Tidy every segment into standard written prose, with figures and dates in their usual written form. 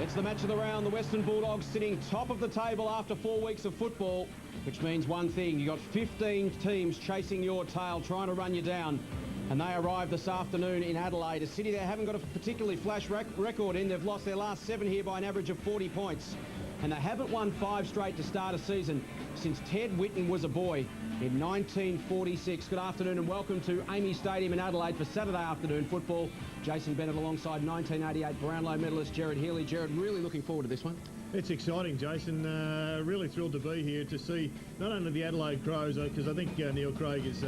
It's the match of the round. The Western Bulldogs sitting top of the table after 4 weeks of football, which means one thing. You've got 15 teams chasing your tail, trying to run you down. And they arrived this afternoon in Adelaide, a city they haven't got a particularly flash record in. They've lost their last 7 here by an average of 40 points. And they haven't won 5 straight to start a season since Ted Whitten was a boy in 1946. Good afternoon and welcome to Amy Stadium in Adelaide for Saturday afternoon football. Jason Bennett alongside 1988 Brownlow medalist Gerard Healy. Gerard, really looking forward to this one. It's exciting, Jason. Really thrilled to be here to see not only the Adelaide Crows, because I think Neil Craig is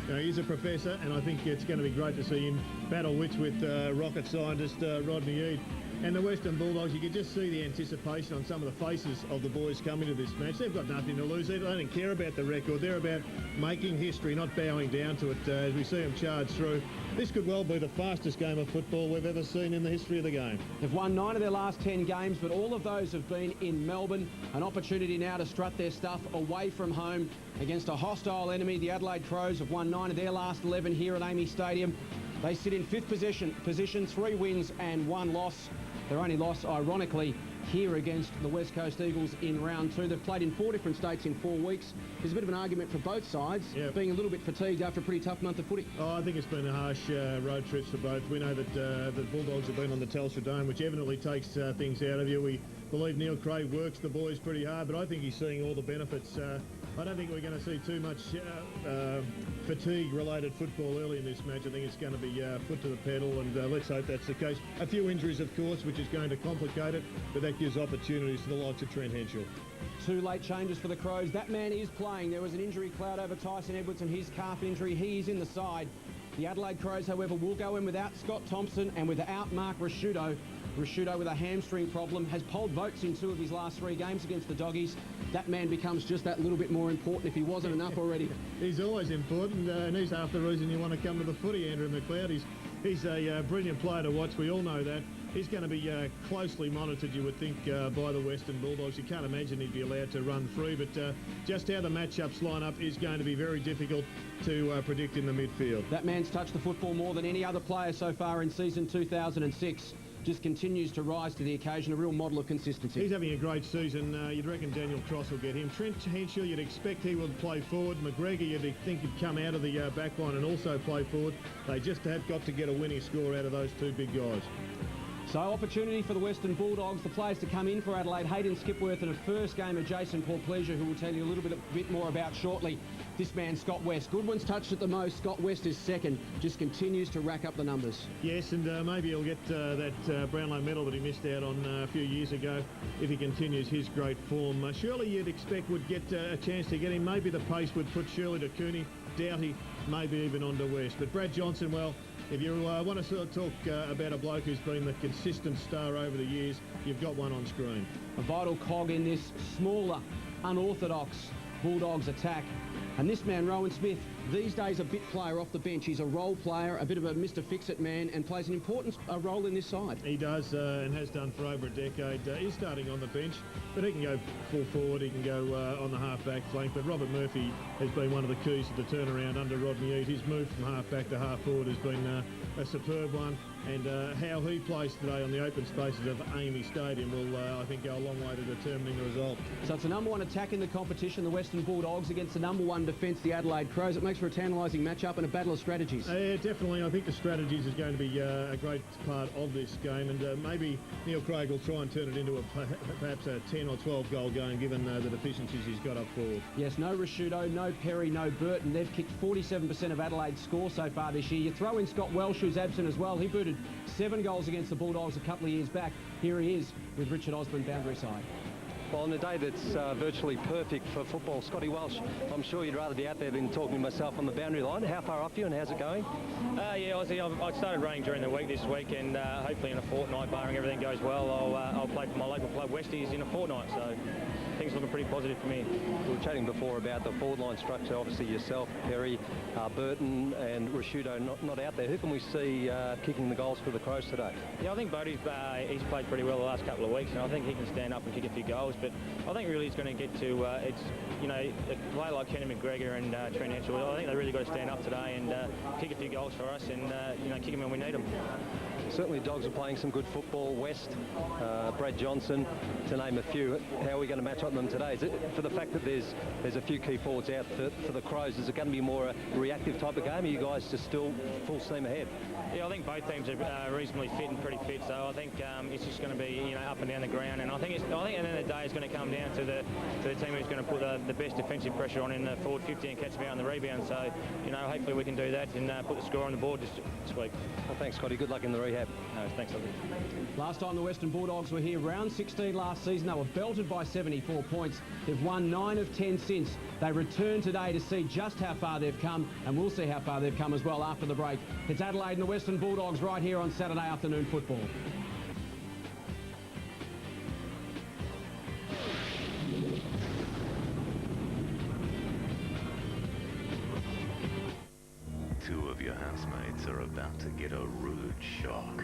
he's a professor, and I think it's going to be great to see him battle wits with rocket scientist Rodney Eade. And the Western Bulldogs, you can just see the anticipation on some of the faces of the boys coming to this match. They've got nothing to lose. They don't care about the record. They're about making history, not bowing down to it as we see them charge through. This could well be the fastest game of football we've ever seen in the history of the game. They've won 9 of their last 10 games, but all of those have been in Melbourne. An opportunity now to strut their stuff away from home against a hostile enemy. The Adelaide Crows have won 9 of their last 11 here at Amy Stadium. They sit in 5th position, 3 wins and 1 loss. Their only loss, ironically, here against the West Coast Eagles in round 2. They've played in 4 different states in 4 weeks. There's a bit of an argument for both sides, being a little bit fatigued after a pretty tough month of footy. Oh, I think it's been a harsh road trips for both. We know that the Bulldogs have been on the Telstra Dome, which evidently takes things out of you. We believe Neil Craig works the boys pretty hard, but I think he's seeing all the benefits. I don't think we're going to see too much fatigue-related football early in this match. I think it's going to be foot to the pedal, and let's hope that's the case. A few injuries, of course, which is going to complicate it, but that gives opportunities to the likes of Trent Henshaw. 2 late changes for the Crows. That man is playing. There was an injury cloud over Tyson Edwards and his calf injury. He is in the side. The Adelaide Crows, however, will go in without Scott Thompson and without Mark Rasciuto. Rasciuto with a hamstring problem has polled votes in 2 of his last 3 games against the Doggies. That man becomes just that little bit more important if he wasn't enough already. He's always important, and he's half the reason you want to come to the footy, Andrew McLeod. He's a brilliant player to watch. We all know that. He's going to be closely monitored, you would think, by the Western Bulldogs. You can't imagine he'd be allowed to run free, but just how the matchups line up is going to be very difficult to predict in the midfield. That man's touched the football more than any other player so far in season 2006. Just continues to rise to the occasion, a real model of consistency. He's having a great season. You'd reckon Daniel Cross will get him. Trent Henshaw, you'd expect he would play forward. McGregor, you'd think he'd come out of the back line and also play forward. They just have got to get a winning score out of those 2 big guys. So opportunity for the Western Bulldogs, the players to come in for Adelaide. Hayden Skipworth and a first game of Jason Paul-Pleasure, who we'll tell you a little bit more about shortly. This man, Scott West. Goodwin's touched it the most. Scott West is second. Just continues to rack up the numbers. Yes, and maybe he'll get that Brownlow medal that he missed out on a few years ago if he continues his great form. Surely you'd expect would get a chance to get him. Maybe the pace would put Shirley to Cooney. Doughty, maybe even on to West. But Brad Johnson, well, if you want to sort of talk about a bloke who's been the consistent star over the years, you've got one on screen. A vital cog in this smaller, unorthodox Bulldogs attack. And this man, Rowan Smith, these days a bit player off the bench. He's a role player, a bit of a Mr. Fix-It man, and plays an important role in this side. He does, and has done for over a decade. He's starting on the bench, but he can go full forward, he can go on the half-back flank. But Robert Murphy has been one of the keys to the turnaround under Rodney Eade. His move from half-back to half-forward has been a superb one. And how he plays today on the open spaces of Amy Stadium will, I think, go a long way to determining the result. So it's the #1 attack in the competition, the Western Bulldogs, against the #1 defence, the Adelaide Crows. It makes for a tantalising matchup and a battle of strategies. Yeah, definitely. I think the strategies is going to be a great part of this game, and maybe Neil Craig will try and turn it into perhaps a 10 or 12 goal game, given the deficiencies he's got up forward. Yes, no Rasciuto, no Perry, no Burton. They've kicked 47% of Adelaide's score so far this year. You throw in Scott Welsh, who's absent as well. He booted 7 goals against the Bulldogs a couple of years back. Here he is with Richard Osborne boundary side. Well, on a day that's virtually perfect for football, Scotty Welsh, I'm sure you'd rather be out there than talking to myself on the boundary line. How far off you and how's it going? Yeah, I started running during the week this week, and hopefully in a fortnight, barring everything goes well, I'll play for my local local club, Westies, in a fortnight. So things looking pretty positive for me. We were chatting before about the forward line structure. Obviously yourself, Perry, Burton and Rashudo not out there. Who can we see kicking the goals for the Crows today? Yeah, I think Bodie's he's played pretty well the last couple of weeks, and I think he can stand up and kick a few goals. But I think really it's going to get to a player like Kenny McGregor and Trent Hetchell. I think they really got to stand up today and kick a few goals for us, and kick them when we need them. Certainly Dogs are playing some good football. West, Brad Johnson, to name a few. How are we going to match up with them today? Is it for the fact that there's a few key forwards out for the Crows? Is it going to be more a reactive type of game? Are you guys just still full steam ahead? Yeah, I think both teams are reasonably fit and pretty fit. So I think it's just going to be up and down the ground. And I think at the end of the day, it's going to come down to the team who's going to put the best defensive pressure on in the forward 50 and catch them out on the rebound. So hopefully we can do that and put the score on the board this week. Well, thanks, Scotty. Good luck in the rehab. No, thanks, Ollie. Last time the Western Bulldogs were here, round 16 last season, they were belted by 74 points. They've won 9 of 10 since. They return today to see just how far they've come, and we'll see how far they've come as well after the break. It's Adelaide and the Western Bulldogs right here on Saturday afternoon football. Two of your housemates are about to get a rude shock.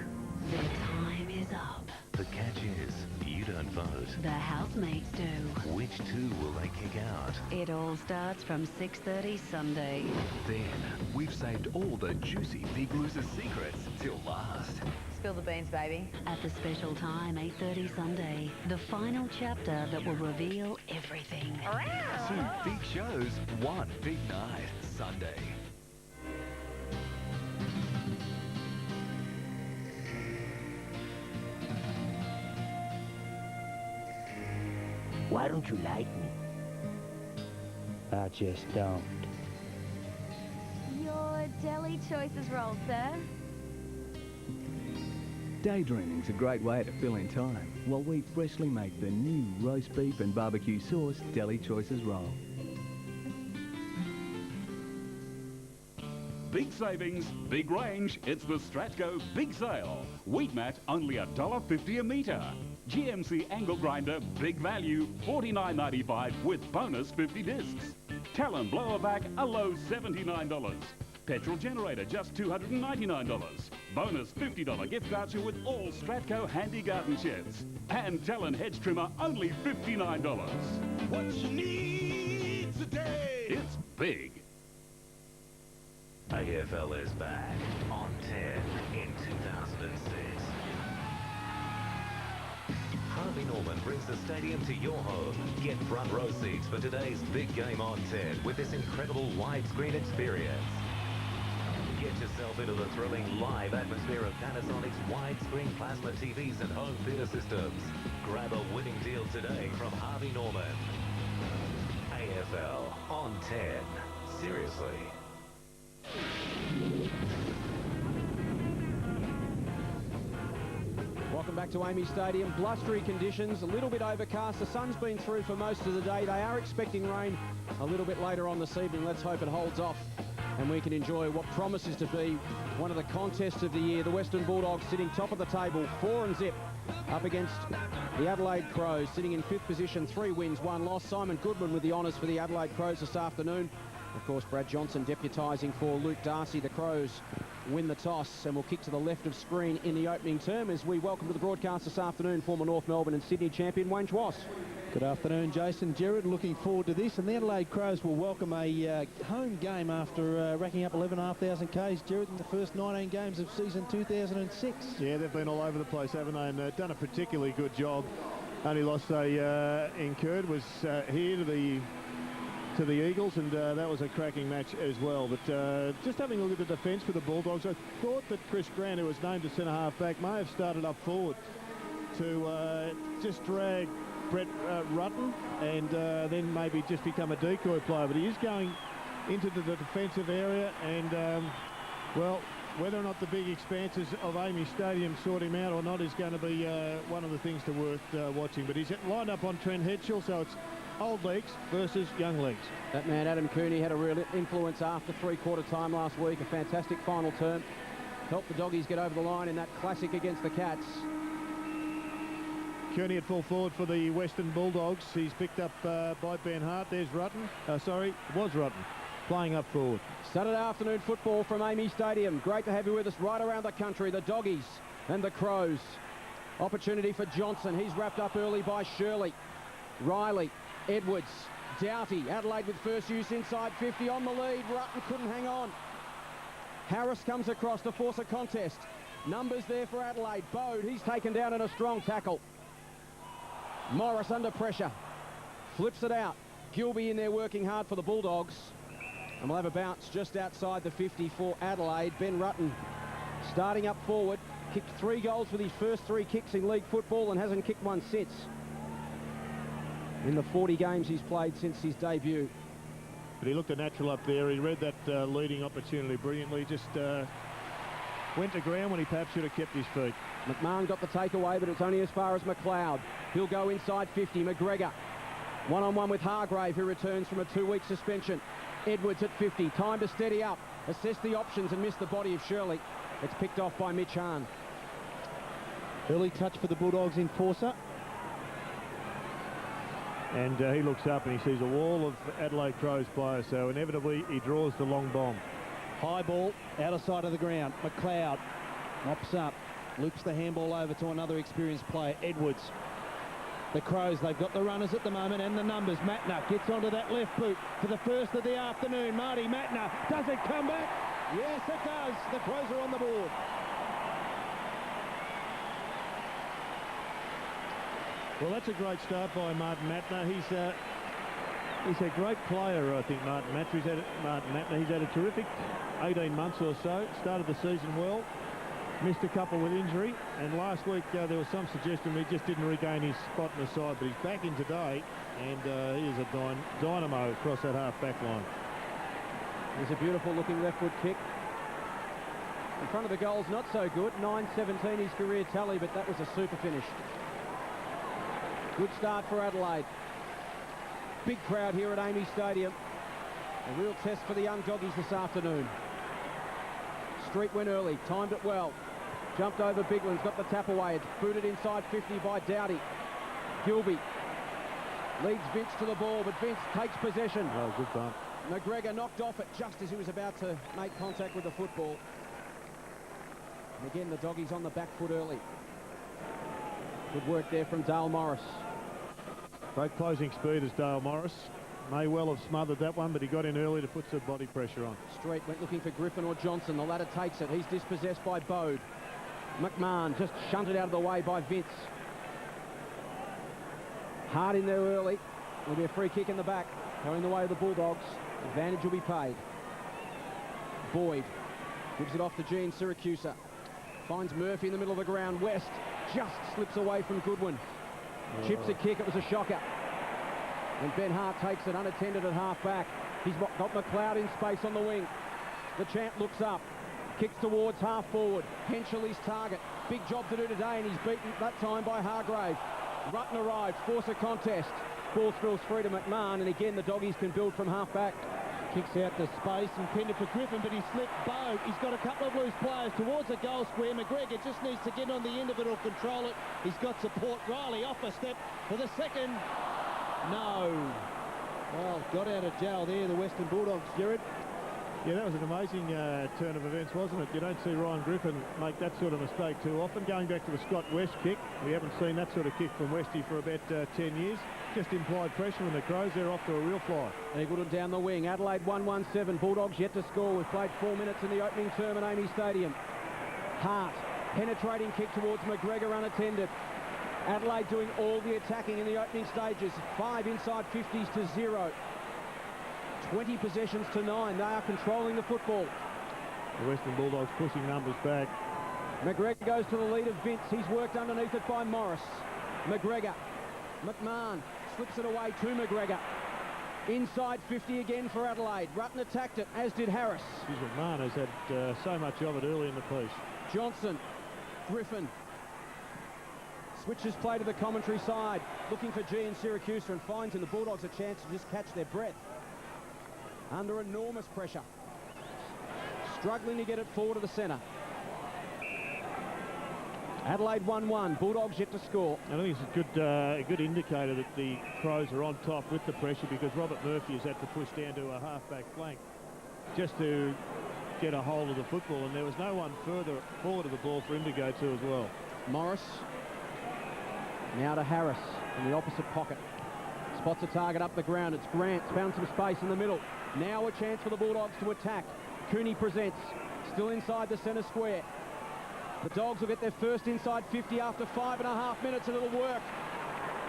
The time is up. The catch is, you don't vote. The housemates do. Which two will they kick out? It all starts from 6:30 Sunday. Then, we've saved all the juicy Big Loser's secrets till last. Spill the beans, baby. At the special time, 8:30 Sunday. The final chapter that will reveal everything. Two big shows, one big night. Sunday. Why don't you like me? I just don't. Your deli choices roll, sir. Daydreaming's a great way to fill in time while we freshly make the new roast beef and barbecue sauce Deli Choices roll. Big savings, big range. It's the Stratco Big Sale. Wheat mat only $1.50 a metre. GMC angle grinder, big value, $49.95 with bonus 50 discs. Talon blower vac, a low $79. Petrol generator, just $299. Bonus $50 gift voucher with all Stratco handy garden sheds. And Talon hedge trimmer, only $59. What you need today? It's big. AFL is back on 10 in 2006. Harvey Norman brings the stadium to your home. Get front row seats for today's big game on 10 with this incredible widescreen experience. Get yourself into the thrilling live atmosphere of Panasonic's widescreen plasma TVs and home theatre systems. Grab a winning deal today from Harvey Norman. AFL on 10. Seriously. Welcome back to Amy Stadium. Blustery conditions, a little bit overcast. The sun's been through for most of the day. They are expecting rain a little bit later on this evening. Let's hope it holds off and we can enjoy what promises to be one of the contests of the year. The Western Bulldogs sitting top of the table, 4-0, up against the Adelaide Crows, sitting in 5th position, 3 wins, 1 loss. Simon Goodman with the honours for the Adelaide Crows this afternoon. Of course, Brad Johnson deputising for Luke Darcy. The Crows win the toss and will kick to the left of screen in the opening term as we welcome to the broadcast this afternoon former North Melbourne and Sydney champion Wayne Schwass. Good afternoon, Jason. Jared, looking forward to this. And the Adelaide Crows will welcome a home game after racking up 11,500 Ks, Jared, in the first 19 games of season 2006. Yeah, they've been all over the place, haven't they? And done a particularly good job. Only loss they incurred was here to the Eagles, and that was a cracking match as well. But just having a look at the defence for the Bulldogs, I thought that Chris Grant, who was named a centre-half back, may have started up forward to just drag Brett Rutten and then maybe just become a decoy player. But he is going into the defensive area, and, well, whether or not the big expanses of Amy Stadium sort him out or not is going to be one of the things to worth watching. But he's lined up on Trent Hetchell, so it's old legs versus young legs. That man Adam Cooney had a real influence after three-quarter time last week. A fantastic final term. Helped the Doggies get over the line in that classic against the Cats. Kearney at full forward for the Western Bulldogs. He's picked up by Ben Hart. There's Rutten. Sorry, it was Rutten playing up forward. Saturday afternoon football from Amy Stadium. Great to have you with us right around the country. The Doggies and the Crows. Opportunity for Johnson. He's wrapped up early by Shirley. Riley, Edwards, Doughty. Adelaide with first use inside 50 on the lead. Rutten couldn't hang on. Harris comes across to force a contest. Numbers there for Adelaide. Bode, he's taken down in a strong tackle. Morris under pressure. Flips it out. Gilby in there working hard for the Bulldogs. And we'll have a bounce just outside the 50 for Adelaide. Ben Rutten starting up forward. Kicked 3 goals with his first 3 kicks in league football and hasn't kicked one since. In the 40 games he's played since his debut. But he looked a natural up there. He read that leading opportunity brilliantly. Just went to ground when he perhaps should have kept his feet. McMahon got the takeaway, but it's only as far as McLeod. He'll go inside 50. McGregor one-on-one with Hargrave, who returns from a 2-week suspension. Edwards at 50. Time to steady up. Assess the options and miss the body of Shirley. It's picked off by Mitch Hahn. Early touch for the Bulldogs enforcer. And he looks up and he sees a wall of Adelaide Crows players, so inevitably he draws the long bomb. High ball, outer side of the ground. McLeod mops up, loops the handball over to another experienced player, Edwards. The Crows, they've got the runners at the moment and the numbers. Matner gets onto that left boot for the first of the afternoon. Marty Matner, does it come back? Yes, it does. The Crows are on the board. Well, that's a great start by Martin Matner. He's a great player, I think, Martin Matner. He's had a terrific 18 months or so. Started the season well. Missed a couple with injury. And last week there was some suggestion he just didn't regain his spot in the side. But he's back in today. And he is a dynamo across that half-back line. There's a beautiful looking left foot kick. In front of the goal's not so good. 9-17 his career tally, but that was a super finish. Good start for Adelaide. Big crowd here at Amy Stadium. A real test for the young doggies this afternoon. Street went early, timed it well. Jumped over Bigland's, got the tap away. It's booted inside 50 by Doughty. Gilby leads Vince to the ball, but Vince takes possession. Oh, good bump. McGregor knocked off it just as he was about to make contact with the football. And again, the doggies on the back foot early. Good work there from Dale Morris. Great closing speed as Dale Morris. May well have smothered that one, but he got in early to put some body pressure on. Street went looking for Griffin or Johnson. The latter takes it. He's dispossessed by Bode. McMahon just shunted out of the way by Vince. Hard in there early. There'll be a free kick in the back. Going the way of the Bulldogs. Advantage will be paid. Boyd gives it off to Gene Syracusa. Finds Murphy in the middle of the ground. West just slips away from Goodwin. Chips a kick. It was a shocker. And Ben Hart takes it unattended at half-back. He's got McLeod in space on the wing. The champ looks up. Kicks towards half-forward. Henschel his target. Big job to do today, and he's beaten that time by Hargrave. Rutten arrived. Force a contest. Ball spills free to McMahon, and again the doggies can build from half-back. Kicks out to space, intended for Griffin, but he slipped Bode. He's got a couple of loose players towards the goal square. McGregor just needs to get on the end of it or control it. He's got support. Riley off a step for the second. No. Well, got out of jail there, the Western Bulldogs, Jared. Yeah, that was an amazing turn of events, wasn't it? You don't see Ryan Griffin make that sort of mistake too often. Going back to the Scott West kick, we haven't seen that sort of kick from Westy for about 10 years. Just implied pressure on the Crows. They're off to a real fly. Eagleton down the wing. Adelaide 1-1-7. Bulldogs yet to score. We've played 4 minutes in the opening term at Amy Stadium. Hart, penetrating kick towards McGregor unattended. Adelaide doing all the attacking in the opening stages. 5 inside 50s to 0. 20 possessions to 9. They are controlling the football. The Western Bulldogs pushing numbers back. McGregor goes to the lead of Vince. He's worked underneath it by Morris. McGregor. McMahon slips it away to McGregor. Inside 50 again for Adelaide. Rutten attacked it, as did Harris. McMahon has had so much of it early in the piece. Johnson. Griffin. Switches play to the commentary side. Looking for G in Syracusa and finds in the Bulldogs a chance to just catch their breath. Under enormous pressure. Struggling to get it forward to the centre. Adelaide 1-1. Bulldogs yet to score. I think it's a good indicator that the Crows are on top with the pressure, because Robert Murphy has had to push down to a half-back flank just to get a hold of the football, and there was no one further forward of the ball for him to go to as well. Morris. Now to Harris in the opposite pocket. Spots a target up the ground. It's Grant. Found some space in the middle. Now a chance for the Bulldogs to attack. Cooney presents. Still inside the centre square. The Dogs will get their first inside 50 after 5.5 minutes, and it'll work.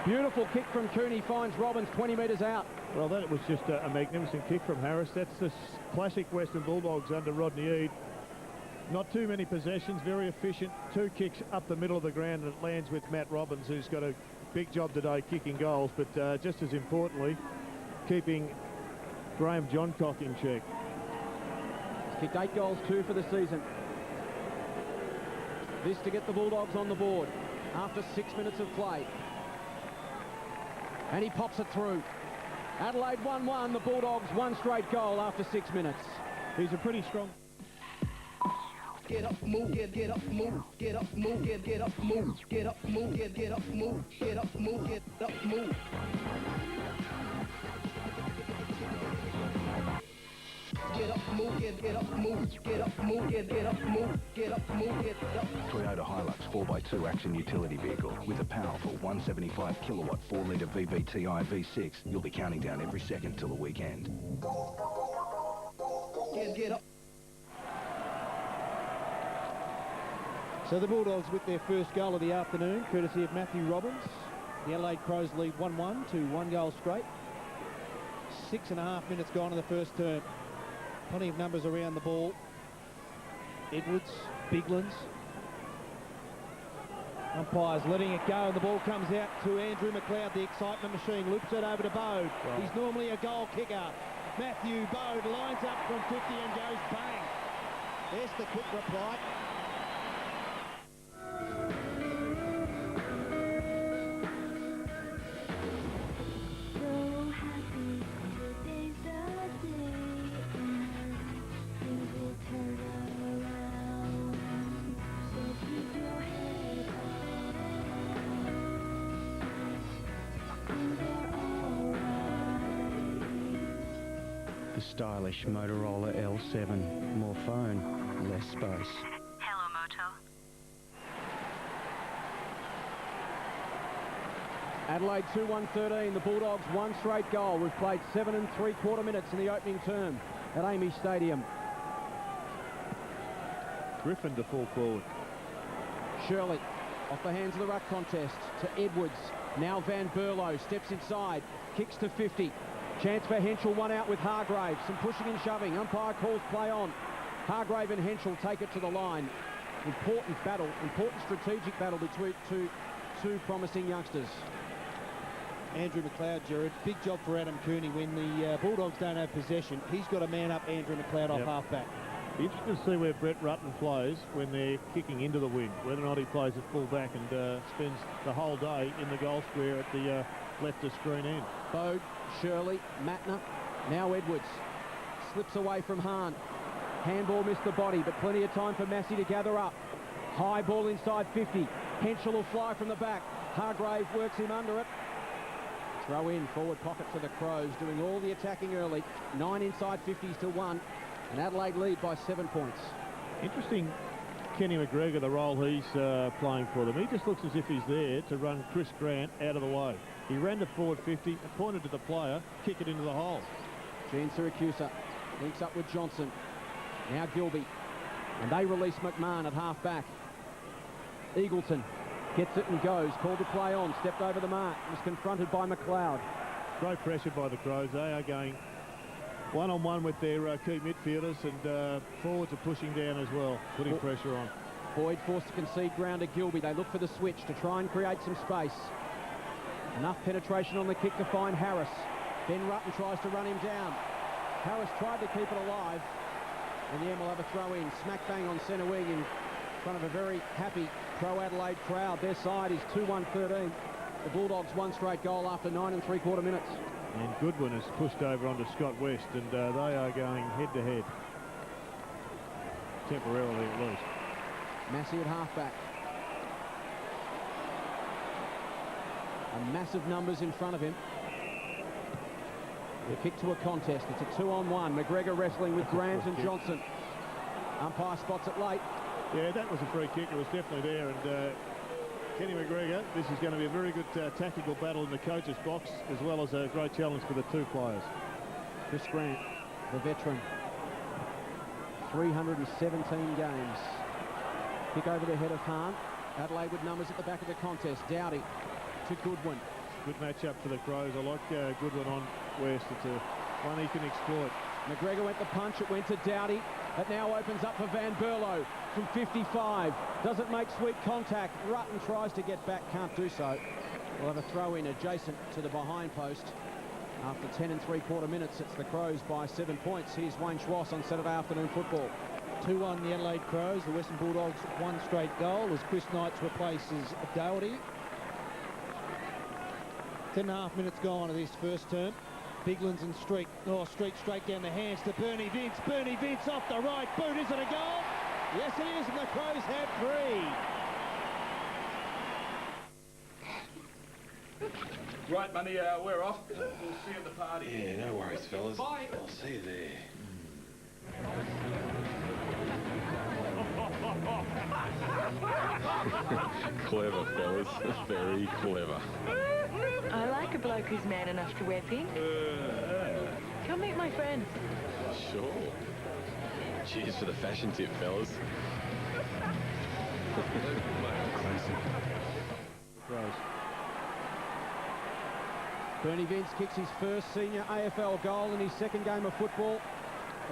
Beautiful kick from Cooney, finds Robbins 20 metres out. Well, that was just a magnificent kick from Harris. That's the classic Western Bulldogs under Rodney Eade. Not too many possessions, very efficient. 2 kicks up the middle of the ground, and it lands with Matt Robbins, who's got a big job today kicking goals, but just as importantly, keeping Graham Johncock in check. He's kicked 8 goals, 2 for the season. This to get the Bulldogs on the board after 6 minutes of play. And he pops it through. Adelaide 1-1, the Bulldogs 1 straight goal after 6 minutes. He's a pretty strong... Get up, move, get up, move, get up, move, get up, move, get up, move, get up, move, get up, move, get up, move. Get up, move, get up, move, get up, move, get up, move, get up, move, get up. Toyota Hilux 4x2 action utility vehicle with a powerful 175 kilowatt 4-litre VVTi V6. You'll be counting down every second till the weekend. Get up. So the Bulldogs with their first goal of the afternoon, courtesy of Matthew Robbins. The Adelaide Crows lead 1-1 to 1 goal straight. 6.5 minutes gone in the first term. Plenty of numbers around the ball. Edwards, Biglands. Umpires letting it go, and the ball comes out to Andrew McLeod, the excitement machine. Loops it over to Bode. Wow. He's normally a goal kicker. Matthew Bode lines up from 50 and goes bang. There's the quick reply. The stylish Motorola L7. More phone, less space. Hello, Moto. Adelaide 2-1-13. The Bulldogs 1 straight goal. We've played 7 3/4 minutes in the opening term at Amy Stadium. Griffin to fall forward. Shirley off the hands of the ruck contest to Edwards. Now Van Berlo steps inside, kicks to 50. Chance for Henschel, one out with Hargrave. Some pushing and shoving. Umpire calls play on. Hargrave and Henschel take it to the line. Important battle, important strategic battle between two promising youngsters. Andrew McLeod, Jared, big job for Adam Cooney. When the Bulldogs don't have possession, he's got to man up Andrew McLeod off half-back. Be interested to see where Brett Rutten plays when they're kicking into the wind, whether or not he plays at full-back and spends the whole day in the goal square at the left of screen end. Bode, Shirley, Matner, now Edwards. Slips away from Hahn. Handball missed the body, but plenty of time for Massey to gather up. High ball inside 50. Henschel will fly from the back. Hargrave works him under it. Throw in, forward pocket for the Crows, doing all the attacking early. 9 inside 50s to 1. And Adelaide lead by 7 points. Interesting, Kenny McGregor, the role he's playing for them. He just looks as if he's there to run Chris Grant out of the way. He ran to forward 50 and pointed to the player, kick it into the hole. Gene Siracusa links up with Johnson. Now Gilby. And they release McMahon at half-back. Eagleton gets it and goes. Called to play on. Stepped over the mark. Was confronted by McLeod. Great pressure by the Crows. They are going one-on-one with their key midfielders, and forwards are pushing down as well, putting pressure on. Boyd forced to concede ground to Gilby. They look for the switch to try and create some space. Enough penetration on the kick to find Harris. Ben Rutten tries to run him down. Harris tried to keep it alive. And the end will have a throw in. Smack bang on centre wing in front of a very happy pro-Adelaide crowd. Their side is 2-1-13. The Bulldogs 1 straight goal after 9 3/4 minutes. And Goodwin has pushed over onto Scott West, and they are going head-to-head. Temporarily, at least. Massey at half-back. massive numbers in front of him. The kick to a contest. It's a 2-on-1. McGregor wrestling with Grant and Johnson. Umpire spots it late. Yeah, that was a free kick. It was definitely there. And Kenny McGregor, this is going to be a very good tactical battle in the coach's box, as well as a great challenge for the two players. Chris Grant, the veteran. 317 games. Kick over the head of Hahn. Adelaide with numbers at the back of the contest. Dowdy to Goodwin. Good matchup for the Crows. I like Goodwin on West. It's one he can exploit. McGregor went the punch. It went to Dowdy. It now opens up for Van Berlo from 55. Doesn't make sweet contact. Rutten tries to get back. Can't do so. We'll have a throw in adjacent to the behind post. After 10 3/4 minutes, it's the Crows by 7 points. Here's Wayne Schwass on Saturday afternoon football. 2-1 the Adelaide Crows. The Western Bulldogs one straight goal as Chris Knights replaces Doherty. 10.5 minutes gone of this first term. Biglands and Street. Oh, Street straight down the hands to Bernie Vince. Bernie Vince off the right boot. Is it a goal? Yes, it is, and the Crows have 3. Right, Money, we're off. We'll see you at the party. Yeah, no worries, fellas. Bye. I'll see you there. Clever, fellas. Very clever. I like a bloke who's man enough to wear pink. Come meet my friends. Sure. Cheers for the fashion tip, fellas. Crows. Bernie Vince kicks his first senior AFL goal in his second game of football.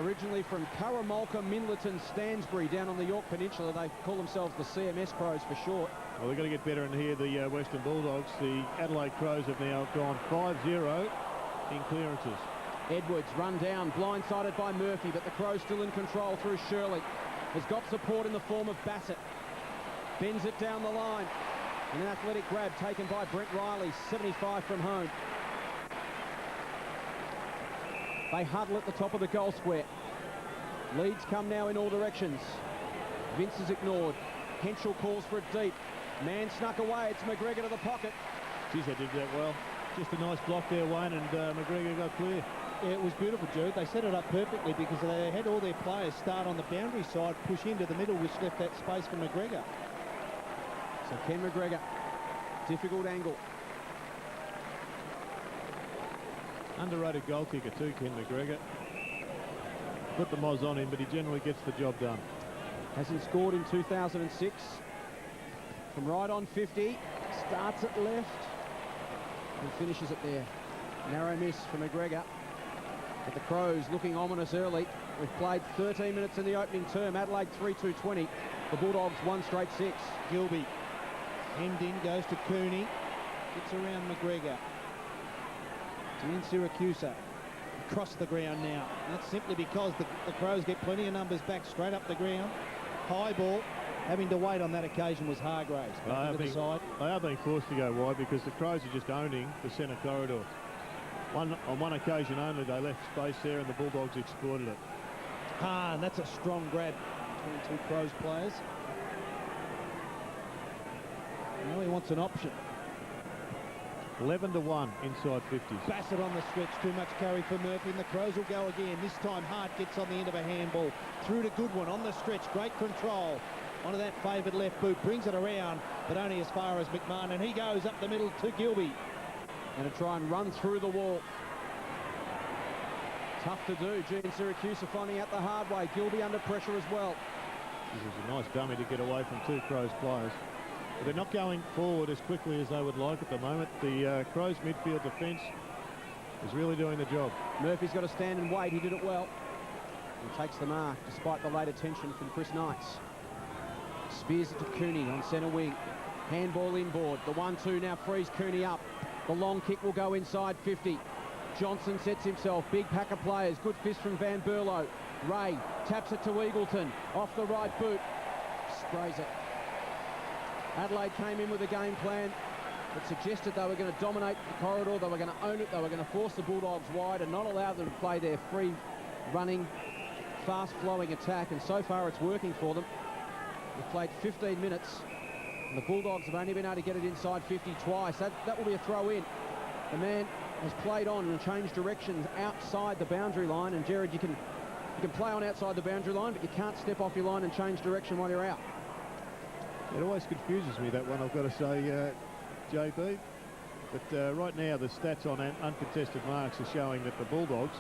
Originally from Curramulka, Minlaton, Stansbury, down on the York Peninsula. They call themselves the CMS Crows for short. Well, they've got to get better in here, the Western Bulldogs. The Adelaide Crows have now gone 5-0 in clearances. Edwards run down, blindsided by Murphy, but the Crows still in control through Shirley. Has got support in the form of Bassett. Bends it down the line. And an athletic grab taken by Brent Riley, 75 from home. They huddle at the top of the goal square. Leads come now in all directions. Vince is ignored. Henschel calls for it deep. Man snuck away. It's McGregor to the pocket. Geez, they did that well. Just a nice block there, Wayne, and McGregor got clear. Yeah, it was beautiful, Jude. They set it up perfectly because they had all their players start on the boundary side, push into the middle, which left that space for McGregor. So Ken McGregor, difficult angle. Underrated goal kicker too, Ken McGregor. Put the moz on him, but he generally gets the job done. Hasn't scored in 2006. From right on 50, starts at left and finishes it there. Narrow miss for McGregor. But the Crows looking ominous early. We've played 13 minutes in the opening term. Adelaide 3-2-20. The Bulldogs 1 straight 6. Gilby. Hemmed in, goes to Cooney. Gets around McGregor. To in Syracuse. Across the ground now. That's simply because the Crows get plenty of numbers back straight up the ground. High ball. Having to wait on that occasion was Hargraves. They are being forced to go wide because the Crows are just owning the centre corridor. On one occasion only, they left space there and the Bulldogs exploited it. And that's a strong grab between two Crows players. Now he wants an option. 11-1 inside 50s. Bassett on the stretch, too much carry for Murphy, and the Crows will go again. This time Hart gets on the end of a handball. Through to Goodwin on the stretch, great control. Onto that favoured left boot, brings it around, but only as far as McMahon, and he goes up the middle to Gilby. And to try and run through the wall. Tough to do. Gene Syracuse are finding out the hard way. Gilby under pressure as well. This is a nice dummy to get away from two Crows players. But they're not going forward as quickly as they would like at the moment. The Crows midfield defence is really doing the job. Murphy's got to stand and wait. He did it well. He takes the mark despite the late attention from Chris Knights. Spears it to Cooney on centre wing. Handball inboard. The 1-2 now frees Cooney up. The long kick will go inside 50. Johnson sets himself. Big pack of players. Good fist from Van Berlo. Ray taps it to Eagleton. Off the right boot. Sprays it. Adelaide came in with a game plan that suggested they were going to dominate the corridor. They were going to own it. They were going to force the Bulldogs wide and not allow them to play their free-running, fast-flowing attack. And so far it's working for them. We've played 15 minutes. And the Bulldogs have only been able to get it inside 50 twice. That will be a throw in. The man has played on and changed directions outside the boundary line. And Jared, you can play on outside the boundary line, but you can't step off your line and change direction while you're out. It always confuses me, that one, I've got to say, JB. But right now, the stats on uncontested marks are showing that the Bulldogs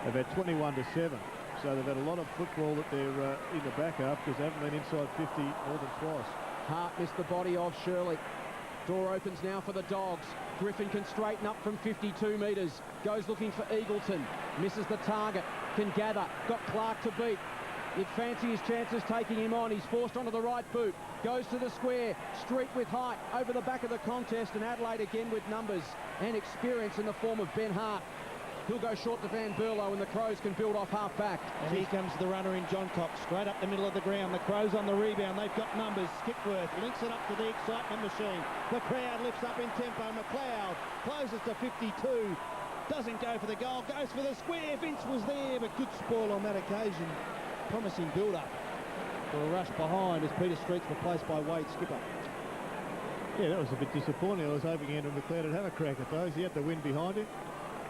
have had 21-7. So they've had a lot of football that they're in the back of because they haven't been inside 50 more than twice. Hart missed the body of Shirley. Door opens now for the Dogs. Griffin can straighten up from 52 metres. Goes looking for Eagleton. Misses the target. Can gather. Got Clark to beat. You'd fancy his chances taking him on. He's forced onto the right boot. Goes to the square. Street with height over the back of the contest. And Adelaide again with numbers and experience in the form of Ben Hart. He'll go short to Van Berlo, and the Crows can build off half-back. And here comes the runner in John Cox, straight up the middle of the ground. The Crows on the rebound. They've got numbers. Skipworth links it up to the excitement machine. The crowd lifts up in tempo. McLeod closes to 52. Doesn't go for the goal. Goes for the square. Vince was there, but good spoil on that occasion. Promising build-up for a rush behind as Peter Street's replaced by Wade Skipper. Yeah, that was a bit disappointing. I was hoping Andrew McLeod would have a crack at those. He had the wind behind him.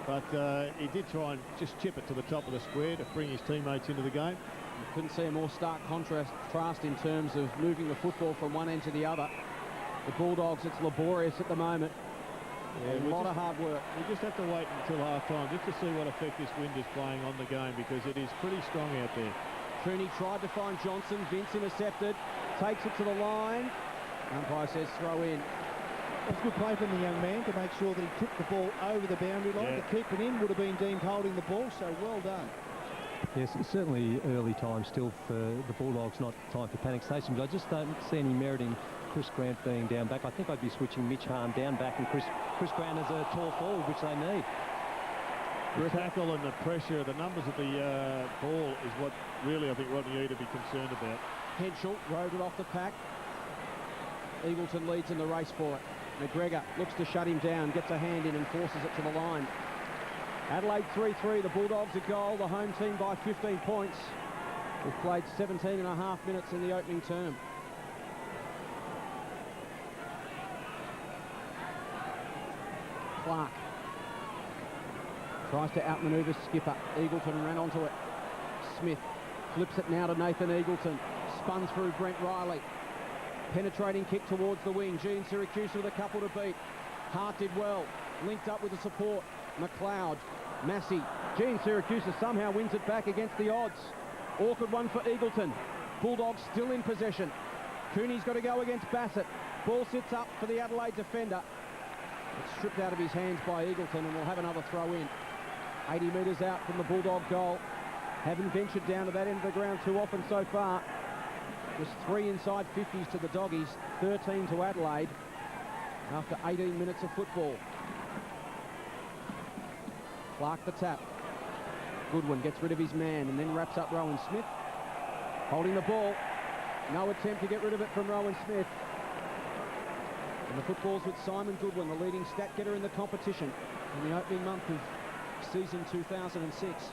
But he did try and just chip it to the top of the square to bring his teammates into the game. You couldn't see a more stark contrast in terms of moving the football from one end to the other. The Bulldogs, it's laborious at the moment. Yeah, a lot of hard work. We just have to wait until half-time just to see what effect this wind is playing on the game, because it is pretty strong out there. Cooney tried to find Johnson. Vince intercepted. Takes it to the line. Umpire says throw in. It's good play from the young man to make sure that he took the ball over the boundary line. To keep it in would have been deemed holding the ball, so well done. Yes, it's certainly early time still for the Bulldogs, not time for panic station, but I just don't see any merit in Chris Grant being down back. I think I'd be switching Mitch Hahn down back and Chris Grant as a tall forward, which they need. The tackle and the pressure, the numbers of the ball is what really I think Rodney Eade to be concerned about. Henschel rode it off the pack. Eagleton leads in the race for it. McGregor looks to shut him down, gets a hand in and forces it to the line. Adelaide 3-3, the Bulldogs a goal, the home team by 15 points. We've played 17.5 minutes in the opening term. Clark tries to outmaneuver Skipper. Eagleton ran onto it. Smith flips it now to Nathan Eagleton. Spun through Brent Riley. Penetrating kick towards the wing. Gene Syracuse with a couple to beat. Hart did well. Linked up with the support. McLeod. Massey. Gene Syracuse somehow wins it back against the odds. Awkward one for Eagleton. Bulldogs still in possession. Cooney's got to go against Bassett. Ball sits up for the Adelaide defender. It's stripped out of his hands by Eagleton, and we'll have another throw in. 80 metres out from the Bulldog goal. Haven't ventured down to that end of the ground too often so far. Just 3 inside 50s to the Doggies, 13 to Adelaide after 18 minutes of football. Clark the tap. Goodwin gets rid of his man and then wraps up Rowan Smith. Holding the ball. No attempt to get rid of it from Rowan Smith. And the football's with Simon Goodwin, the leading stat getter in the competition in the opening month of season 2006.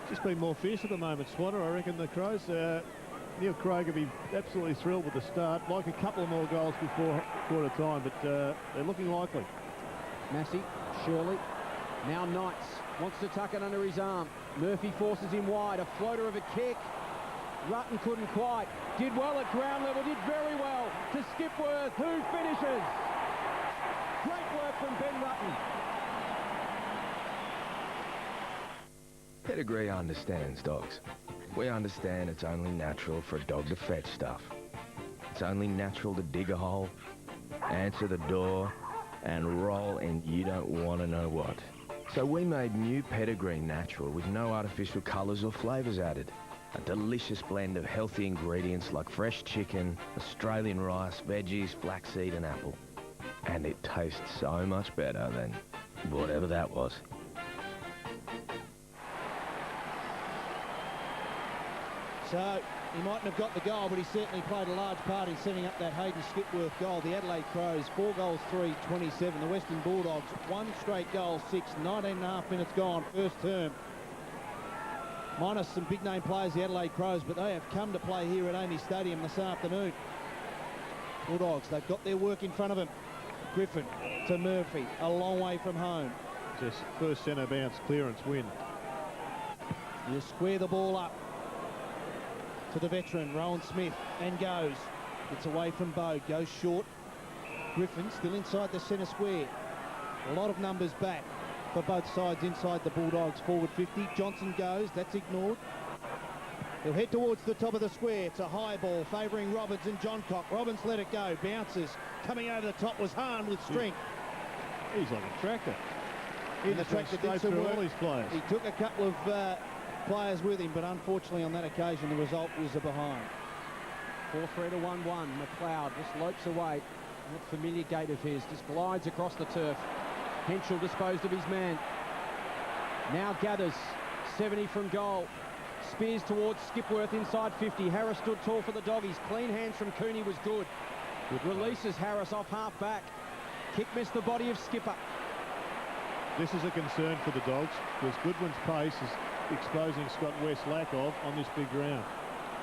Just been more fierce at the moment, Swatter. I reckon the Crows, Neil Craig will be absolutely thrilled with the start. Like a couple more goals before quarter time, but they're looking likely. Massey, Shirley, now Knights wants to tuck it under his arm. Murphy forces him wide, a floater of a kick. Rutten couldn't quite. Did well at ground level, did very well to Skipworth, who finishes. Great work from Ben Rutten. Pedigree understands dogs. We understand it's only natural for a dog to fetch stuff. It's only natural to dig a hole, answer the door, and roll and you don't want to know what. So we made new Pedigree Natural with no artificial colours or flavours added. A delicious blend of healthy ingredients like fresh chicken, Australian rice, veggies, flaxseed and apple. And it tastes so much better than whatever that was. So he mightn't have got the goal, but he certainly played a large part in setting up that Hayden Skipworth goal. The Adelaide Crows, 4 goals, 3, 27. The Western Bulldogs, 1 straight goal, 6, 19.5 minutes gone, first term. Minus some big-name players, the Adelaide Crows, but they have come to play here at Amy Stadium this afternoon. Bulldogs, they've got their work in front of them. Griffin to Murphy, a long way from home. Just first centre bounce clearance win. You square the ball up to the veteran, Rowan Smith, and goes. It's away from Bow, goes short. Griffin still inside the centre square. A lot of numbers back for both sides inside the Bulldogs forward 50. Johnson goes, that's ignored. He'll head towards the top of the square. It's a high ball favouring Robbins and Johncock. Robbins let it go, bounces. Coming over the top was Hahn with strength. He's like a tractor. The tractor did some work. All his players. He took a couple of players with him, but unfortunately on that occasion the result was a behind. 4-3 to 1-1. McLeod just lopes away. That familiar gait of his just glides across the turf. Henschel disposed of his man. Now gathers 70 from goal. Spears towards Skipworth inside 50. Harris stood tall for the Doggies. Clean hands from Cooney was good. Releases Harris off half back. Kick missed the body of Skipper. This is a concern for the Dogs because Goodwin's pace is exposing Scott West's lack of on this big ground.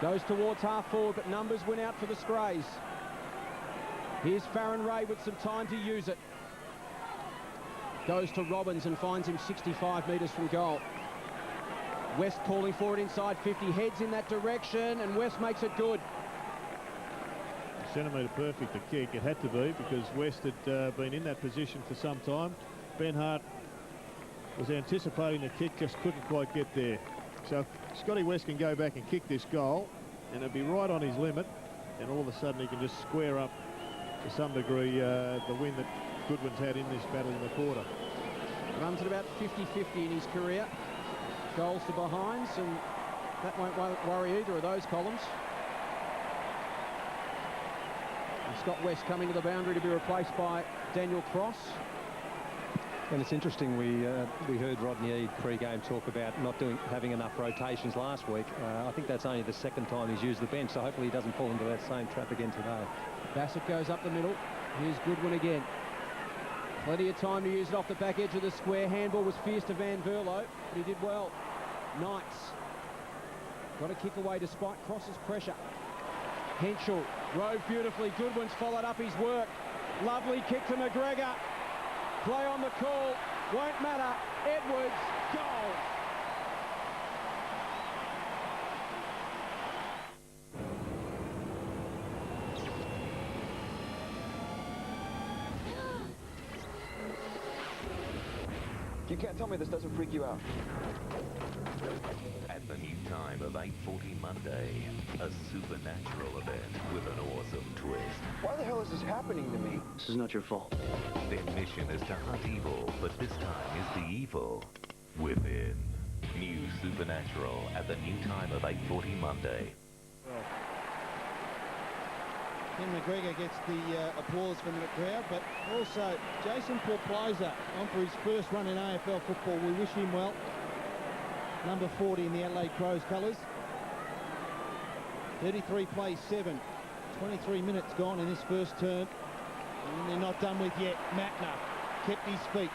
Goes towards half forward, but numbers went out for the Scrays. Here's Farron Ray with some time to use it. Goes to Robbins and finds him 65 metres from goal. West calling for it inside 50, heads in that direction, and West makes it good. Centimetre perfect the kick. It had to be because West had been in that position for some time. Ben Hart was anticipating the kick, just couldn't quite get there. So Scotty West can go back and kick this goal, and it'll be right on his limit, and all of a sudden he can just square up to some degree the win that Goodwin's had in this battle in the quarter. Runs at about 50-50 in his career. Goals to behinds, and that won't worry either of those columns. And Scott West coming to the boundary to be replaced by Daniel Cross. And it's interesting, we heard Rodney Eade pre-game talk about not having enough rotations last week. I think that's only the second time he's used the bench, so hopefully he doesn't fall into that same trap again today. Bassett goes up the middle. Here's Goodwin again. Plenty of time to use it off the back edge of the square. Handball was fierce to Van Verlo, but he did well. Knights got a kick away despite Cross's pressure. Henschel rode beautifully. Goodwin's followed up his work. Lovely kick to McGregor. Play on the call. Won't matter. Edwards, goal. You can't tell me this doesn't freak you out. At the new time of 8:40 Monday, a supernatural event with an awesome twist. Why the hell is this happening to me? This is not your fault. Their mission is to hunt evil, but this time is the evil within. New Supernatural at the new time of 8:40 Monday. Ken McGregor gets the applause from the crowd, but also Jason Porplyza on for his first run in AFL football. We wish him well. Number 40 in the Adelaide Crows colours. 33 plays 7. 23 minutes gone in this first term. And they're not done with yet. Matner kept his feet.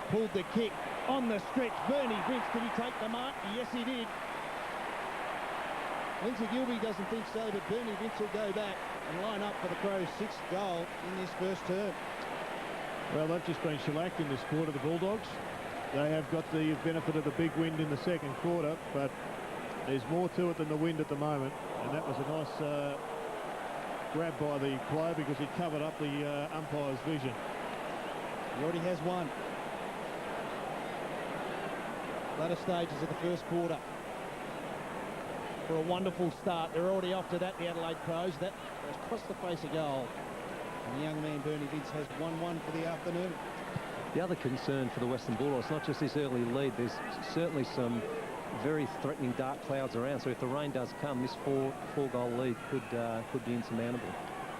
Pulled the kick on the stretch. Bernie Vince, did he take the mark? Yes, he did. Lindsay Gilby doesn't think so, but Bernie Vince will go back and line up for the Crows' 6th goal in this first term. Well, they've just been shellacked in this quarter, the Bulldogs. They have got the benefit of the big wind in the second quarter, but there's more to it than the wind at the moment. And that was a nice grab by the player because he covered up the umpire's vision. He already has one. Latter stages of the first quarter. For a wonderful start. They're already off to that, the Adelaide Crows. That was across the face a goal. And the young man, Bernie Vince, has 1-1 for the afternoon. The other concern for the Western Bulldogs, not just this early lead, there's certainly some very threatening dark clouds around. So if the rain does come, this four-goal lead could be insurmountable.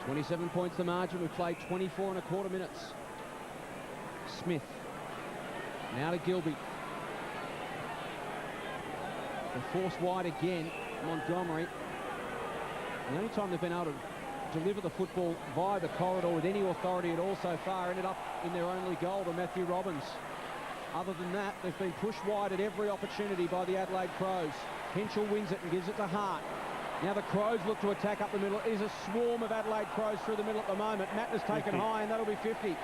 27 points the margin. We've played 24 and a quarter minutes. Smith. Now to Gilby. They're forced wide again. Montgomery. The only time they've been able to deliver the football via the corridor with any authority at all so far ended up in their only goal to Matthew Robbins. Other than that, they've been pushed wide at every opportunity by the Adelaide Crows. Henschel wins it and gives it to Hart. Now the Crows look to attack up the middle. It is a swarm of Adelaide Crows through the middle at the moment. Mattner's taken 50. high, and that'll be 50.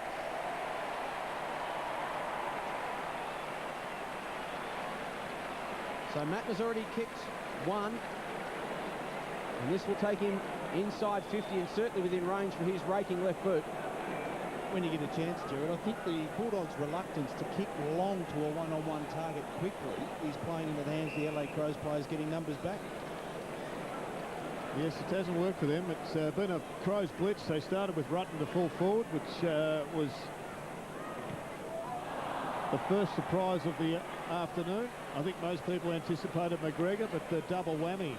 So Mattner's already kicked one. And this will take him inside 50 and certainly within range for his raking left boot. When you get a chance, Jared, I think the Bulldogs' reluctance to kick long to a one-on-one target quickly is playing into the hands of the Adelaide Crows players getting numbers back. Yes, it hasn't worked for them. It's been a Crows blitz. They started with Rutten to full forward, which was the first surprise of the afternoon. I think most people anticipated McGregor, but the double whammy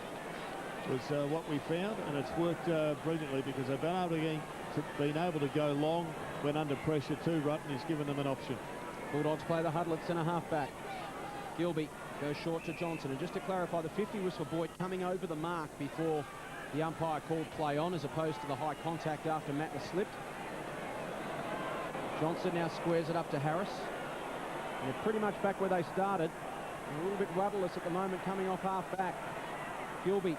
was what we found, and it's worked brilliantly because they've been able to go long when under pressure too. Rutten has given them an option. Bulldogs play the huddle at centre half back. Gilby goes short to Johnson, and just to clarify, the 50 was for Boyd coming over the mark before the umpire called play on, as opposed to the high contact after Mattner slipped. Johnson now squares it up to Harris. And they're pretty much back where they started. A little bit rudderless at the moment, coming off half back. Gilby.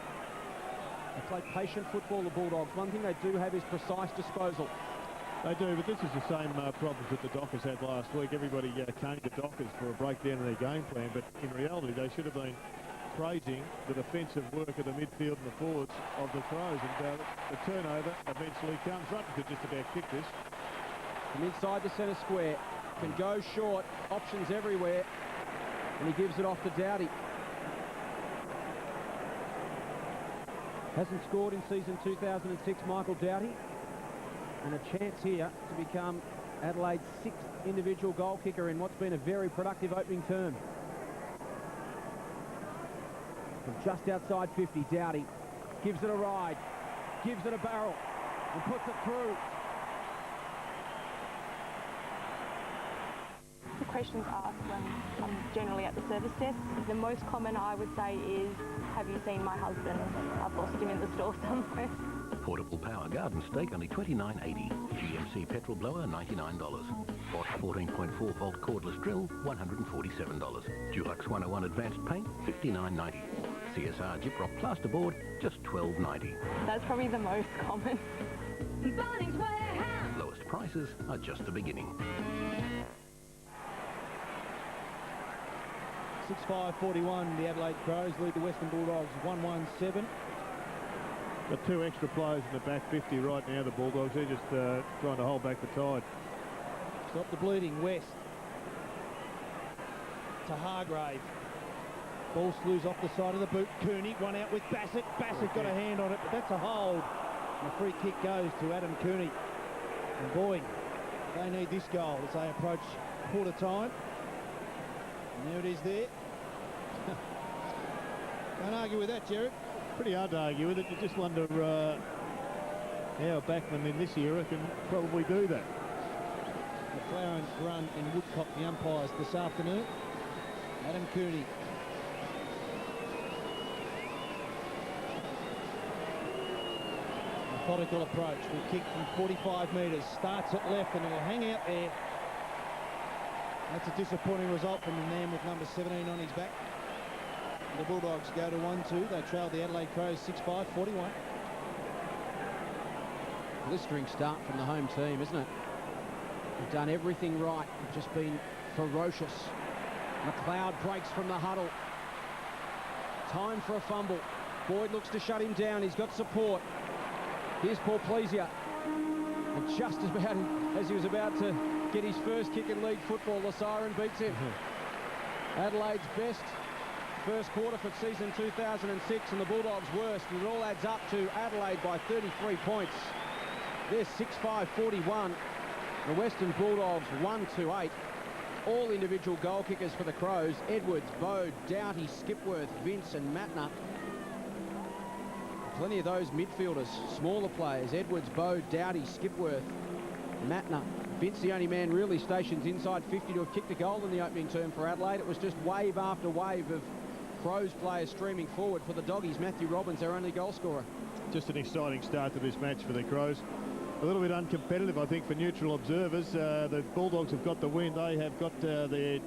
They play patient football, the Bulldogs. One thing they do have is precise disposal. They do, but this is the same problems that the Dockers had last week. Everybody came to Dockers for a breakdown of their game plan, but in reality they should have been praising the defensive work of the midfield and the forwards of the Crows, and the turnover eventually comes. Rutten could just about kick this. From inside the centre square, can go short, options everywhere, and he gives it off to Doughty. Hasn't scored in season 2006, Michael Doughty, and a chance here to become Adelaide's 6th individual goal kicker in what's been a very productive opening term. From just outside 50, Doughty gives it a ride, gives it a barrel, and puts it through. The questions asked when I'm generally at the service desk, the most common I would say is, have you seen my husband? I've lost him in the store somewhere. Portable power garden stake only $29.80. GMC petrol blower $99. Bosch 14.4 volt cordless drill $147. Dulux 101 advanced paint $59.90. CSR Gyprock plasterboard just $12.90. That's probably the most common. Lowest prices are just the beginning. 6-5-41, the Adelaide Crows lead the Western Bulldogs 1-1-7. Got 2 extra players in the back 50 right now, the Bulldogs. They're just trying to hold back the tide. Stop the bleeding. West to Hargrave. Ball slews off the side of the boot. Cooney, one out with Bassett. Bassett got a hand on it, but that's a hold. And the free kick goes to Adam Cooney. And boy, they need this goal as they approach quarter time. And there it is there. Can't argue with that, Jared. Pretty hard to argue with it. You just wonder how backmen in this era can probably do that. McLaren, Grun and Woodcock, the umpires this afternoon. Adam Cooney. Methodical approach. Will kick from 45 metres. Starts at left and it'll hang out there. That's a disappointing result from the man with number 17 on his back. The Bulldogs go to 1-2. They trail the Adelaide Crows 6-5-41. Blistering start from the home team, isn't it? They've done everything right. They've just been ferocious. McLeod breaks from the huddle. Time for a fumble. Boyd looks to shut him down. He's got support. Here's Paul Plezier. And just as he was about to get his first kick in league football, the siren beats him. Adelaide's best first quarter for season 2006 and the Bulldogs' worst, and it all adds up to Adelaide by 33 points. They're 6-5-41. The Western Bulldogs 1-8. All individual goal kickers for the Crows: Edwards, Bode, Doughty, Skipworth, Vince and Mattner. Plenty of those midfielders, smaller players: Edwards, Bode, Doughty, Skipworth, Mattner. Vince, the only man really stationed inside 50 to have kicked a goal in the opening term for Adelaide. It was just wave after wave of Crows players streaming forward. For the Doggies, Matthew Robbins, their only goal scorer. Just an exciting start to this match for the Crows. A little bit uncompetitive, I think, for neutral observers. The Bulldogs have got the win. They have got their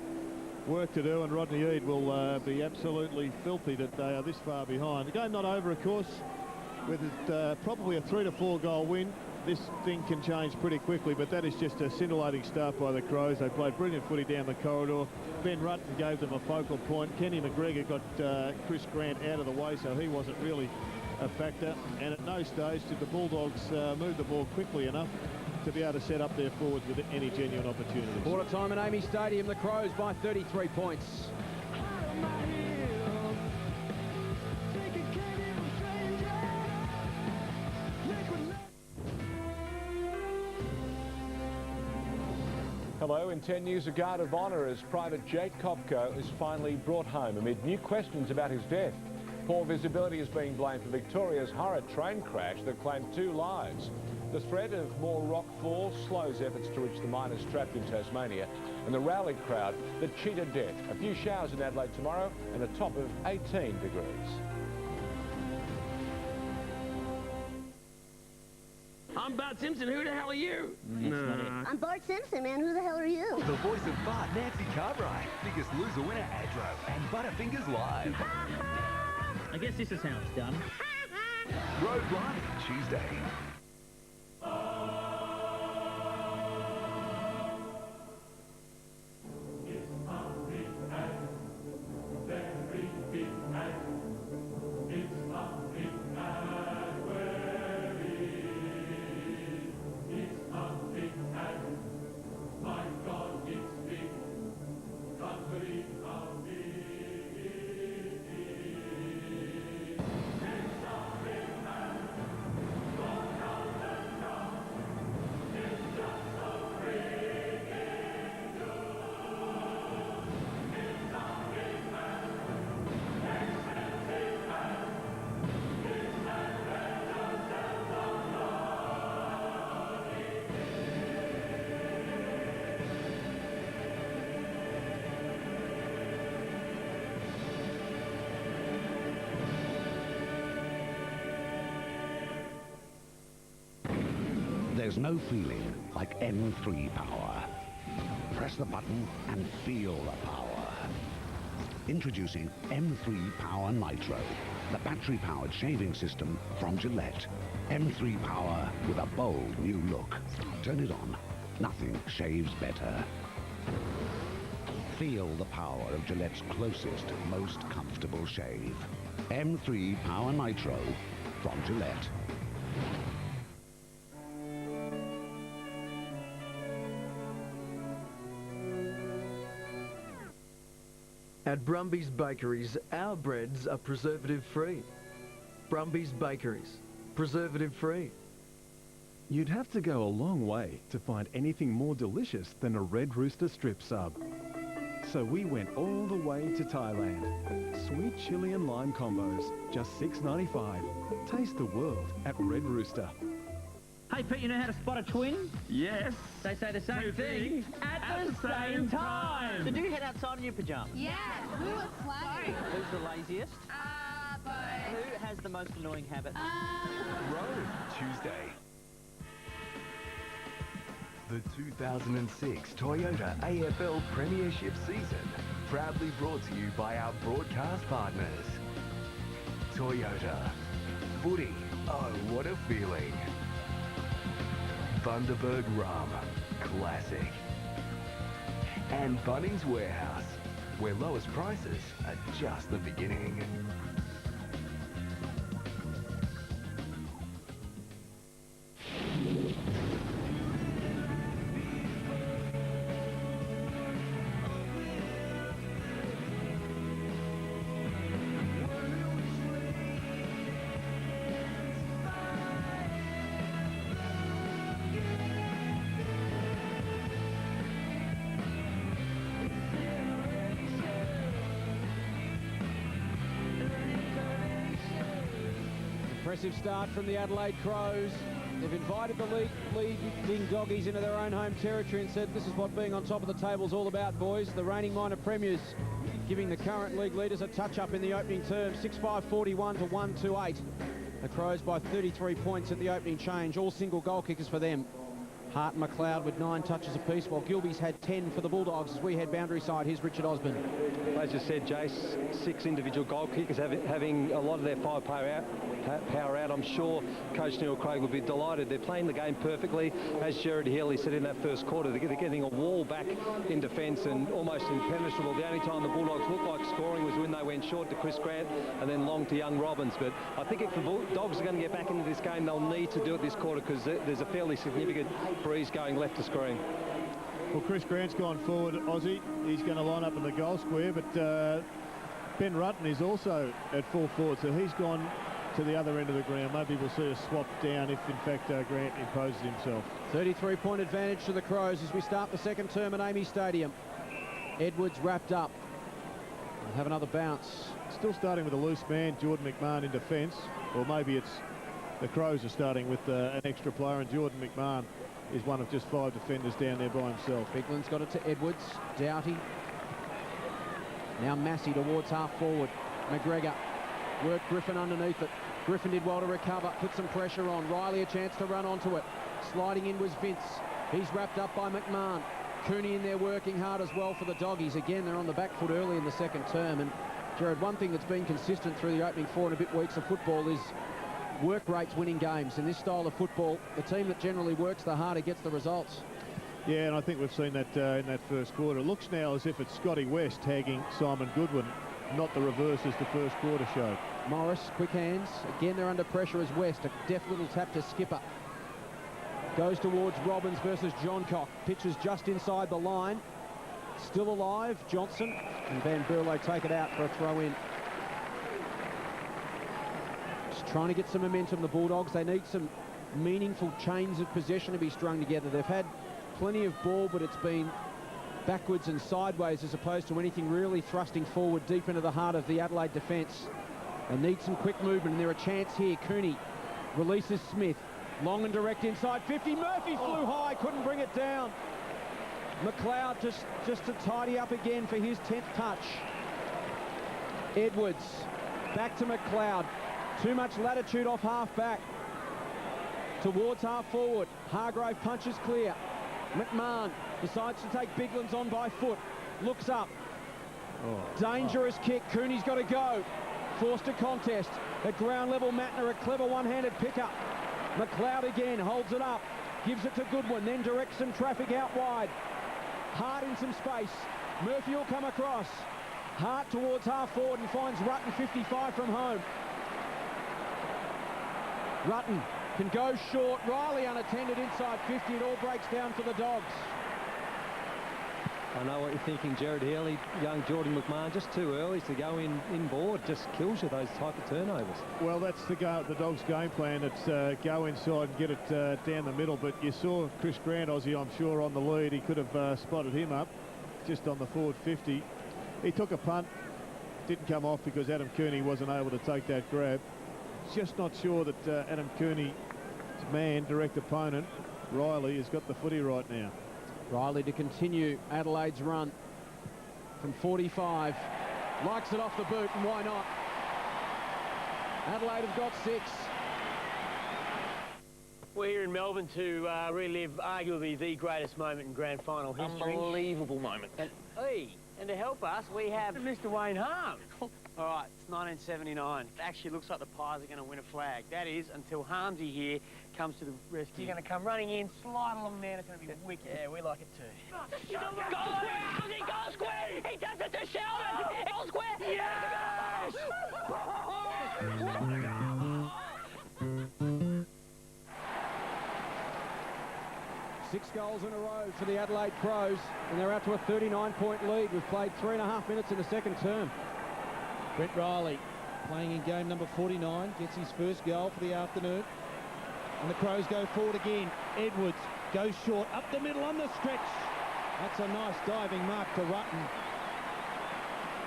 work to do, and Rodney Eade will be absolutely filthy that they are this far behind. The game not over, of course, with probably a 3 to 4 goal win. This thing can change pretty quickly, but that is just a scintillating start by the Crows. They played brilliant footy down the corridor. Ben Rutten gave them a focal point. Kenny McGregor got Chris Grant out of the way, so he wasn't really a factor. And at no stage did the Bulldogs move the ball quickly enough to be able to set up their forwards with any genuine opportunities. Quarter time at Amy Stadium, the Crows by 33 points. Hello. In 10 years, a guard of honour as Private Jake Kopko is finally brought home amid new questions about his death. Poor visibility is being blamed for Victoria's horror train crash that claimed 2 lives. The threat of more rock falls slows efforts to reach the miners trapped in Tasmania, and the rally crowd that cheated death. A few showers in Adelaide tomorrow and a top of 18 degrees. I'm Bart Simpson. Who the hell are you? I'm Bart Simpson, man. Who the hell are you? The voice of Bart, Nancy Cartwright. Biggest loser winner, Adro, and Butterfingers Live. I guess this is how it's done. Road Live, Tuesday. There's no feeling like M3 power. Press the button and feel the power. Introducing M3 Power Nitro, the battery-powered shaving system from Gillette. M3 Power with a bold new look. Turn it on. Nothing shaves better. Feel the power of Gillette's closest, most comfortable shave. M3 Power Nitro from Gillette. At Brumby's Bakeries, our breads are preservative-free. Brumby's Bakeries, preservative-free. You'd have to go a long way to find anything more delicious than a Red Rooster strip sub. So we went all the way to Thailand. Sweet chili and lime combos, just $6.95. Taste the world at Red Rooster. Hey, Pete, you know how to spot a twin? Yes. They say the same thing at the same time. Did you head outside in your pajamas? Yeah, who was playing? Who's the laziest? Both. Who has the most annoying habit? Road, Tuesday. The 2006 Toyota AFL Premiership season, proudly brought to you by our broadcast partners. Toyota. Footy, oh what a feeling. Bundaberg Rum, classic. And Bunnings Warehouse, where lowest prices are just the beginning. Impressive start from the Adelaide Crows. They've invited the leading doggies into their own home territory and said, this is what being on top of the table is all about, boys. The reigning minor premiers giving the current league leaders a touch-up in the opening term, 6-5-41 to 1-2-8. The Crows by 33 points at the opening change, all single goal kickers for them. Hart and McLeod with 9 touches apiece, while Gilby's had 10 for the Bulldogs as we head boundary side. Here's Richard Osborne. As you said, Jace, 6 individual goal kickers having a lot of their firepower out. I'm sure Coach Neil Craig will be delighted. They're playing the game perfectly. As Jared Healy said in that first quarter, they're getting a wall back in defence and almost impenetrable. The only time the Bulldogs looked like scoring was when they went short to Chris Grant and then long to young Robbins. But I think if the Bulldogs are going to get back into this game, they'll need to do it this quarter because there's a fairly significant breeze going left to screen. Well, Chris Grant's gone forward, Aussie. He's going to line up in the goal square, but Ben Rutten is also at full forward, so he's gone to the other end of the ground. Maybe we'll see a swap down if, in fact, Grant imposes himself. 33-point advantage to the Crows as we start the second term at Amy Stadium. Edwards wrapped up. We'll have another bounce. Still starting with a loose man, Jordan McMahon in defence, or maybe it's the Crows are starting with an extra player, and Jordan McMahon is one of just 5 defenders down there by himself. Bigland's got it to Edwards. Doughty. Now Massey towards half forward. McGregor worked Griffin underneath it. Griffin did well to recover, put some pressure on. Riley a chance to run onto it. Sliding in was Vince. He's wrapped up by McMahon. Cooney in there working hard as well for the Doggies. Again, they're on the back foot early in the second term. And Jared, one thing that's been consistent through the opening 4 and a bit weeks of football is work rates winning games. In this style of football, the team that generally works the harder gets the results. Yeah, and I think we've seen that in that first quarter. It looks now as if it's Scotty West tagging Simon Goodwin, not the reverse as the first quarter showed. Morris, quick hands. Again, they're under pressure as West. A deft little tap to Skipper. Goes towards Robbins versus Johncock. Pitches just inside the line. Still alive, Johnson. And Van Burlow take it out for a throw-in. Just trying to get some momentum, the Bulldogs. They need some meaningful chains of possession to be strung together. They've had plenty of ball, but it's been backwards and sideways as opposed to anything really thrusting forward deep into the heart of the Adelaide defence. They need some quick movement, and there are a chance here. Cooney releases Smith. Long and direct inside 50. Murphy flew high, couldn't bring it down. McLeod just to tidy up again for his 10th touch. Edwards back to McLeod. Too much latitude off half back. Towards half forward. Hargrave punches clear. McMahon decides to take Biglands on by foot. Looks up. Dangerous kick. Cooney's got to go. Forced a contest. At ground level, Matner, a clever one-handed pickup. McLeod again holds it up. Gives it to Goodwin. Then directs some traffic out wide. Hart in some space. Murphy will come across. Hart towards half forward and finds Rutten 55 from home. Rutten can go short. Riley unattended inside 50. It all breaks down for the Dogs. I know what you're thinking, Jared Healy, young Jordan McMahon, just too early to go in board. Just kills you, those type of turnovers. Well, that's the Dogs' game plan. It's go inside and get it down the middle. But you saw Chris Grant, Aussie, I'm sure, on the lead. He could have spotted him up just on the forward 50. He took a punt. Didn't come off because Adam Cooney wasn't able to take that grab. Just not sure that Adam Cooney's man, direct opponent, Riley, has got the footy right now. Riley to continue Adelaide's run from 45. Likes it off the boot, and why not? Adelaide have got 6. We're here in Melbourne to relive arguably the greatest moment in grand final history. Unbelievable moment. And to help us, we have Mr. Wayne Harms. All right, it's 1979. It actually looks like the Pies are going to win a flag. That is, until Harmsy here comes to the rescue. You're going to come running in, slide along there, and it's going to be wicked. Yeah, we like it too. Goal square! Harmsy, goal square! He does it to Sheldon! Goal square! Yes! 6 goals in a row for the Adelaide Crows, and they're out to a 39-point lead. We've played 3.5 minutes in the second term. Brent Riley playing in game number 49, gets his first goal for the afternoon. And the Crows go forward again. Edwards goes short, up the middle on the stretch. That's a nice diving mark to Rutten.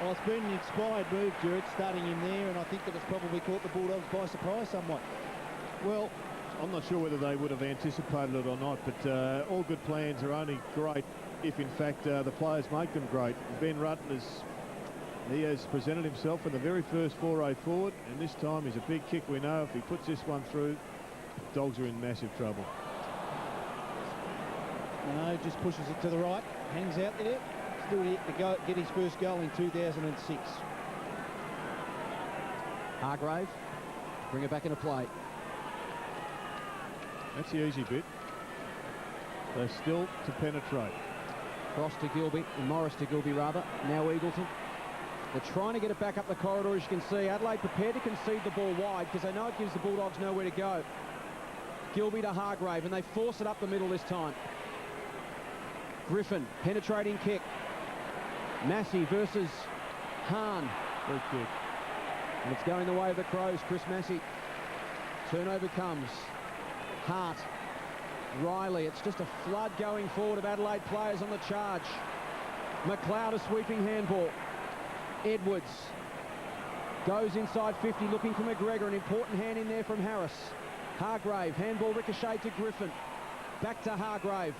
Well, it's been an inspired move, Jared, starting in there, and I think that it's probably caught the Bulldogs by surprise somewhat. Well, I'm not sure whether they would have anticipated it or not, but all good plans are only great if, in fact, the players make them great. Ben Rutten has presented himself in the very first foray forward, and this time is a big kick. We know if he puts this one through, the Dogs are in massive trouble. No, just pushes it to the right. Hangs out there. Still yet to go, get his first goal in 2006. Hargrave, bring it back into play. That's the easy bit. They're still to penetrate. Cross to Gilby, Morris to Gilby rather. Now Eagleton. They're trying to get it back up the corridor, as you can see. Adelaide prepared to concede the ball wide because they know it gives the Bulldogs nowhere to go. Gilby to Hargrave, and they force it up the middle this time. Griffin, penetrating kick. Massey versus Hahn. Good kick. And it's going the way of the Crows, Chris Massey. Turnover comes. Hart. Riley. It's just a flood going forward of Adelaide players on the charge. McLeod a sweeping handball. Edwards goes inside 50 looking for McGregor. An important hand in there from Harris. Hargrave. Handball ricochet to Griffin. Back to Hargrave.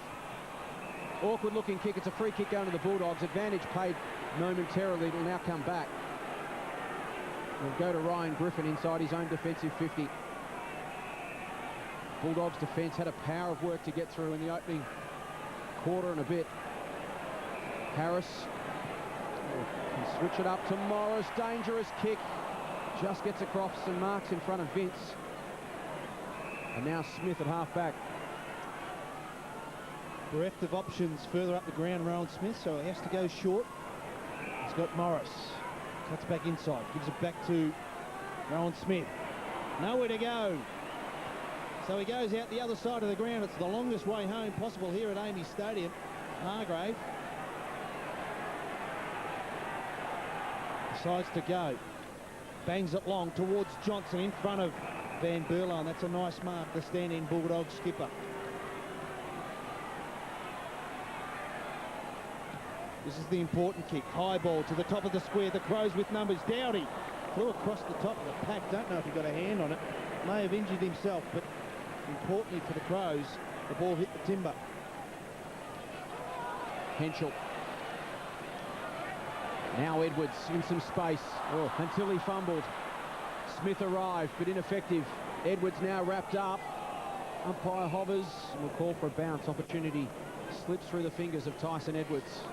Awkward looking kick. It's a free kick going to the Bulldogs. Advantage paid momentarily. It'll now come back. It'll go to Ryan Griffin inside his own defensive 50. Bulldogs defence had a power of work to get through in the opening quarter and a bit. Harris can switch it up to Morris. Dangerous kick. Just gets across and marks in front of Vince. And now Smith at half-back. Bereft of options further up the ground, Rowan Smith, so he has to go short. He's got Morris. Cuts back inside. Gives it back to Rowan Smith. Nowhere to go. So he goes out the other side of the ground. It's the longest way home possible here at Amy Stadium. Hargrave decides to go. Bangs it long towards Johnson in front of Van Berlo, and that's a nice mark, the stand-in Bulldog skipper. This is the important kick. High ball to the top of the square. The Crows with numbers. Dowdy flew across the top of the pack. Don't know if he got a hand on it. May have injured himself, but importantly for the Crows, the ball hit the timber. Henschel. Now Edwards in some space until he fumbled. Smith arrived, but ineffective. Edwards now wrapped up. Umpire hovers and will call for a bounce. Opportunity slips through the fingers of Tyson Edwards.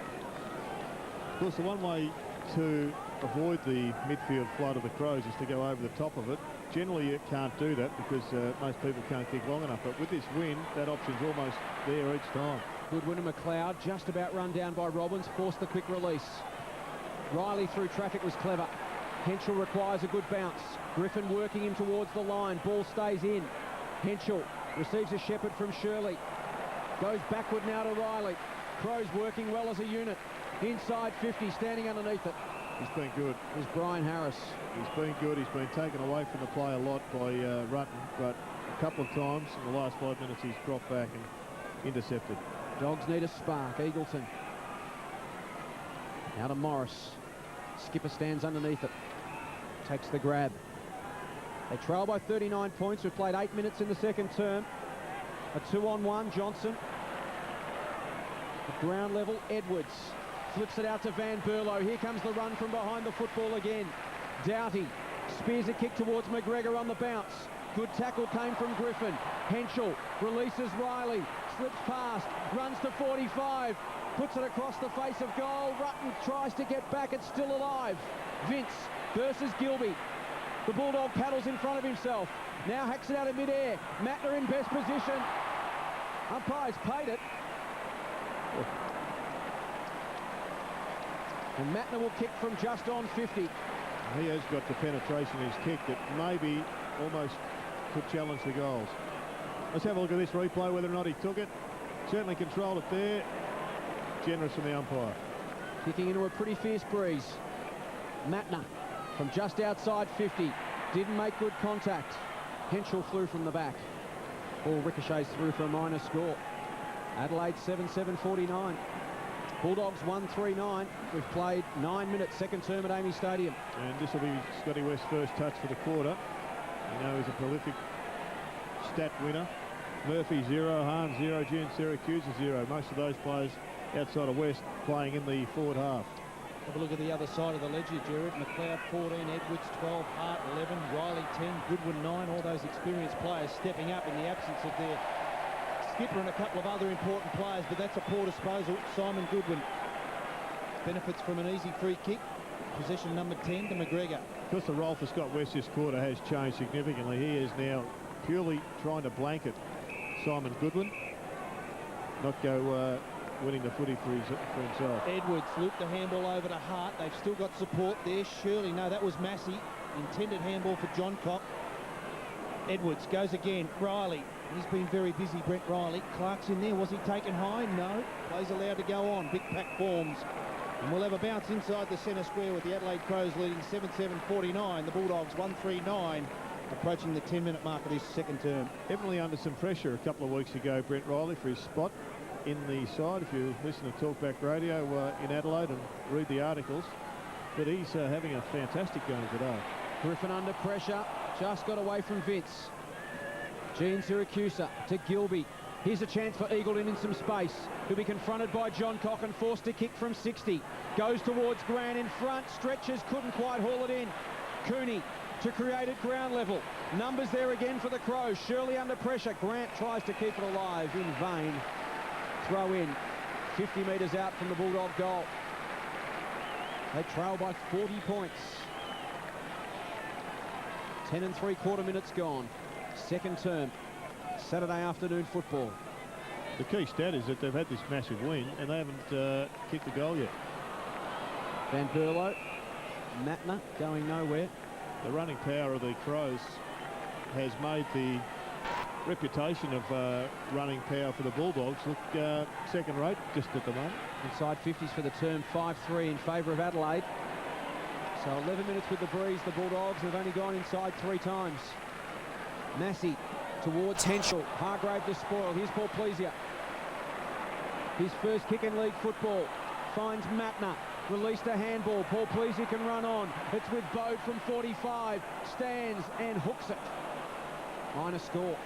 Of course, the one way to avoid the midfield flood of the Crows is to go over the top of it. Generally, you can't do that because most people can't kick long enough. But with this win, that option's almost there each time. Goodwin and McLeod just about run down by Robbins. Forced the quick release. Riley through traffic was clever. Henschel requires a good bounce. Griffin working him towards the line. Ball stays in. Henschel receives a shepherd from Shirley. Goes backward now to Riley. Crows working well as a unit. Inside 50, standing underneath it. He's been good. Is Brian Harris. He's been good. He's been taken away from the play a lot by Rutten, but a couple of times in the last 5 minutes he's dropped back and intercepted. Dogs need a spark. Eagleton. Now to Morris. Skipper stands underneath it. Takes the grab. They trail by 39 points. We've played 8 minutes in the second term. A 2-on-1. Johnson. At ground level, Edwards. Flips it out to Van Berlo. Here comes the run from behind the football again. Doughty spears a kick towards McGregor on the bounce. Good tackle came from Griffin. Henschel releases Riley. Slips past. Runs to 45. Puts it across the face of goal. Rutten tries to get back. It's still alive. Vince versus Gilby. The Bulldog paddles in front of himself. Now hacks it out of mid-air. Mattner in best position. Umpire's paid it. And Mattner will kick from just on 50. He has got the penetration in his kick that maybe almost could challenge the goals. Let's have a look at this replay, whether or not he took it. Certainly controlled it there. Generous from the umpire. Kicking into a pretty fierce breeze. Mattner from just outside 50. Didn't make good contact. Henschel flew from the back. Ball ricochets through for a minor score. Adelaide 7-7-49. Bulldogs 1-3-9. We've played 9 minutes, second term at Amy Stadium. And this will be Scotty West's first touch for the quarter. You know he's a prolific stat winner. Murphy 0, Hahn 0, June Syracuse 0. Most of those players outside of West playing in the forward half. Have a look at the other side of the ledger, Jared. McLeod 14, Edwards 12, Hart 11, Riley 10, Goodwin 9. All those experienced players stepping up in the absence of their skipper and a couple of other important players, but that's a poor disposal. Simon Goodwin benefits from an easy free kick. Possession number 10 to McGregor. Of course, the role for Scott West this quarter has changed significantly. He is now purely trying to blanket Simon Goodwin, not go winning the footy for himself. Edwards looped the handball over to Hart. They've still got support there. Shirley, no, that was Massey. Intended handball for John Cock. Edwards goes again. Riley, he's been very busy, Brent Riley. Clark's in there. Was he taken high? No. Play's allowed to go on. Big pack forms. And we'll have a bounce inside the centre square with the Adelaide Crows leading 7-7-49. The Bulldogs 1-3-9, approaching the 10-minute mark of this second term. Definitely under some pressure a couple of weeks ago, Brent Riley, for his spot in the side. If you listen to Talkback Radio in Adelaide and read the articles, but he's having a fantastic game today. Griffin under pressure, just got away from Vince. Gene Siracusa to Gilby. Here's a chance for Eagleton in some space. He'll be confronted by John Cock and forced to kick from 60. Goes towards Grant in front, stretches, couldn't quite haul it in. Cooney to create at ground level. Numbers there again for the Crows. Shirley under pressure. Grant tries to keep it alive in vain. Throw in 50 metres out from the Bulldog goal. They trail by 40 points. 10 3/4 minutes gone. Second term. Saturday afternoon football. The key stat is that they've had this massive win and they haven't kicked the goal yet. Van Berlo, Matner going nowhere. The running power of the Crows has made the reputation of running power for the Bulldogs look second rate just at the moment. Inside 50s for the term, 5-3 in favour of Adelaide. So 11 minutes with the breeze. The Bulldogs have only gone inside 3 times. Massey towards Henschel. Hargrave to spoil. Here's Paul Pleasier. His first kick in league football. Finds Matner. Released a handball. Paul Pleasier can run on. It's with Bode from 45. Stands and hooks it. Minor score.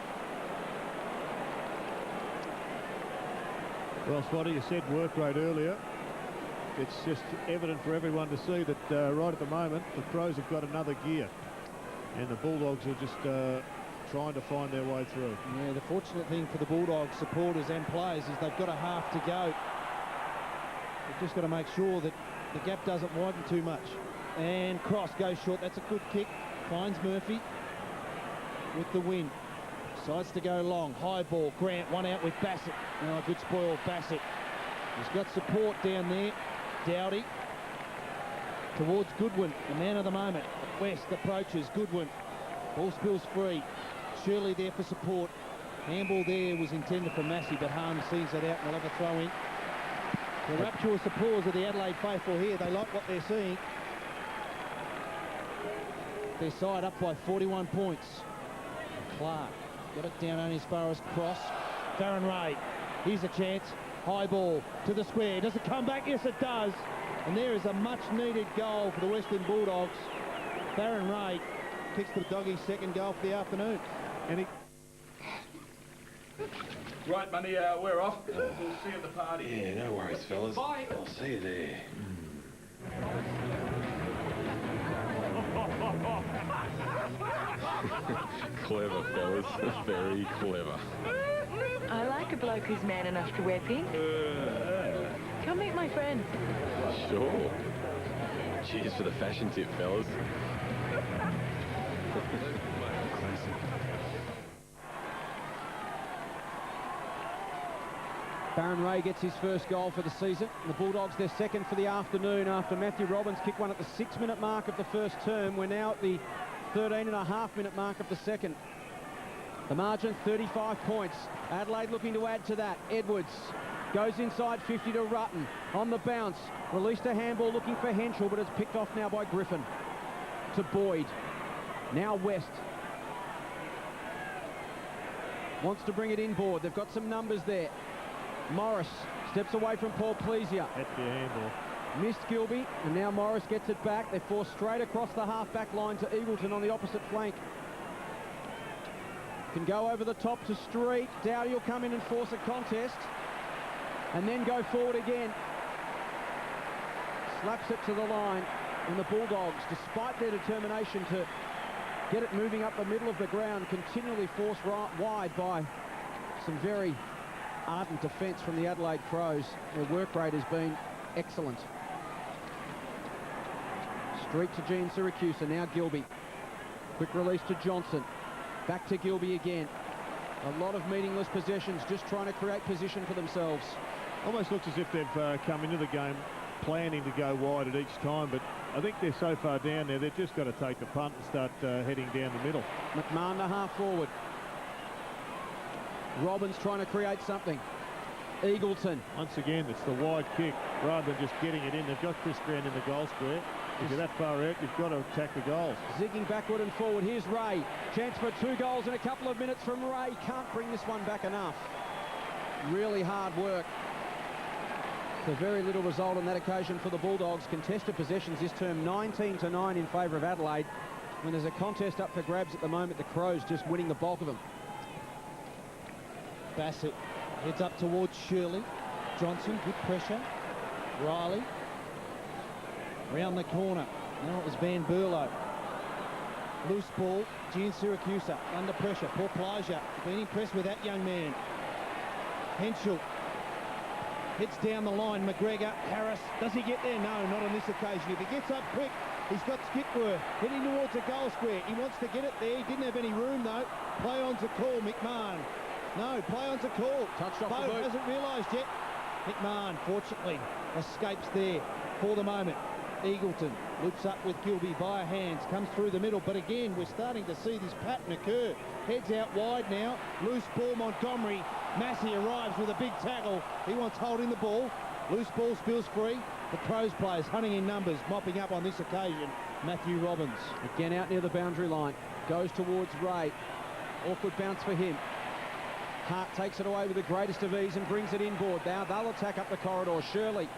Well, Spotty, you said work rate earlier. It's just evident for everyone to see that right at the moment, the Crows have got another gear. And the Bulldogs are just trying to find their way through. Yeah, the fortunate thing for the Bulldogs supporters and players is they've got a half to go. They've just got to make sure that the gap doesn't widen too much. And Cross goes short. That's a good kick. Finds Murphy with the win. Decides to go long. High ball. Grant, one out with Bassett. Oh, good spoil, Bassett. He's got support down there. Dowdy towards Goodwin, the man of the moment. West approaches Goodwin. Ball spills free. Shirley there for support. Handball there was intended for Massey, but Harms sees it out and will have a throw in. The rapturous applause of the Adelaide faithful here. They like what they're seeing. Their side up by 41 points. Clark got it down only as far as Cross. Farron Ray. Here's a chance. High ball to the square. Does it come back? Yes, it does. And there is a much-needed goal for the Western Bulldogs. Farron Ray kicks the Doggies' second goal for the afternoon. And he... Right, Money, we're off. We'll see you at the party. Yeah, no worries, fellas. Bye. I'll see you there. Clever, fellas. Very clever. I like a bloke who's man enough to wear pink. Come meet my friend. Sure. Cheers for the fashion tip, fellas. Farron Ray gets his first goal for the season. The Bulldogs their second for the afternoon after Matthew Robbins kicked one at the 6-minute mark of the first term. We're now at the 13.5-minute mark of the second. The margin 35 points. Adelaide looking to add to that. Edwards goes inside 50 to Rutten. On the bounce. Released a handball looking for Henschel, but it's picked off now by Griffin. To Boyd. Now West. Wants to bring it inboard. They've got some numbers there. Morris steps away from Paul Pleasier. That's the handball. Missed Gilby, and now Morris gets it back. They're forced straight across the half-back line to Eagleton on the opposite flank. Can go over the top to Street. Dowdy will come in and force a contest. And then go forward again. Slaps it to the line. And the Bulldogs, despite their determination to get it moving up the middle of the ground, continually forced wide by some very ardent defence from the Adelaide Crows. Their work rate has been excellent. Streak to Gene Siracusa, now Gilby. Quick release to Johnson. Back to Gilby again. A lot of meaningless possessions, just trying to create position for themselves. Almost looks as if they've come into the game planning to go wide at each time, but I think they're so far down there, they've just got to take the punt and start heading down the middle. McMahon to half forward. Robbins trying to create something. Eagleton. Once again, it's the wide kick rather than just getting it in. They've got Chris Grant in the goal square. If you're that far out, you've got to attack the goals. Zigging backward and forward. Here's Ray. Chance for 2 goals in a couple of minutes from Ray. Can't bring this one back enough. Really hard work. So very little result on that occasion for the Bulldogs. Contested possessions this term 19-9 in favour of Adelaide. When there's a contest up for grabs at the moment, the Crows just winning the bulk of them. Bassett heads up towards Shirley. Johnson, good pressure. Riley. Round the corner. Now it was Van Berlo. Loose ball. Gene Siracusa under pressure. Poor Plijah. Been impressed with that young man. Henschel. Heads down the line. McGregor. Harris. Does he get there? No, not on this occasion. If he gets up quick, he's got Skipworth heading towards the goal square. He wants to get it there. He didn't have any room, though. Play on's a call, McMahon. No, play on's a call. Touched off Bo the boot. hasn't realised yet. McMahon, fortunately, escapes there for the moment. Eagleton loops up with Gilby via hands, comes through the middle, but again, we're starting to see this pattern occur. Heads out wide now. Loose ball, Montgomery. Massey arrives with a big tackle. He wants holding the ball. Loose ball spills free. The Crows players hunting in numbers, mopping up on this occasion. Matthew Robbins. Again out near the boundary line. Goes towards Ray. Awkward bounce for him. Hart takes it away with the greatest of ease and brings it inboard. Now they'll attack up the corridor. Shirley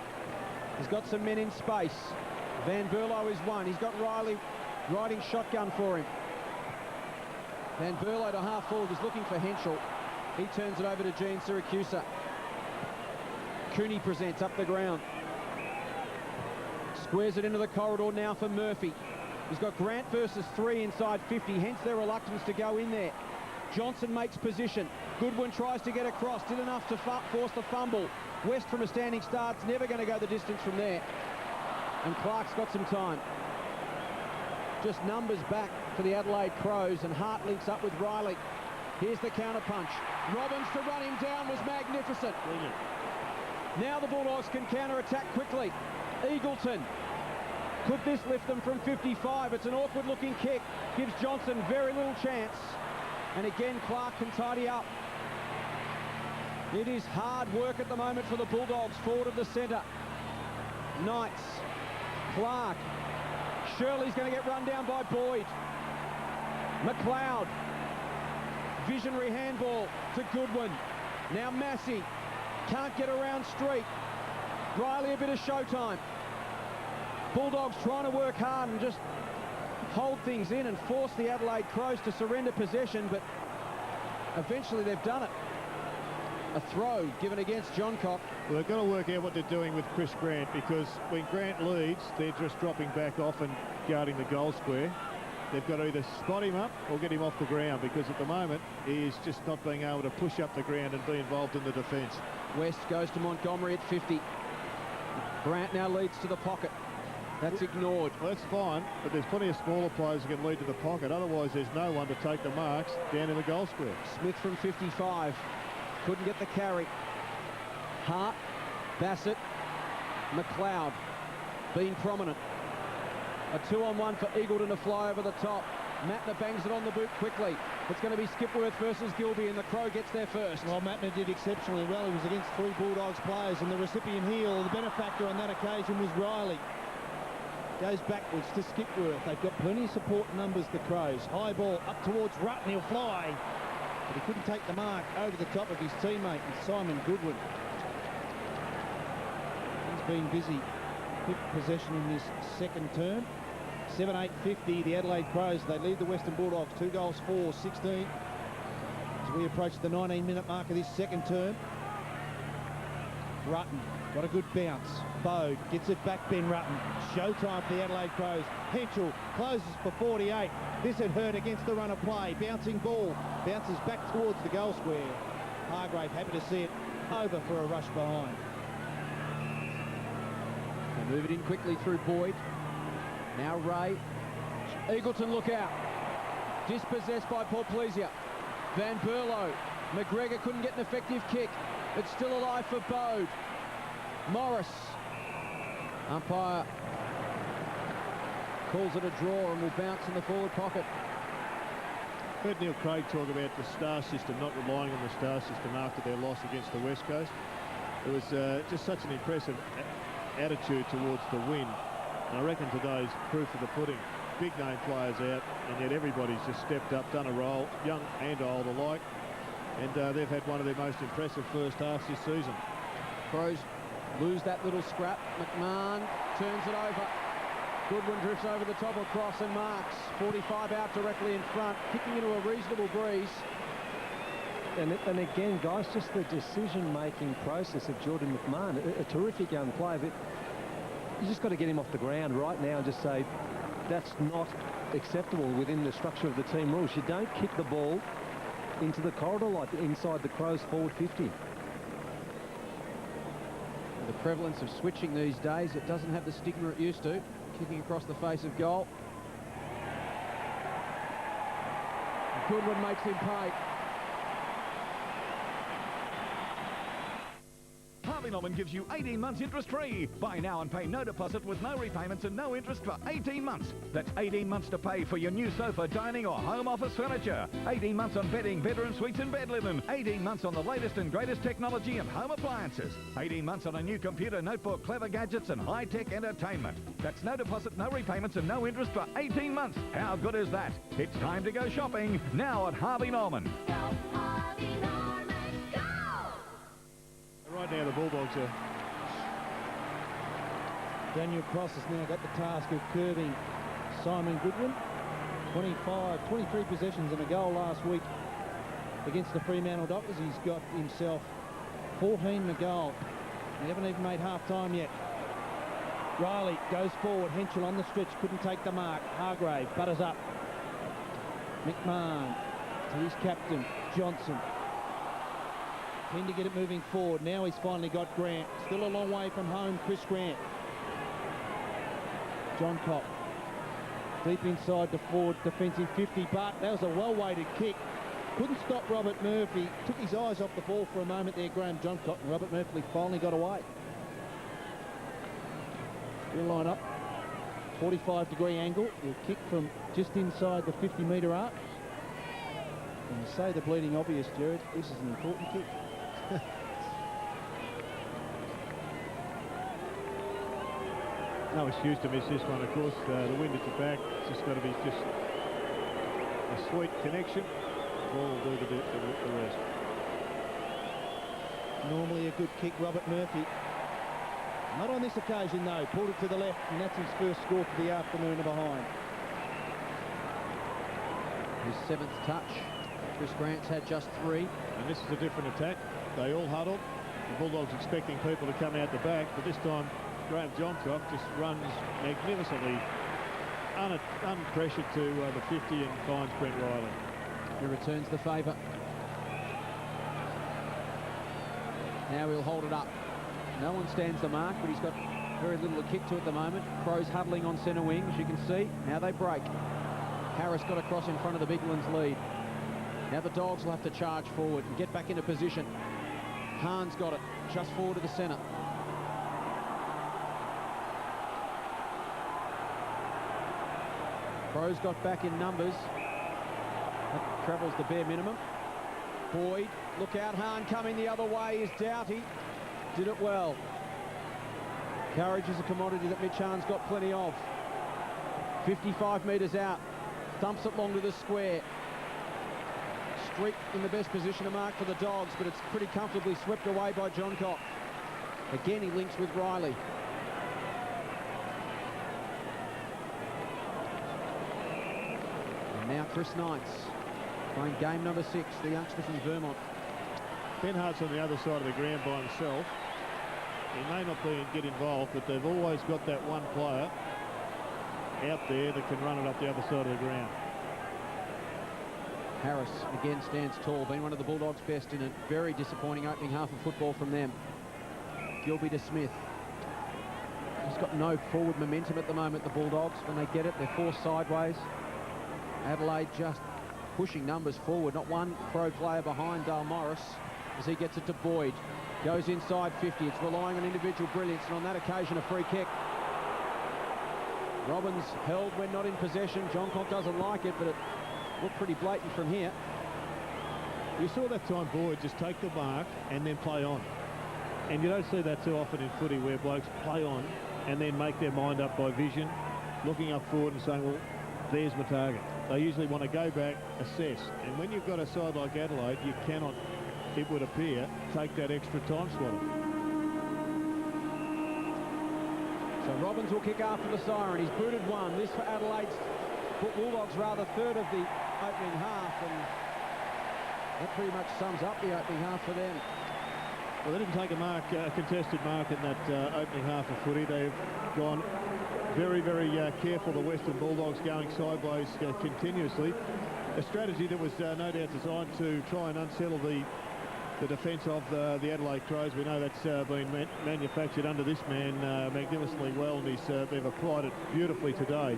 has got some men in space. Van Berlo is one. He's got Riley riding shotgun for him. Van Berlo to half forward is looking for Henschel. He turns it over to Gene Siracusa. Cooney presents up the ground. Squares it into the corridor now for Murphy. He's got Grant versus 3 inside 50, hence their reluctance to go in there. Johnson makes position. Goodwin tries to get across, did enough to force the fumble. West from a standing start's never going to go the distance from there. And Clark's got some time. Just numbers back for the Adelaide Crows, and Hart links up with Riley. Here's the counter punch. Robbins to run him down was magnificent. Brilliant. Now the Bulldogs can counter-attack quickly. Eagleton. Could this lift them from 55? It's an awkward-looking kick. Gives Johnson very little chance. And again, Clark can tidy up. It is hard work at the moment for the Bulldogs, forward of the centre. Knights. Clark. Shirley's going to get run down by Boyd. McLeod. Visionary handball to Goodwin. Now Massey. Can't get around Street. Riley a bit of showtime. Bulldogs trying to work hard and just hold things in and force the Adelaide Crows to surrender possession, but eventually they've done it. A throw given against Johncock. Well, they've got to work out what they're doing with Chris Grant, because when Grant leads, they're just dropping back off and guarding the goal square. They've got to either spot him up or get him off the ground, because at the moment he is just not being able to push up the ground and be involved in the defence. West goes to Montgomery at 50. Grant now leads to the pocket. That's ignored. Well, that's fine, but there's plenty of smaller players who can lead to the pocket. Otherwise, there's no one to take the marks down in the goal square. Smith from 55. Couldn't get the carry. Hart, Bassett, McLeod being prominent. A 2-on-1 for Eagleton to fly over the top. Mattner bangs it on the boot quickly. It's going to be Skipworth versus Gilby, and the Crow gets there first. Well, Mattner did exceptionally well. He was against 3 Bulldogs players, and the recipient here, or the benefactor on that occasion, was Riley. Goes backwards to Skipworth. They've got plenty of support numbers, the Crows. High ball up towards Rutten. He'll fly. But he couldn't take the mark over the top of his teammate, Simon Goodwin. He's been busy. Quick possession in this second term. 7-8-50, the Adelaide Crows. They lead the Western Bulldogs 2 goals for 16. As we approach the 19-minute mark of this second term. Rutten got a good bounce. Bode gets it back, Ben Rutten. Showtime for the Adelaide Crows. Henschel closes for 48. This had hurt against the run of play. Bouncing ball. Bounces back towards the goal square. Hargrave happy to see it over for a rush behind. They move it in quickly through Boyd. Now Ray. Eagleton, look out. Dispossessed by Paul Plesia. Van Berlo. McGregor couldn't get an effective kick. It's still alive for Bode. Morris. Umpire calls it a draw and will bounce in the forward pocket. Heard Neil Craig talk about the star system, not relying on the star system after their loss against the West Coast. It was just such an impressive attitude towards the win. And I reckon today's proof of the pudding. Big name players out, and yet everybody's just stepped up, done a role, young and old alike. And they've had one of their most impressive first halves this season. Crows lose that little scrap. McMahon turns it over. Goodwin drifts over the top of cross and marks. 45 out directly in front, kicking into a reasonable breeze. And again, guys, just the decision-making process of Jordan McMahon, a terrific young player, but you just got to get him off the ground right now and just say, that's not acceptable within the structure of the team rules. You don't kick the ball into the corridor like inside the Crows forward 50. The prevalence of switching these days, it doesn't have the stigma it used to. Kicking across the face of goal. Goodwin makes him pay. Harvey Norman gives you 18 months interest-free. Buy now and pay no deposit with no repayments and no interest for 18 months. That's 18 months to pay for your new sofa, dining or home office furniture. 18 months on bedding, bedroom suites and bed linen. 18 months on the latest and greatest technology and home appliances. 18 months on a new computer, notebook, clever gadgets and high-tech entertainment. That's no deposit, no repayments and no interest for 18 months. How good is that? It's time to go shopping now at Harvey Norman. Right now the Bulldogs are... Daniel Cross has now got the task of curbing Simon Goodwin. 23 possessions and a goal last week against the Fremantle Dockers. He's got himself 14 and a goal. They haven't even made half-time yet. Riley goes forward. Henschel on the stretch, couldn't take the mark. Hargrave butters up. McMahon to his captain, Johnson. Keen to get it moving forward. Now he's finally got Grant. Still a long way from home, Chris Grant. John Copp. Deep inside the forward defensive 50, but that was a well-weighted kick. Couldn't stop Robert Murphy. Took his eyes off the ball for a moment there, Graham Johncock, and Robert Murphy finally got away. We'll line up. 45-degree angle. He'll kick from just inside the 50-metre arc. And to say the bleeding obvious, Jared, this is an important kick. No excuse to miss this one, of course. The wind at the back. It's just got to be just a sweet connection. The ball will do the rest. Normally a good kick, Robert Murphy. Not on this occasion, though. Pulled it to the left, and that's his first score for the afternoon and behind. His 7th touch. Chris Grant's had just 3. And this is a different attack. They all huddled. The Bulldogs expecting people to come out the back, but this time Graham Johncock just runs magnificently, unpressured to the 50 and finds Brent Riley. He returns the favour. Now he'll hold it up. No one stands the mark, but he's got very little to kick to at the moment. Crows huddling on centre wing, as you can see. Now they break. Harris got across in front of the big one's lead. Now the Dogs will have to charge forward and get back into position. Hahn's got it, just forward to the centre. Crows got back in numbers. That travels the bare minimum. Boyd, look out, Hahn coming the other way is Doughty. Did it well. Courage is a commodity that Mitch Hahn's got plenty of. 55 metres out. Thumps it long to the square. Street in the best position to mark for the Dogs, but it's pretty comfortably swept away by Johncock. Again, he links with Riley. And now Chris Knights playing game number 6, the youngster from Vermont. Ben Hart's on the other side of the ground by himself. He may not get involved, but they've always got that one player out there that can run it up the other side of the ground. Harris again stands tall, been one of the Bulldogs' best in a very disappointing opening half of football from them. Gilby to Smith. He's got no forward momentum at the moment, the Bulldogs. When they get it, they're forced sideways. Adelaide just pushing numbers forward. Not one Crow player behind Dale Morris as he gets it to Boyd. Goes inside 50. It's relying on individual brilliance, and on that occasion, a free kick. Robbins held when not in possession. John Cock doesn't like it, but it looked pretty blatant from here. You saw that time Boyd just take the mark and then play on. And you don't see that too often in footy, where blokes play on and then make their mind up by vision, looking up forward and saying, well, there's my target. They usually want to go back, assess. And when you've got a side like Adelaide, you cannot, it would appear, take that extra time slot. So Robbins will kick after the siren. He's booted one. This for Adelaide's Bulldogs, rather third of the opening half, and that pretty much sums up the opening half for them. Well, they didn't take a contested mark in that opening half of footy. They've gone very, very careful, the Western Bulldogs, going sideways continuously. A strategy that was no doubt designed to try and unsettle the defence of the Adelaide Crows. We know that's been manufactured under this man magnificently well, and they've applied it beautifully today.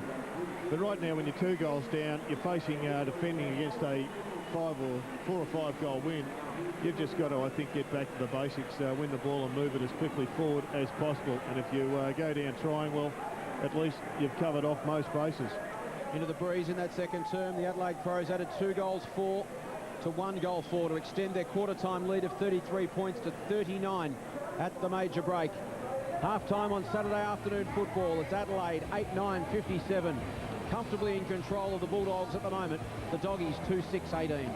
But right now, when you're 2 goals down, you're facing defending against a 4 or 5 goal win. You've just got to, I think, get back to the basics, win the ball and move it as quickly forward as possible. And if you go down trying, well, at least you've covered off most bases. Into the breeze in that second term, the Adelaide Crows added 2 goals 4 to 1 goal 4 to extend their quarter-time lead of 33 points to 39 at the major break. Half-time on Saturday afternoon football. It's Adelaide 8-9-57. Comfortably in control of the Bulldogs at the moment. The Doggies 2-6-18.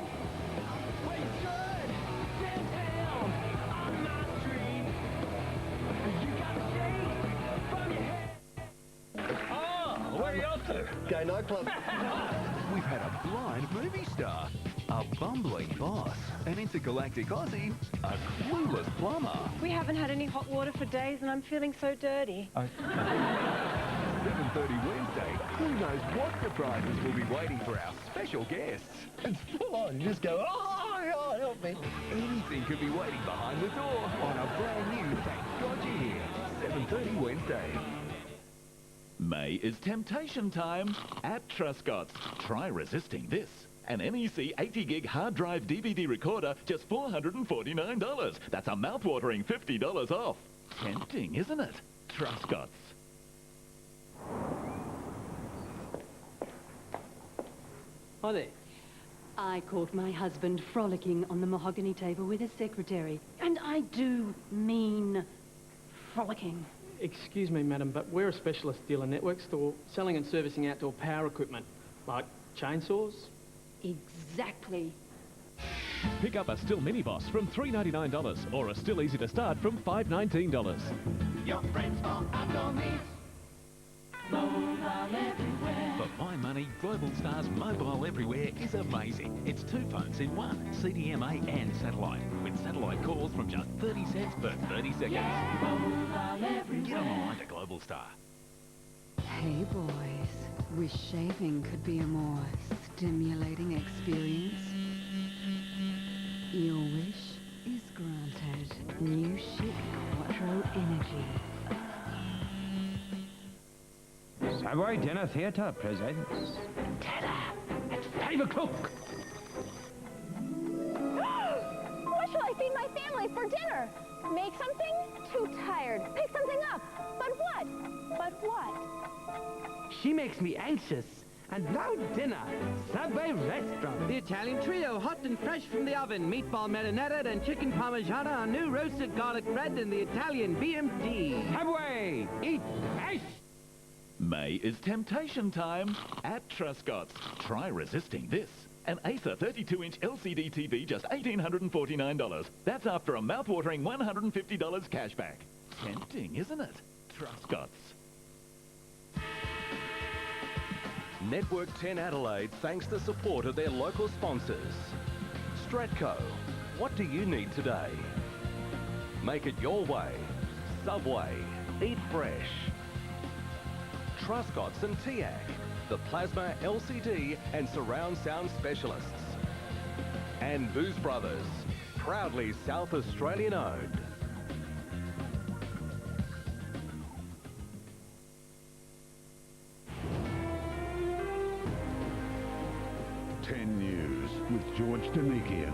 Where are you off to? Gay nightclub. We've had a blind movie star, a bumbling boss, an intergalactic Aussie, a clueless plumber. We haven't had any hot water for days and I'm feeling so dirty. 7:30 Wednesday. Who knows what surprises will be waiting for our special guests? It's full on. You just go, oh, help me. Anything could be waiting behind the door on a brand new Thank God You're Here. 7:30 Wednesday. May is temptation time at Truscott's. Try resisting this. An NEC 80-gig hard drive DVD recorder, just $449. That's a mouth-watering $50 off. Tempting, isn't it? Truscott's. Hi there. I caught my husband frolicking on the mahogany table with his secretary. And I do mean frolicking. Excuse me, madam, but we're a specialist dealer network store selling and servicing outdoor power equipment, like chainsaws. Exactly. Pick up a Still Mini Boss from $399 or a Still Easy to Start from $519. Your friends for outdoor needs. Mobile everywhere. For my money, Global Star's Mobile Everywhere is amazing. It's 2 phones in one, CDMA and satellite, with satellite calls from just 30 cents per 30 seconds. Yeah. Mobile everywhere. Get online to Global Star. Hey boys, wish shaving could be a more stimulating experience? Your wish is granted. New Chic Quattro Energy. Savoy Dinner Theatre presents... Ta-da! At 5 o'clock! What shall I feed my family for dinner? Make something? Too tired. Pick something up. But what? But what? She makes me anxious. And now dinner. Subway restaurant. The Italian trio, hot and fresh from the oven. Meatball marinara and chicken parmigiana on new roasted garlic bread and the Italian BMT. Subway! Eat fresh! May is temptation time at Truscott's. Try resisting this. An Acer 32-inch LCD TV, just $1,849. That's after a mouth-watering $150 cashback. Tempting, isn't it? Truscott's. Network 10 Adelaide thanks the support of their local sponsors. Stratco, what do you need today? Make it your way. Subway, eat fresh. Truscott's and TIAC, the plasma, LCD and surround sound specialists. And Booze Brothers, proudly South Australian owned. News with George Demikian.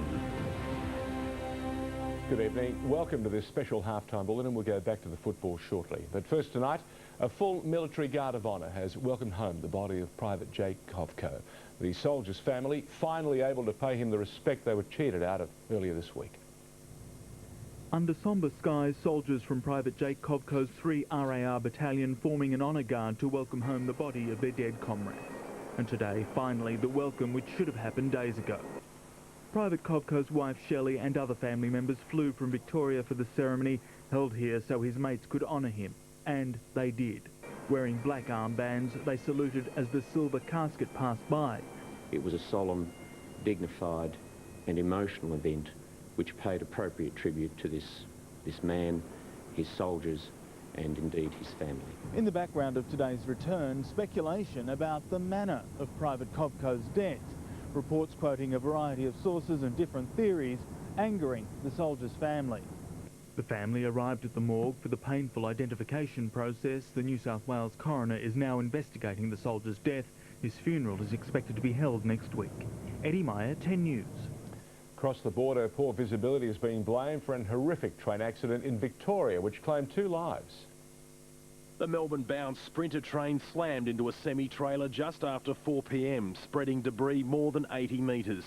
Good evening. Welcome to this special halftime bulletin. We'll go back to the football shortly. But first tonight, a full military guard of honour has welcomed home the body of Private Jake Kovko. The soldier's family finally able to pay him the respect they were cheated out of earlier this week. Under sombre skies, soldiers from Private Jake Kovko's 3 RAR battalion forming an honour guard to welcome home the body of their dead comrade. And today, finally, the welcome which should have happened days ago. Private Kovko's wife Shelley and other family members flew from Victoria for the ceremony held here so his mates could honour him. And they did. Wearing black armbands, they saluted as the silver casket passed by. It was a solemn, dignified and emotional event which paid appropriate tribute to this man, his soldiers, and indeed his family. In the background of today's return, speculation about the manner of Private Kovko's death. Reports quoting a variety of sources and different theories, angering the soldier's family. The family arrived at the morgue for the painful identification process. The New South Wales coroner is now investigating the soldier's death. His funeral is expected to be held next week. Eddie Meyer, 10 News. Across the border, poor visibility is being blamed for an horrific train accident in Victoria, which claimed 2 lives. The Melbourne-bound Sprinter train slammed into a semi-trailer just after 4 p.m, spreading debris more than 80 metres.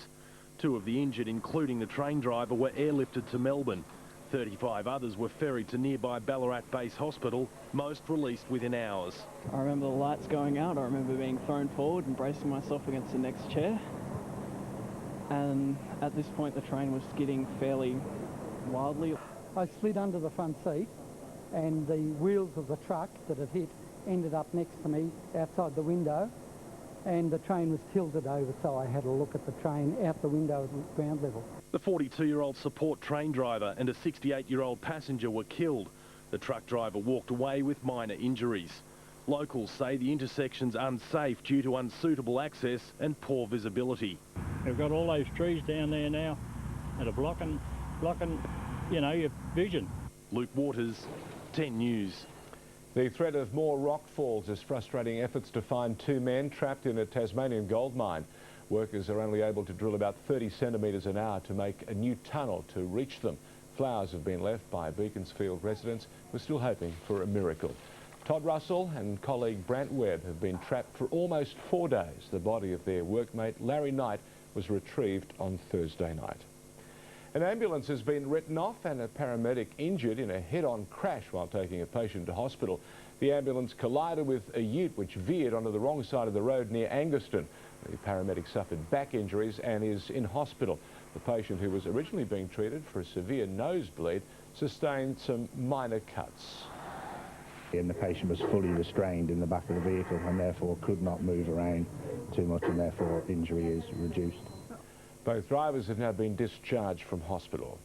2 of the injured, including the train driver, were airlifted to Melbourne. 35 others were ferried to nearby Ballarat Base Hospital, most released within hours. I remember the lights going out. I remember being thrown forward and bracing myself against the next chair. And at this point, the train was skidding fairly wildly. I slid under the front seat, and the wheels of the truck that had hit ended up next to me outside the window, and the train was tilted over, so I had a look at the train out the window at ground level. The 42-year-old support train driver and a 68-year-old passenger were killed. The truck driver walked away with minor injuries. Locals say the intersection's unsafe due to unsuitable access and poor visibility. We've got all those trees down there now that are blocking, you know, your vision. Luke Waters, 10 News. The threat of more rock falls is frustrating efforts to find 2 men trapped in a Tasmanian gold mine. Workers are only able to drill about 30 centimetres an hour to make a new tunnel to reach them. Flowers have been left by Beaconsfield residents who are still hoping for a miracle. Todd Russell and colleague Brant Webb have been trapped for almost 4 days. The body of their workmate Larry Knight was retrieved on Thursday night. An ambulance has been written off and a paramedic injured in a head-on crash while taking a patient to hospital. The ambulance collided with a ute which veered onto the wrong side of the road near Anguston. The paramedic suffered back injuries and is in hospital. The patient, who was originally being treated for a severe nosebleed, sustained some minor cuts. And the patient was fully restrained in the back of the vehicle and therefore could not move around too much, and therefore injury is reduced. Both drivers have now been discharged from hospital.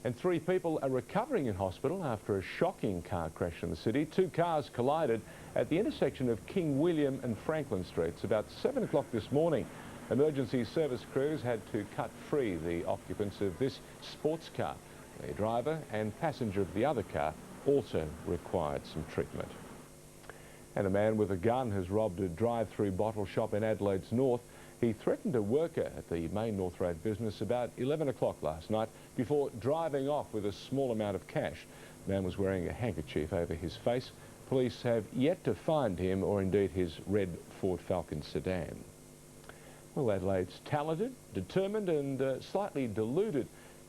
And 3 people are recovering in hospital after a shocking car crash in the city. 2 cars collided at the intersection of King William and Franklin Streets about 7 o'clock this morning. Emergency service crews had to cut free the occupants of this sports car. The driver and passenger of the other car also required some treatment. And a man with a gun has robbed a drive-through bottle shop in Adelaide's north. He threatened a worker at the main North Road business about 11 o'clock last night before driving off with a small amount of cash. The man was wearing a handkerchief over his face. Police have yet to find him or indeed his red Ford Falcon sedan. Well, Adelaide's talented, determined and slightly deluded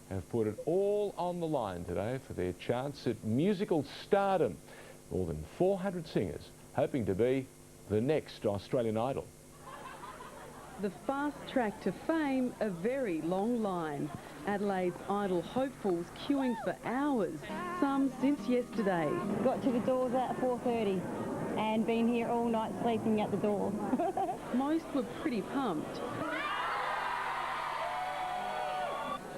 have put it all on the line today for their chance at musical stardom. More than 400 singers hoping to be the next Australian Idol. The fast track to fame, a very long line. Adelaide's Idol hopefuls queuing for hours, some since yesterday. Got to the doors at 4:30 and been here all night sleeping at the door. Most were pretty pumped.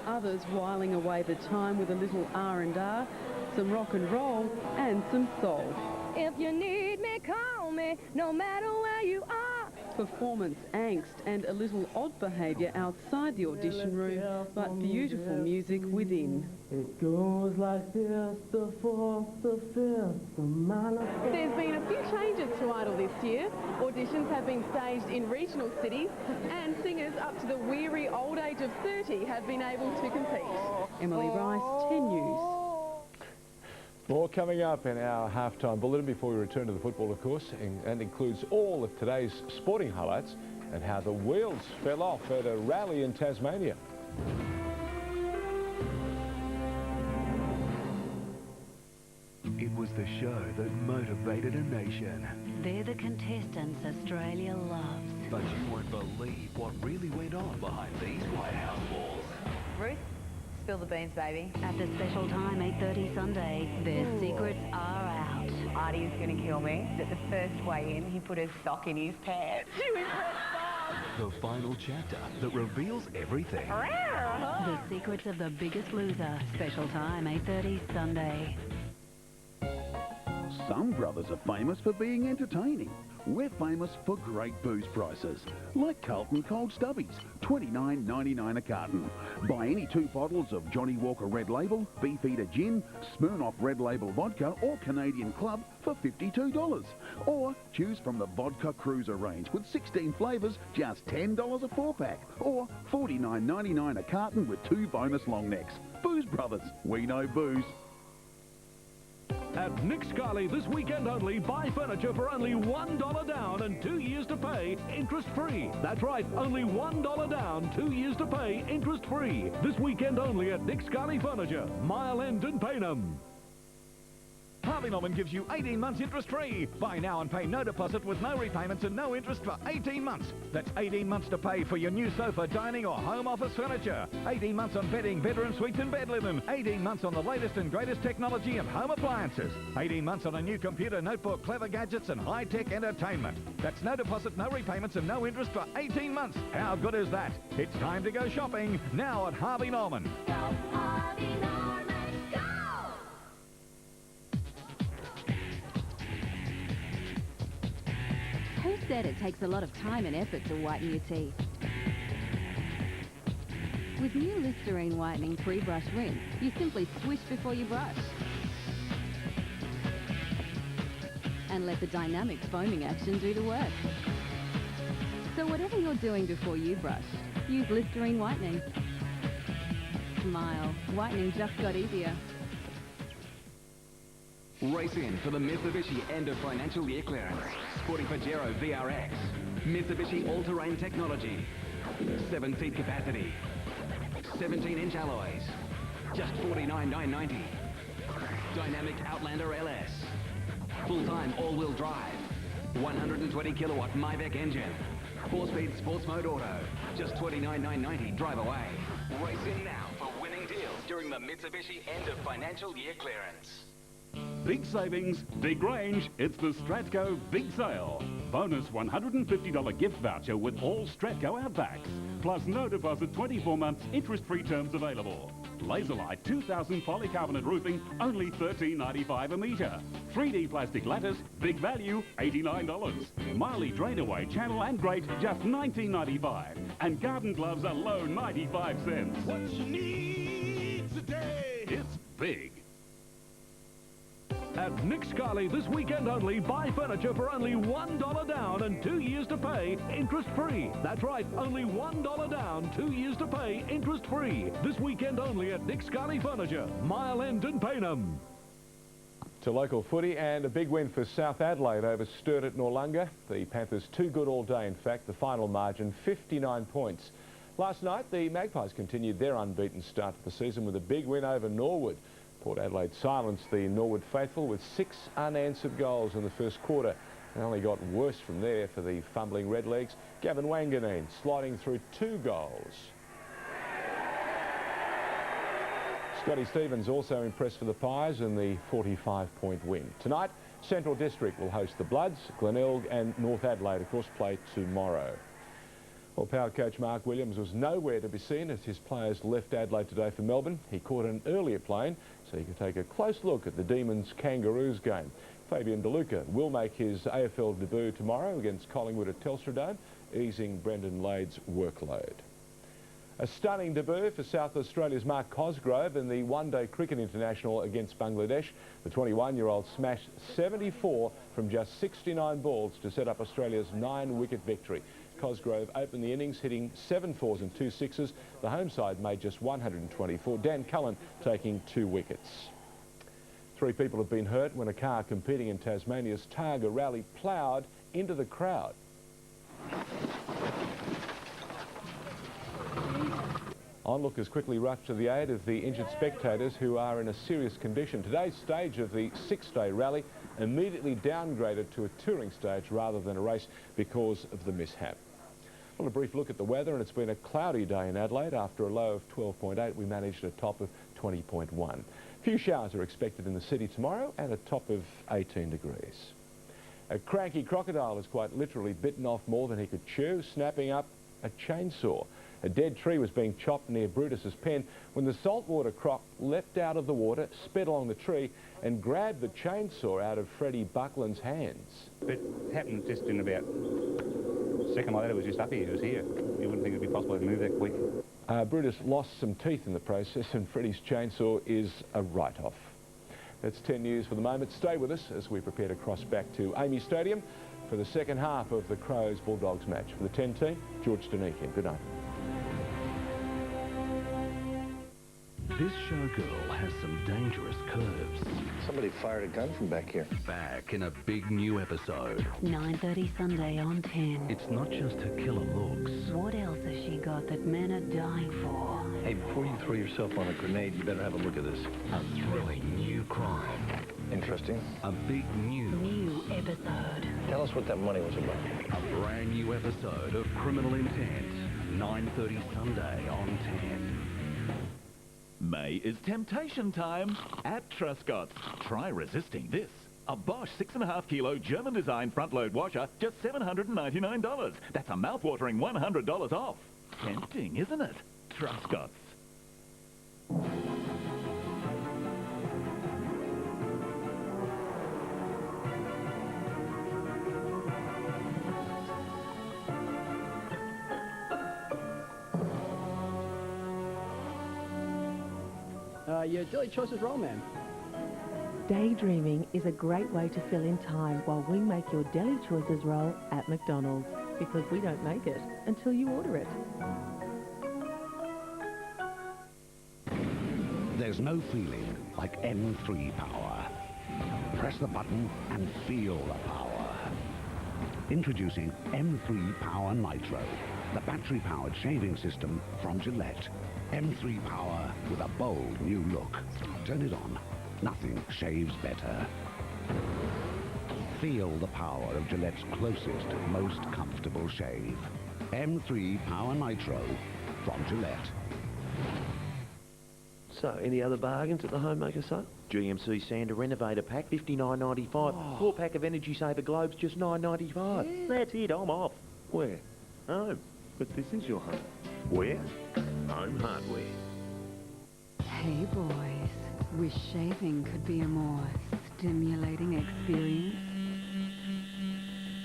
Others whiling away the time with a little R&R, some rock and roll and some soul. If you need me, call me, no matter where you are. performance angst and a little odd behaviour outside the audition room, but beautiful music within. It goes like this, the fourth, the fifth, the minor. There's been a few changes to Idol this year. Auditions have been staged in regional cities and singers up to the weary old age of 30 have been able to compete. Emily Rice, 10 News. More coming up in our halftime bulletin before we return to the football, of course, and includes all of today's sporting highlights and how the wheels fell off at a rally in Tasmania. It was the show that motivated a nation. They're the contestants Australia loves. But you won't believe what really went on behind these White House walls. Ruth, spill the beans, baby. At the special time, 8:30 Sunday, their secrets are out. Artie's going to kill me. At the first way in, he put a sock in his pants. You impressed Bob. The final chapter that reveals everything. The secrets of the biggest loser. Special time, 8:30 Sunday. Some brothers are famous for being entertaining. We're famous for great booze prices, like Carlton Cold Stubbies, $29.99 a carton. Buy any 2 bottles of Johnny Walker Red Label, Beefeater Gin, Smirnoff Red Label Vodka or Canadian Club for $52. Or choose from the Vodka Cruiser range with 16 flavours, just $10 a 4-pack. Or $49.99 a carton with 2 bonus long necks. Booze Brothers, we know booze. At Nick Scali this weekend only, buy furniture for only $1 down and 2 years to pay interest-free. That's right, only $1 down, 2 years to pay interest-free. This weekend only at Nick Scali Furniture, Mile End and Paynham. Harvey Norman gives you 18 months interest-free. Buy now and pay no deposit with no repayments and no interest for 18 months. That's 18 months to pay for your new sofa, dining or home office furniture. 18 months on bedding, bedroom suites and bed linen. 18 months on the latest and greatest technology and home appliances. 18 months on a new computer, notebook, clever gadgets and high-tech entertainment. That's no deposit, no repayments and no interest for 18 months. How good is that? It's time to go shopping now at Harvey Norman. Go Harvey Norman, go! Who said it takes a lot of time and effort to whiten your teeth? With new Listerine Whitening Pre-Brush Rinse, you simply swish before you brush. And let the dynamic foaming action do the work. So whatever you're doing before you brush, use Listerine Whitening. Smile. Whitening just got easier. Race in for the Mitsubishi end of financial year clearance. Sporting Pajero VRX. Mitsubishi all-terrain technology. 7-seat capacity. 17-inch alloys. Just $49,990. Dynamic Outlander LS. Full-time all-wheel drive. 120 kilowatt Myvec engine. 4-speed sports mode auto. Just $29,990. Drive away. Race in now for winning deals during the Mitsubishi end of financial year clearance. Big savings, big range, it's the Stratco Big Sale. Bonus $150 gift voucher with all Stratco Outbacks. Plus no deposit 24 months interest-free terms available. Laserlight 2000 polycarbonate roofing, only $13.95 a metre. 3D plastic lattice, big value, $89. Marley Drainaway channel and grate, just $19.95. And garden gloves are low 95 cents. What you need today. It's big. At Nick Scali this weekend only, buy furniture for only $1 down and 2 years to pay interest-free. That's right, only $1 down, 2 years to pay interest-free. This weekend only at Nick Scali Furniture, Mile End and Paynham. To local footy and a big win for South Adelaide over Sturt at Noarlunga. The Panthers too good all day, in fact. The final margin 59 points. Last night the Magpies continued their unbeaten start to the season with a big win over Norwood. Port Adelaide silenced the Norwood faithful with 6 unanswered goals in the first quarter. It only got worse from there for the fumbling Redlegs. Gavin Wanganeen sliding through 2 goals. Scotty Stevens also impressed for the Pies in the 45-point win. Tonight, Central District will host the Bloods. Glenelg and North Adelaide, of course, play tomorrow. Well, power coach Mark Williams was nowhere to be seen as his players left Adelaide today for Melbourne. He caught an earlier plane so he could take a close look at the Demons Kangaroos game. Fabian DeLuca will make his AFL debut tomorrow against Collingwood at Telstra Dome, easing Brendan Lade's workload. A stunning debut for South Australia's Mark Cosgrove in the one-day cricket international against Bangladesh. The 21-year-old smashed 74 from just 69 balls to set up Australia's 9-wicket victory. Cosgrove opened the innings hitting 7 fours and 2 sixes. The home side made just 124. Dan Cullen taking 2 wickets. 3 people have been hurt when a car competing in Tasmania's Targa Rally ploughed into the crowd. Onlookers quickly rushed to the aid of the injured spectators who are in a serious condition. Today's stage of the 6-day rally immediately downgraded to a touring stage rather than a race because of the mishap. Well, a brief look at the weather, and it's been a cloudy day in Adelaide. After a low of 12.8, we managed a top of 20.1. Few showers are expected in the city tomorrow and a top of 18 degrees. A cranky crocodile has quite literally bitten off more than he could chew, snapping up a chainsaw. A dead tree was being chopped near Brutus's pen when the saltwater croc leapt out of the water, sped along the tree and grabbed the chainsaw out of Freddie Buckland's hands. It happened just in about a second like that. It was just up here. It was here. You wouldn't think it would be possible to move that quick. Brutus lost some teeth in the process, and Freddie's chainsaw is a write-off. That's 10 News for the moment. Stay with us as we prepare to cross back to Amy Stadium for the second half of the Crows-Bulldogs match. For the 10 team, George Danikian. Good night. This showgirl has some dangerous curves. Somebody fired a gun from back here. Back in a big new episode. 9:30 Sunday on 10. It's not just her killer looks. What else has she got that men are dying for? Hey, before you throw yourself on a grenade, you better have a look at this. A thrilling new crime. Interesting. A big New episode. Tell us what that money was about. A brand new episode of Criminal Intent. 9:30 Sunday on 10. May is temptation time at Truscott's. Try resisting this. A Bosch 6.5 kilo German design front load washer, just $799. That's a mouth-watering $100 off. Tempting, isn't it? Truscott's. Your Daily Choices roll, ma'am. Daydreaming is a great way to fill in time while we make your Daily Choices roll at McDonald's, because we don't make it until you order it. There's no feeling like M3 power. Press the button and feel the power. Introducing M3 Power Nitro, the battery-powered shaving system from Gillette. M3 Power with a bold new look. Turn it on. Nothing shaves better. Feel the power of Gillette's closest, most comfortable shave. M3 Power Nitro from Gillette. So, any other bargains at the homemaker sale? GMC Sander Renovator Pack, $59.95. Oh. 4-pack of Energy Saver Globes, just $9.95. Yeah. That's it, I'm off. Where? Home. But this is your home. Where? Home Hardware. Hey boys, wish shaving could be a more stimulating experience?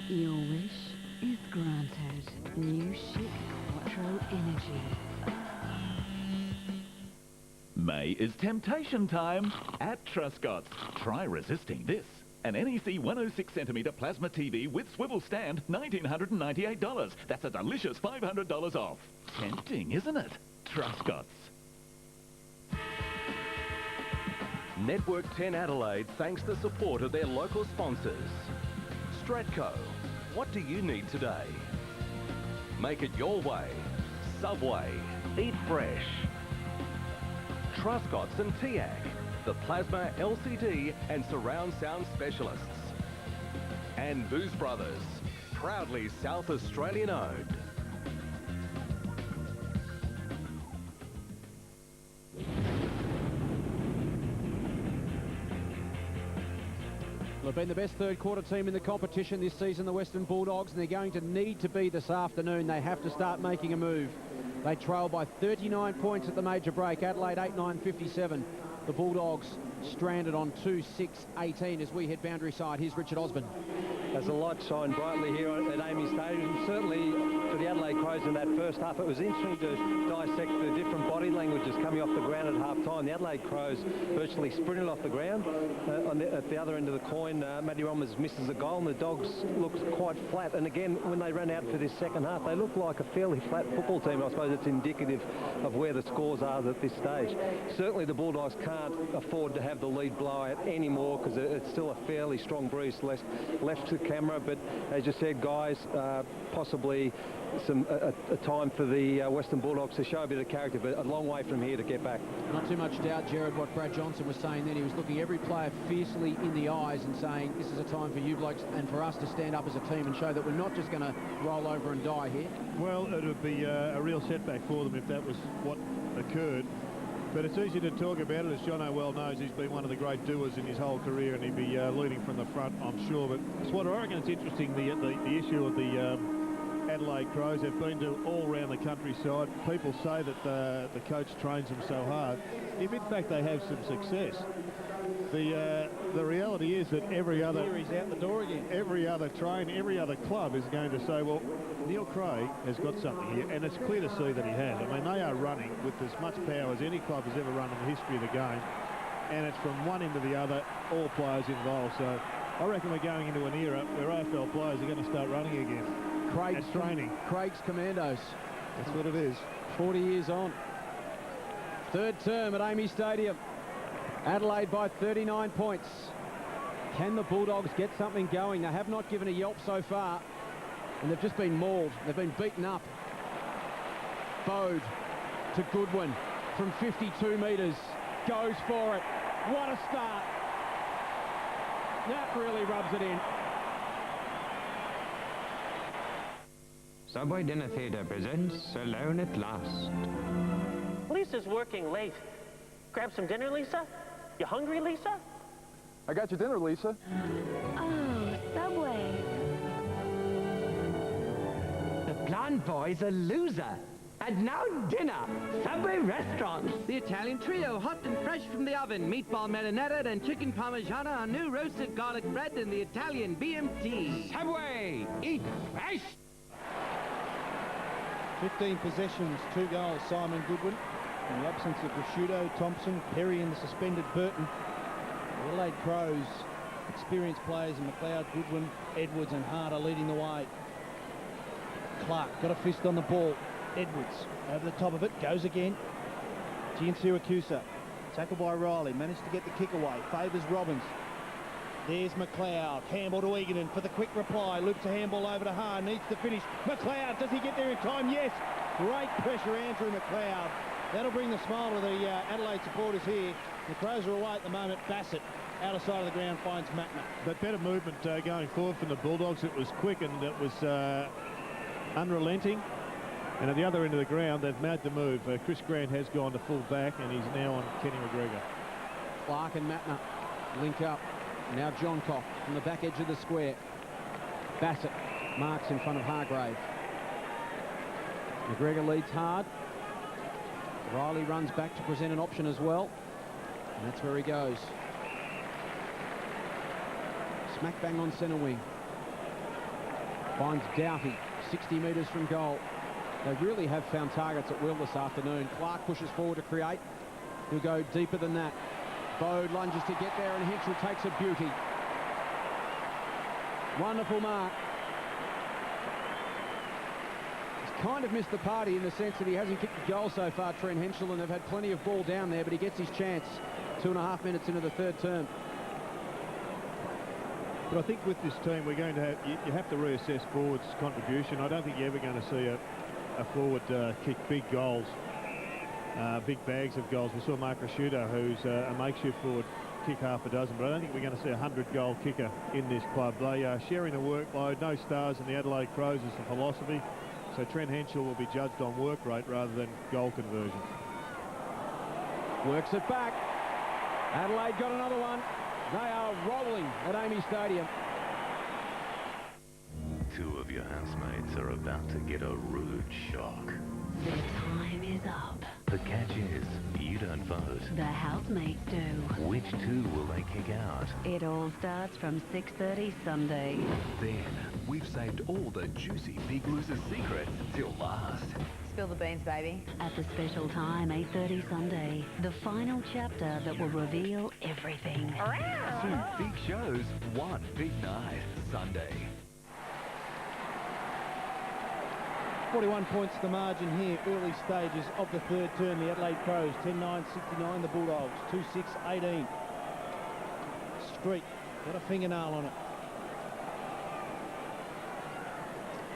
Your wish is granted. New Chic Quattro Energy. May is temptation time at Truscott's. Try resisting this. An NEC 106cm plasma TV with swivel stand, $1,998. That's a delicious $500 off. Tempting, isn't it? Truscott's. Network 10 Adelaide thanks the support of their local sponsors. Stratco, what do you need today? Make it your way. Subway, eat fresh. Truscott's and TIAC, the plasma, LCD and surround sound specialists. And Booze Brothers, proudly South Australian owned. Well, they've been the best third quarter team in the competition this season, the Western Bulldogs, and they're going to need to be this afternoon. They have to start making a move. They trail by 39 points at the major break. Adelaide 8-9-57. The Bulldogs stranded on 2-6-18 as we head boundary side. Here's Richard Osborne. As the light shined brightly here at Amy Stadium, certainly for the Adelaide Crows in that first half, it was interesting to dissect the different body languages coming off the ground at half-time. The Adelaide Crows virtually sprinted off the ground. At the other end of the coin, Matty Rommers misses a goal, and the Dogs looked quite flat. And again, when they ran out for this second half, they looked like a fairly flat football team. I suppose it's indicative of where the scores are at this stage. Certainly the Bulldogs can't afford to have the lead blowout anymore, because it's still a fairly strong breeze left to camera. But as you said, guys, possibly a time for the Western Bulldogs to show a bit of character, but a long way from here to get back. Not too much doubt, Jared, what Brad Johnson was saying then. He was looking every player fiercely in the eyes and saying, this is a time for you blokes and for us to stand up as a team and show that we're not just going to roll over and die here. Well, it would be a real setback for them if that was what occurred. But it's easy to talk about it. As Jono well knows, he's been one of the great doers in his whole career, and he'd be leading from the front, I'm sure. But Swat, I reckon it's interesting, the issue of the Adelaide Crows. They've been to all around the countryside. People say that the coach trains them so hard. If in fact they have some success, the reality is that every other he's out the door again. Every other train, every other club is going to say, well, Neil Craig has got something here, and it's clear to see that he has. I mean, they are running with as much power as any club has ever run in the history of the game, and it's from one end to the other, all players involved. So I reckon we're going into an era where AFL players are going to start running again. Craig's training. Craig's Commandos. That's what it is. 40 years on. Third term at Amy Stadium. Adelaide by 39 points. Can the Bulldogs get something going? They have not given a yelp so far, and they've just been mauled. They've been beaten up. Bode to Goodwin from 52 metres. Goes for it. What a start. That really rubs it in. Subway Dinner Theatre presents Alone at Last. Lisa's working late. Grab some dinner, Lisa? You hungry, Lisa? I got your dinner, Lisa. Oh, Subway. The blonde boy's a loser. And now dinner, Subway restaurants. The Italian trio, hot and fresh from the oven. Meatball marinara and chicken parmigiana on new roasted garlic bread and the Italian BMT. Subway, eat fresh. 15 possessions, 2 goals, Simon Goodwin. In the absence of Prosciutto, Thompson, Perry and the suspended Burton. The Adelaide Crows, experienced players in McLeod, Goodwin, Edwards and Hart are leading the way. Clark got a fist on the ball. Edwards over the top of it, goes again. Giansiracusa, tackled by Riley, managed to get the kick away, favours Robbins. There's McLeod, handball to Egerton for the quick reply, loops a handball over to Haar, needs to finish. McLeod, does he get there in time? Yes! Great pressure, Andrew McLeod. That'll bring the smile to the Adelaide supporters here. The Crows are away at the moment. Bassett, outer side of the ground, finds Matner. But better movement going forward from the Bulldogs. It was quick and it was unrelenting. And at the other end of the ground, they've made the move. Chris Grant has gone to full back, and he's now on Kenny McGregor. Clark and Matner link up. Now Johncock from the back edge of the square. Bassett marks in front of Hargrave. McGregor leads hard. Riley runs back to present an option as well. And that's where he goes. Smack bang on centre wing. Finds Doughty, 60 metres from goal. They really have found targets at will this afternoon. Clark pushes forward to create. He'll go deeper than that. Bode lunges to get there, and Henschel takes a beauty. Wonderful mark. He's kind of missed the party in the sense that he hasn't kicked a goal so far, Trent Henschel, and they've had plenty of ball down there, but he gets his chance 2.5 minutes into the third term. But I think with this team, we're going to have, you have to reassess forwards' contribution. I don't think you're ever going to see a forward kick big goals, big bags of goals. We saw Mark Prosciutto, who's a makeshift forward, kick half a dozen, but I don't think we're going to see a 100-goal kicker in this club. They are sharing the workload. No stars in the Adelaide Crows is the philosophy. So Trent Henschel will be judged on work rate rather than goal conversion. Works it back. Adelaide got another one. They are rolling at Amy Stadium. Two of your housemates are about to get a rude shock. Their time is up. The catch is, you don't vote. The housemates do. Which two will they kick out? It all starts from 6:30 Sunday. Then, we've saved all the juicy Big Loser's secrets till last. Spill the beans, baby. At the special time, 8:30 Sunday. The final chapter that will reveal everything. 2 big shows, 1 big night. Sunday. 41 points the margin here, early stages of the third term. The Adelaide Crows, 10-9-69, the Bulldogs, 2-6-18. Street, got a fingernail on it.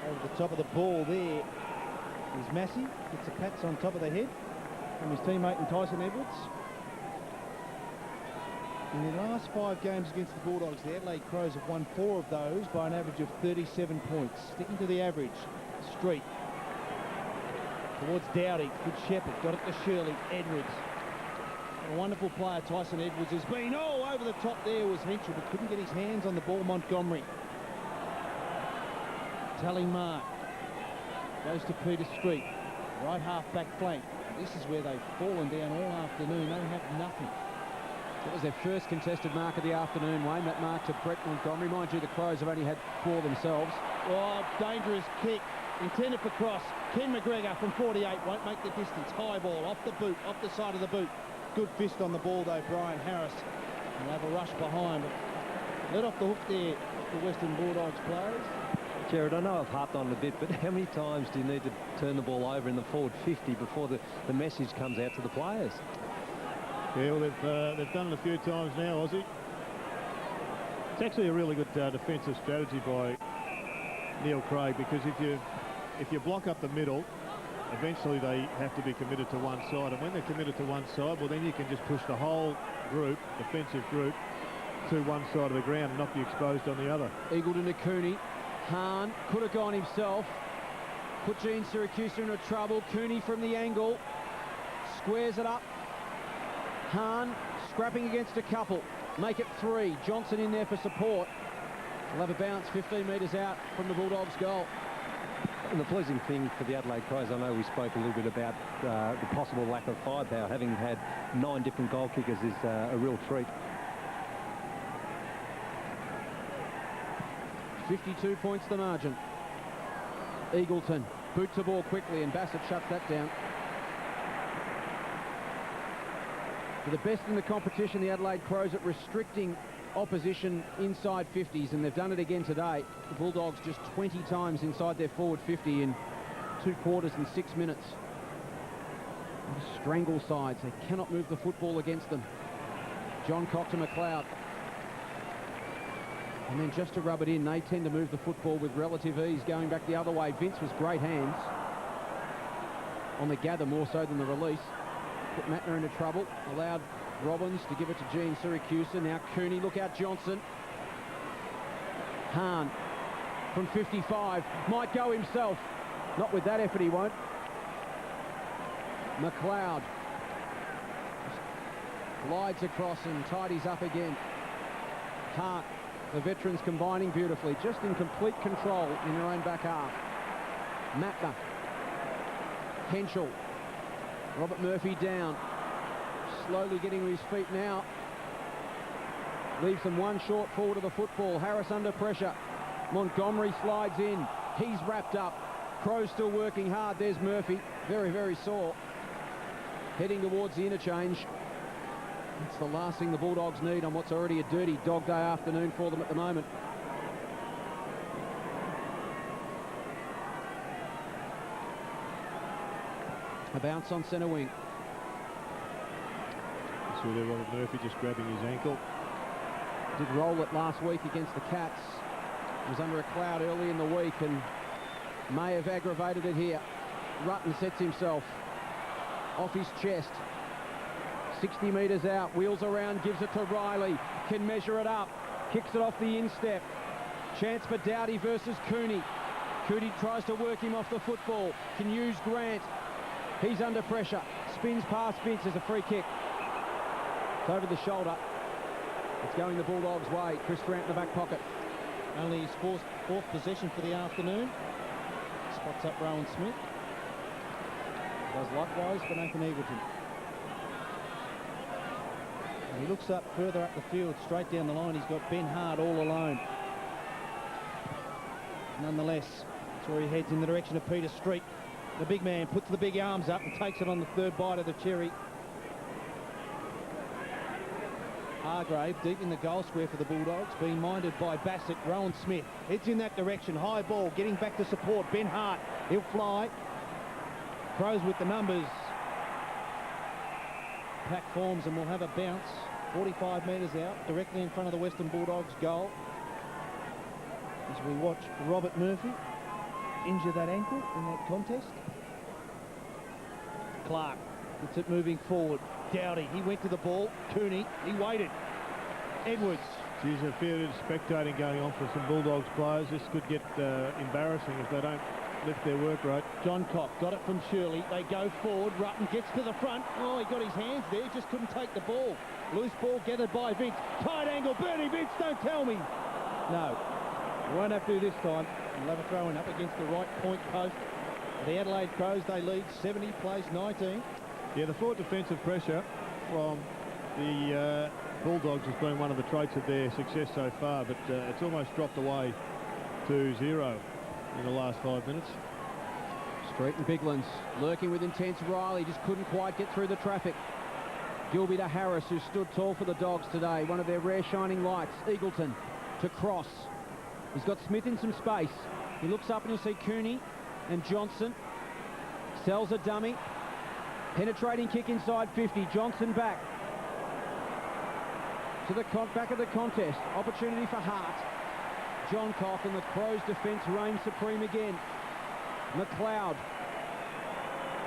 Over the top of the ball there is Massey, gets a pats on top of the head from his teammate and Tyson Edwards. In the last 5 games against the Bulldogs, the Adelaide Crows have won 4 of those by an average of 37 points. Sticking to the average, Street. Towards Dowdy, good shepherd, got it to Shirley, Edwards. A wonderful player, Tyson Edwards, has been, over the top there was Henschel, but couldn't get his hands on the ball, Montgomery. Tally mark, goes to Peter Street, right half back flank. This is where they've fallen down all afternoon, they have nothing. That was their first contested mark of the afternoon, Wayne, that mark to Brett Montgomery. Mind you, the Crows have only had 4 themselves. Oh, dangerous kick. Intended for cross. Ken McGregor from 48 won't make the distance. High ball off the boot, off the side of the boot. Good fist on the ball though, Brian Harris. He'll have a rush behind, but let off the hook there, the Western Bulldogs players. Jared, I know I've harped on it a bit, but how many times do you need to turn the ball over in the forward 50 before the message comes out to the players? Yeah, well, they've done it a few times now, Aussie. It's actually a really good defensive strategy by Neil Craig, because if you block up the middle, eventually they have to be committed to one side, and when they're committed to one side, well, then you can just push the whole group, defensive group, to one side of the ground and not be exposed on the other. Eagleton to Cooney. Hahn could have gone himself. Put Gene Syracuse into trouble. Cooney from the angle. Squares it up. Hahn scrapping against a couple. Make it 3. Johnson in there for support. We'll have a bounce 15 metres out from the Bulldogs' goal. And the pleasing thing for the Adelaide Crows, I know we spoke a little bit about the possible lack of firepower. Having had 9 different goal kickers is a real treat. 52 points the margin. Eagleton boots the ball quickly and Bassett shuts that down. For the best in the competition, the Adelaide Crows at restricting opposition inside 50s, and they've done it again today. The Bulldogs just 20 times inside their forward 50 in 2 quarters and 6 minutes. Strangle sides, they cannot move the football against them. John Cock to McLeod. And then just to rub it in, they tend to move the football with relative ease, going back the other way. Vince was great hands on the gather, more so than the release. Put Mattner into trouble, allowed Robbins to give it to Gene Syracuse. Now Cooney, look out Johnson. Hahn from 55, might go himself. Not with that effort, he won't. McLeod glides across and tidies up again. Hart, the veterans combining beautifully, just in complete control in their own back half. Mattner, Henschel, Robert Murphy down, slowly getting to his feet now. Leaves them one short forward of the football. Harris under pressure. Montgomery slides in. He's wrapped up. Crows still working hard. There's Murphy, very, very sore. Heading towards the interchange. It's the last thing the Bulldogs need on what's already a dirty dog day afternoon for them at the moment. A bounce on centre wing. So there, Robert Murphy just grabbing his ankle. Did roll it last week against the Cats. Was under a cloud early in the week and may have aggravated it here. Rutten sets himself off his chest. 60 metres out, wheels around, gives it to Riley, can measure it up, kicks it off the instep. Chance for Dowdy versus Cooney. Cooney tries to work him off the football, can use Grant. He's under pressure, spins past Vince as a free kick. It's over the shoulder. It's going the Bulldogs' way. Chris Grant in the back pocket. Only his fourth possession for the afternoon. Spots up Rowan Smith. Does likewise for Nathan Eagleton. And he looks up further up the field, straight down the line. He's got Ben Hart all alone. Nonetheless, that's where he heads in the direction of Peter Street. The big man puts the big arms up and takes it on the third bite of the cherry. Hargrave deep in the goal square for the Bulldogs, being minded by Bassett. Rowan Smith heads in that direction. High ball, getting back to support. Ben Hart, he'll fly. Crows with the numbers. Pack forms and will have a bounce. 45 metres out, directly in front of the Western Bulldogs goal. As we watch Robert Murphy injure that ankle in that contest. Clark gets it moving forward. Dowdy, he went to the ball. Cooney, he waited. Edwards. Geez, a fair bit of spectating going on for some Bulldogs players. This could get embarrassing if they don't lift their work rate. John Cock got it from Shirley. They go forward. Rutten gets to the front. Oh, he got his hands there. Just couldn't take the ball. Loose ball gathered by Vince. Tight angle. Bernie Vince, don't tell me. No, won't have to do this time. He'll have a throw-in up against the right point post. The Adelaide Crows, they lead 70, plays 19. Yeah, the forward defensive pressure from the Bulldogs has been one of the traits of their success so far, but it's almost dropped away to 0 in the last 5 minutes. Street and Biglands lurking with intense. Riley just couldn't quite get through the traffic. Gilby to Harris, who stood tall for the Dogs today, one of their rare shining lights. Eagleton to Cross. He's got Smith in some space. He looks up and you'll see Cooney and Johnson. Sells a dummy. Penetrating kick inside 50. Johnson back to the back of the contest. Opportunity for Hart. John Cock, and the Crows' defence reigns supreme again. McLeod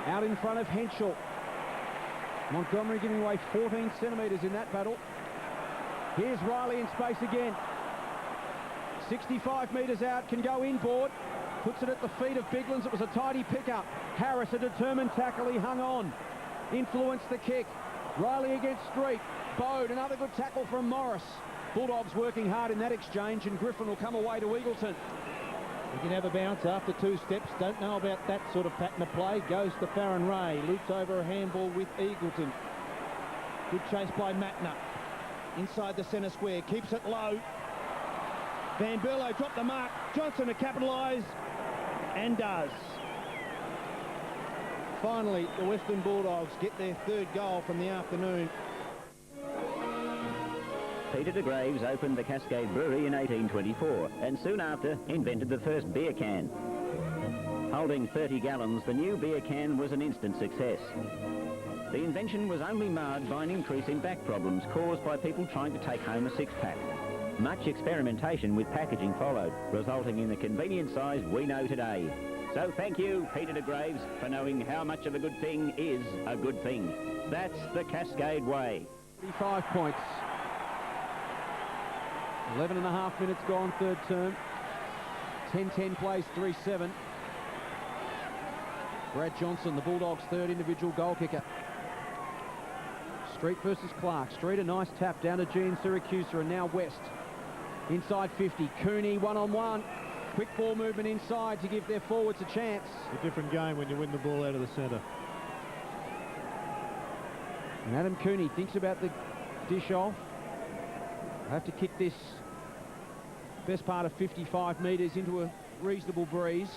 out in front of Henschel. Montgomery giving away 14 centimetres in that battle. Here's Riley in space again. 65 metres out, can go inboard. Puts it at the feet of Biglands. It was a tidy pickup. Harris, a determined tackle, he hung on. Influenced the kick. Riley against Street. Bode, another good tackle from Morris. Bulldogs working hard in that exchange, and Griffin will come away to Eagleton. He can have a bounce after 2 steps. Don't know about that sort of pattern of play. Goes to Farron Ray. Loops over a handball with Eagleton. Good chase by Matner. Inside the centre square. Keeps it low. Van Berlo dropped the mark. Johnson to capitalise. And does. Finally, the Western Bulldogs get their 3rd goal from the afternoon. Peter de Graves opened the Cascade Brewery in 1824 and soon after invented the first beer can. Holding 30 gallons, the new beer can was an instant success. The invention was only marred by an increase in back problems caused by people trying to take home a 6-pack. Much experimentation with packaging followed, resulting in the convenient size we know today. So thank you, Peter de Graves, for knowing how much of a good thing is a good thing. That's the Cascade way. 35 points. 11.5 minutes gone, 3rd term. 10-10 plays 3-7. Brad Johnson, the Bulldogs' 3rd individual goal kicker. Street versus Clark. Street, a nice tap down to Gene Siracusa, and now West. Inside 50. Cooney, one-on-one. Quick ball movement inside to give their forwards a chance. A different game when you win the ball out of the centre. And Adam Cooney thinks about the dish off. I have to kick this best part of 55 metres into a reasonable breeze.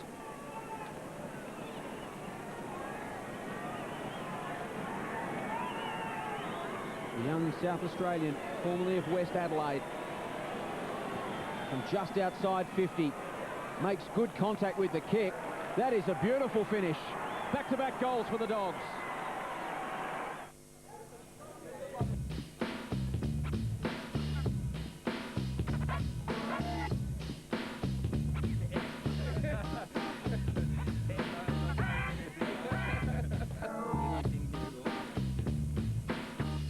The young South Australian, formerly of West Adelaide, from just outside 50, makes good contact with the kick. That is a beautiful finish. Back-to-back goals for the Dogs.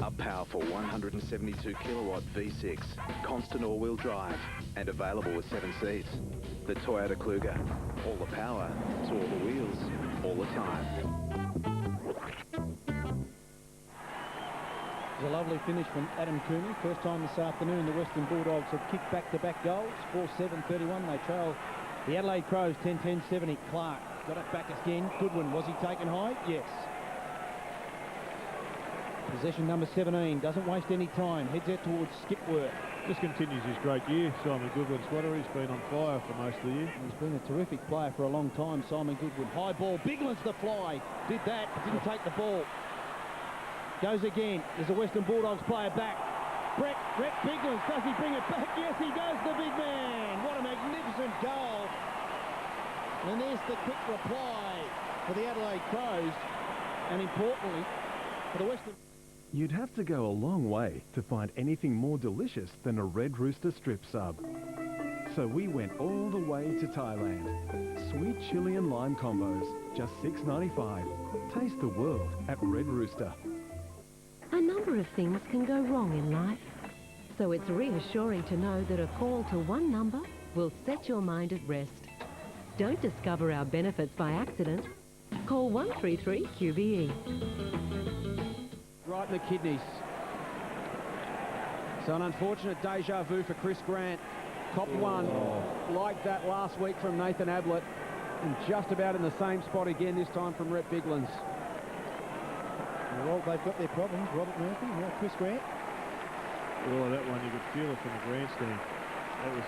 A powerful 172 kilowatt V6, constant all-wheel drive, and available with 7 seats. The Toyota Kluger. All the power to all the wheels, all the time. It's a lovely finish from Adam Cooney. First time this afternoon the Western Bulldogs have kicked back-to-back goals. 4-7-31. They trail the Adelaide Crows 10-10-70. Clark Got it back again. Goodwin, was he taken high? Yes. Possession number 17, doesn't waste any time, heads out towards Skipworth. Just continues his great year, Simon Goodwin. Swatter, he's been on fire for most of the year. He's been a terrific player for a long time, Simon Goodwin. High ball, Bigland's the fly. Did that, but didn't take the ball. Goes again, there's a Western Bulldogs player back. Brett Biglands, does he bring it back? Yes, he does, the big man. What a magnificent goal. And there's the quick reply for the Adelaide Crows, and importantly, for the Western... You'd have to go a long way to find anything more delicious than a Red Rooster strip sub. So we went all the way to Thailand. Sweet chili and lime combos, just $6.95. Taste the world at Red Rooster. A number of things can go wrong in life, so it's reassuring to know that a call to one number will set your mind at rest. Don't discover our benefits by accident. Call 133-QBE. Right in the kidneys. So an unfortunate deja vu for Chris Grant. Cop one like that last week from Nathan Ablett, and just about in the same spot again, this time from Rhett Biglands. Well, they've got their problems. Robert Murphy, now Chris Grant. Well, that one you could feel it from the grandstand. That was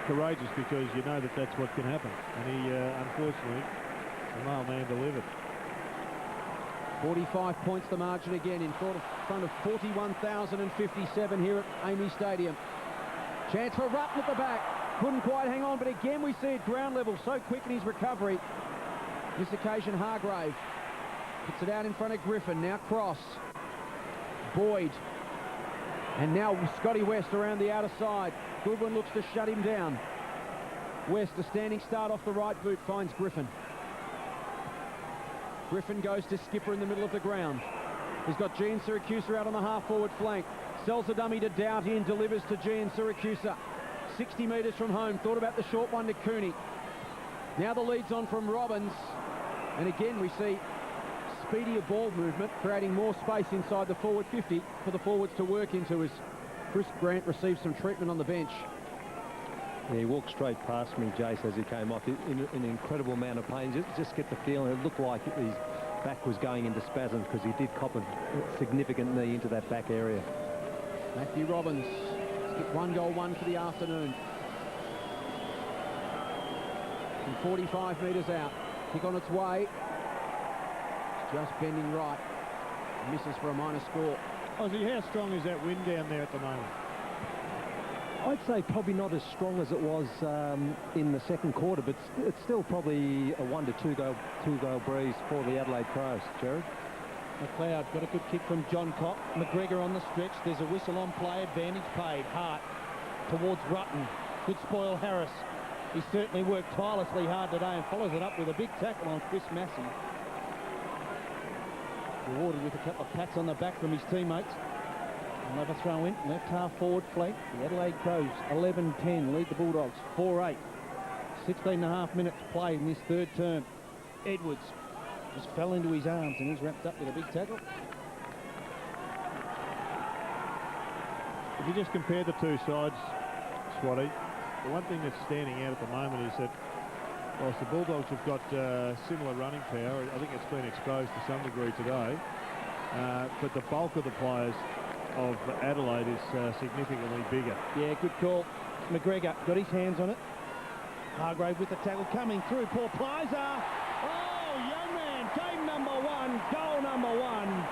courageous, because you know that that's what can happen. And he, unfortunately, the mailman delivered. 45 points the margin again in front of 41,057 here at Amy Stadium. Chance for Rutten at the back. Couldn't quite hang on, but again we see it ground level, so quick in his recovery. This occasion Hargrave puts it out in front of Griffin. Now Cross. Boyd. And now Scotty West around the outer side. Goodwin looks to shut him down. West, a standing start off the right boot, finds Griffin. Griffin goes to Skipper in the middle of the ground. He's got Gian Siracusa out on the half-forward flank. Sells the dummy to Doughty and delivers to Gian Siracusa. 60 metres from home. Thought about the short one to Cooney. Now the lead's on from Robbins. And again we see speedier ball movement, creating more space inside the forward 50 for the forwards to work into as Chris Grant receives some treatment on the bench. Yeah, he walked straight past me, Jace, as he came off in an incredible amount of pain. Just get the feeling it looked like his back was going into spasms, because he did cop a significant knee into that back area. Matthew Robbins, skip 1 goal 1 for the afternoon. From 45 metres out, kick on its way. It's just bending right. Misses for a minor score. Ozzy, how strong is that wind down there at the moment? I'd say probably not as strong as it was in the second quarter, but it's still probably a 1 to 2 goal breeze for the Adelaide Crows. Jared? McLeod got a good kick from John Copp. McGregor on the stretch. There's a whistle on play. Advantage paid. Hart towards Rutten. Good spoil Harris. He certainly worked tirelessly hard today and follows it up with a big tackle on Chris Massey. Rewarded with a couple of pats on the back from his teammates. Another throw in, left half forward flank. The Adelaide Crows 11-10 lead the Bulldogs 4-8. 16.5 minutes played in this third term. Edwards just fell into his arms and he's wrapped up with a big tackle. If you just compare the two sides, Swatty, the one thing that's standing out at the moment is that whilst the Bulldogs have got similar running power, I think it's been exposed to some degree today, but the bulk of the players of Adelaide is significantly bigger. Yeah, good call. McGregor got his hands on it. Hargrave with the tackle coming through. Paul Pizer. Oh, young man, game number 1, goal number 1.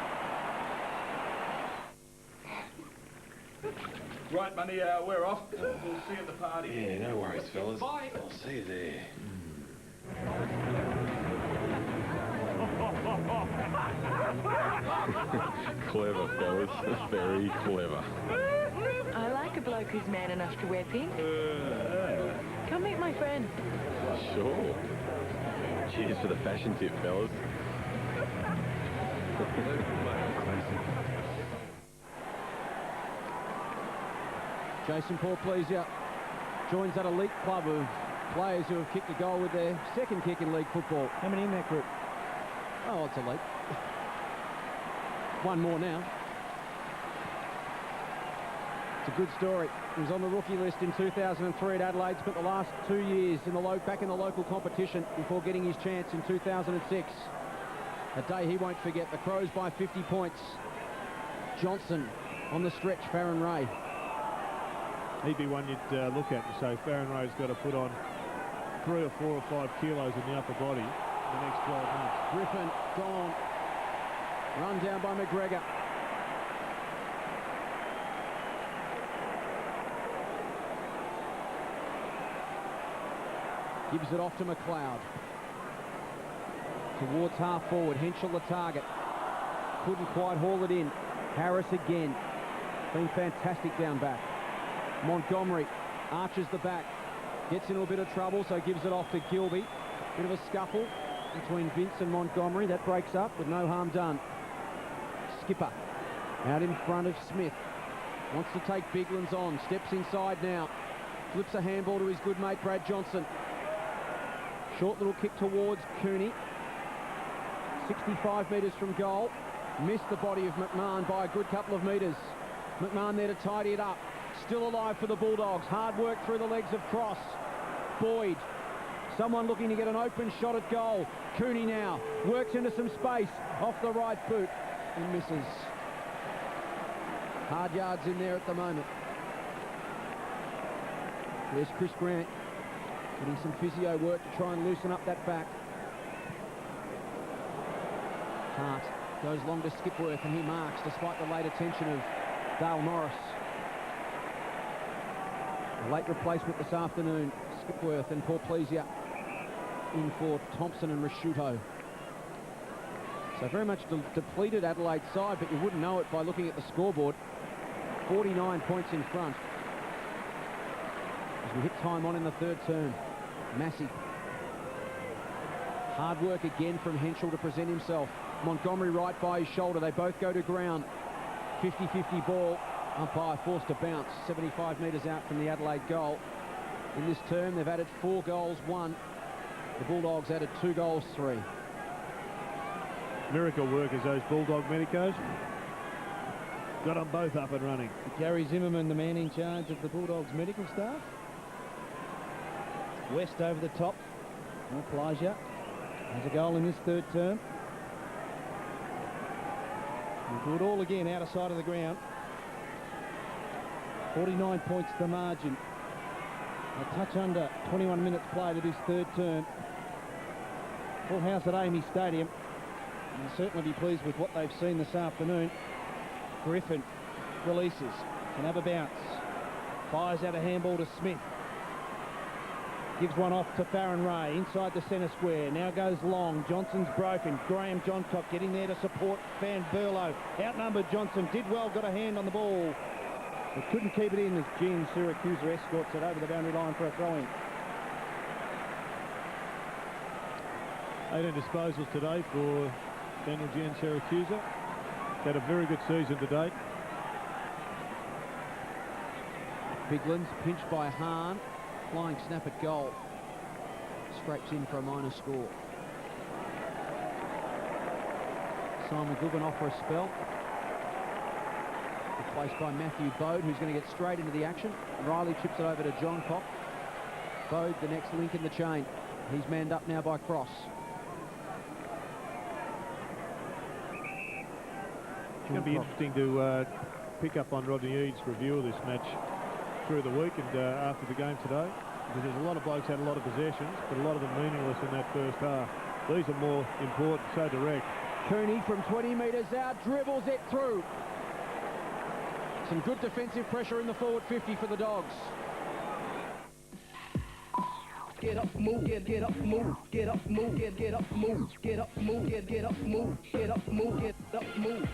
Right, Money, we're off. We'll see you at the party. Yeah, no worries, fellas. Bye. I'll see you there. Clever, fellas. Very clever. I like a bloke who's man enough to wear pink. Come meet my friend. Sure. Cheers for the fashion tip, fellas. Jason Porplesia joins that elite club of players who have kicked a goal with their second kick in league football. How many in that group? Oh, it's elite. One more now. It's a good story. He was on the rookie list in 2003 at Adelaide, spent the last 2 years back in the local competition before getting his chance in 2006. A day he won't forget. The Crows by 50 points. Johnson on the stretch, Farron Ray. He'd be one you'd look at and say Farron Ray's got to put on 3 or 4 or 5 kilos in the upper body in the next 12 months. Griffin gone. Run down by McGregor. Gives it off to McLeod. Towards half forward. Henschel the target. Couldn't quite haul it in. Harris again. Been fantastic down back. Montgomery arches the back. Gets into a bit of trouble, so gives it off to Gilby. Bit of a scuffle between Vince and Montgomery. That breaks up with no harm done. Skipper out in front of Smith. Wants to take Biglands on. Steps inside now. Flips a handball to his good mate Brad Johnson. Short little kick towards Cooney. 65 metres from goal. Missed the body of McMahon by a good couple of metres. McMahon there to tidy it up. Still alive for the Bulldogs. Hard work through the legs of Cross. Boyd. Someone looking to get an open shot at goal. Cooney now works into some space off the right boot and misses. Hard yards in there at the moment. There's Chris Grant getting some physio work to try and loosen up that back. Hart goes long to Skipworth and he marks despite the late attention of Dale Morris. A late replacement this afternoon. Skipworth and Porplesia in for Thompson and Rasciuto. So very much depleted Adelaide side, but you wouldn't know it by looking at the scoreboard. 49 points in front. As we hit time on in the third term. Massey. Hard work again from Henschel to present himself. Montgomery right by his shoulder. They both go to ground. 50-50 ball. Umpire forced to bounce 75 metres out from the Adelaide goal. In this term, they've added 4 goals, 1. The Bulldogs added 2 goals, 3. Miracle workers, those Bulldog medicos. Got them both up and running. Gary Zimmerman, the man in charge of the Bulldogs medical staff. West over the top. Plasia has a goal in this third term. We'll do it all again out of sight of the ground. 49 points the margin. A touch under 21 minutes played of this third term. Full house at Amy Stadium. And they'll certainly be pleased with what they've seen this afternoon. Griffin releases. Can have a bounce. Fires out a handball to Smith. Gives one off to Farron Ray inside the centre square. Now goes long. Johnson's broken. Graham Johncock getting there to support Van Berlo. Outnumbered Johnson. Did well, got a hand on the ball. But couldn't keep it in as Gene Siracusa escorts it over the boundary line for a throw-in. 18 disposals today for Daniel Gene Siracusa. Had a very good season to date. Biglands pinched by Hahn. Flying snap at goal. Scrapes in for a minor score. Simon Goodwin off for a spell. Replaced by Matthew Bode, who's going to get straight into the action. Riley chips it over to John Cock. Bode, the next link in the chain. He's manned up now by Cross. It's going to be interesting to pick up on Rodney Eade's review of this match through the week and after the game today, because there's a lot of blokes had a lot of possessions, but a lot of them meaningless in that first half. These are more important, so direct. Cooney from 20 metres out, dribbles it through. Some good defensive pressure in the forward 50 for the Dogs. Get up, move, get up, move, get up, move, get up, move, get up, move, get up, move, get up, move, get up, move.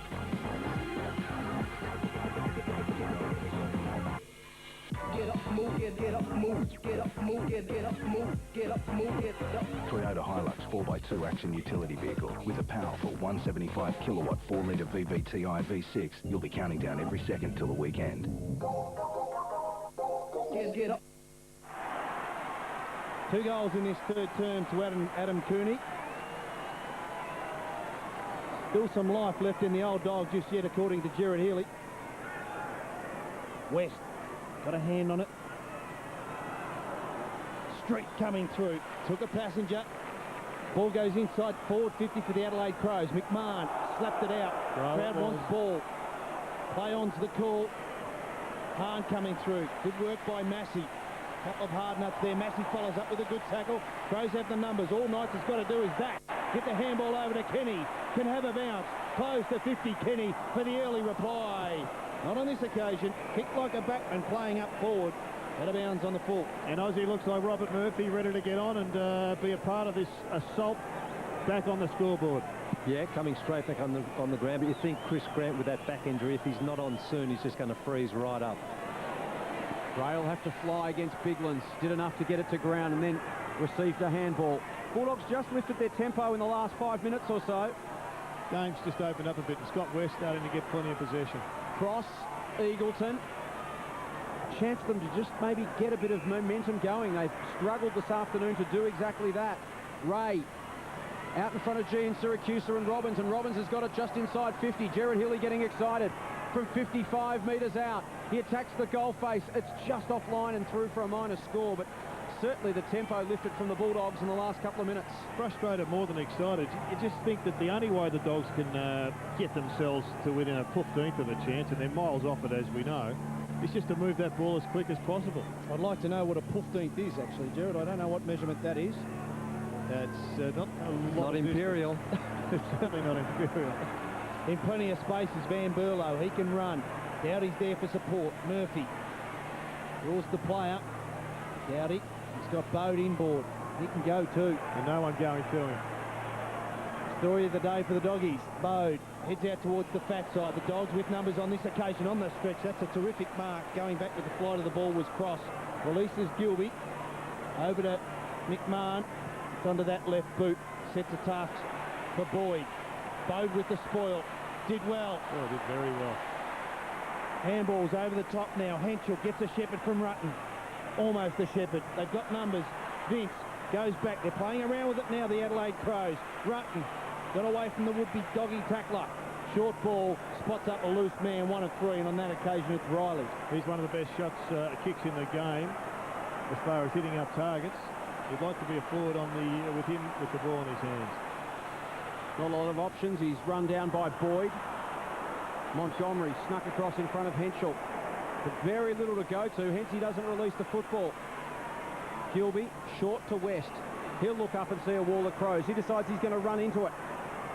Get up, move, get up, move, get up, move, get up, move, get up, move, get up. Toyota Hilux 4x2 action utility vehicle with a powerful 175 kilowatt 4-litre VVTi V6. You'll be counting down every second till the weekend. Get up. 2 goals in this third term to Adam Cooney. Still some life left in the old dog just yet, according to Gerard Healy. West got a hand on it. Street coming through. Took a passenger. Ball goes inside forward 50 for the Adelaide Crows. McMahon slapped it out. Crowd wants ball. Play on to the call. Hahn coming through. Good work by Massey. Couple of hard nuts there. Massey follows up with a good tackle. Crows have the numbers. All Knights has got to do is that. Get the handball over to Kenny. Can have a bounce. Close to 50, Kenny, for the early reply. Not on this occasion. Kicked like a backman playing up forward. Out of bounds on the full. And Aussie looks like Robert Murphy ready to get on and be a part of this assault back on the scoreboard. Yeah, coming straight back on the ground. But you think Chris Grant with that back injury, if he's not on soon, he's just going to freeze right up. Gray will have to fly against Biglands. Did enough to get it to ground and then received a handball. Bulldogs just lifted their tempo in the last 5 minutes or so. Game's just opened up a bit and Scott West starting to get plenty of possession. Cross, Eagleton. Chance them to just maybe get a bit of momentum going. They've struggled this afternoon to do exactly that. Ray out in front of G and Syracusa and Robbins has got it just inside 50. Gerard Hilly getting excited from 55 metres out. He attacks the goal face. It's just offline and through for a minor score, but certainly the tempo lifted from the Bulldogs in the last couple of minutes. Frustrated more than excited. You just think that the only way the Dogs can get themselves to within a 15th of a chance, and they're miles off it as we know, is just to move that ball as quick as possible. I'd like to know what a 15th is, actually, Gerard. I don't know what measurement that is. It's not a lot. Not imperial. It's certainly not imperial. In plenty of spaces, Van Berlo. He can run. Dowdy's there for support. Murphy draws the player. Dowdy. He's got Bode inboard. He can go too. And no one going to him. Story of the day for the Doggies. Bode heads out towards the fat side. The Dogs with numbers on this occasion on the stretch. That's a terrific mark. Going back with the flight of the ball was Cross. Releases Gilby. Over to McMahon. It's onto that left boot. Sets a task for Boyd. Bode with the spoil. Did well. Oh, did very well. Handballs over the top now. Henschel gets a Shepherd from Rutten. Almost a Shepherd. They've got numbers. Vince goes back. They're playing around with it now, the Adelaide Crows. Rutten got away from the would-be doggy tackler. Short ball, spots up a loose man, 1 of 3, and on that occasion it's Riley. He's one of the best shots, kicks in the game as far as hitting up targets. You'd like to be a forward on with him with the ball in his hands. Not a lot of options. He's run down by Boyd. Montgomery snuck across in front of Henschel. But very little to go to, hence he doesn't release the football. Gilby, short to West. He'll look up and see a wall of Crows. He decides he's going to run into it.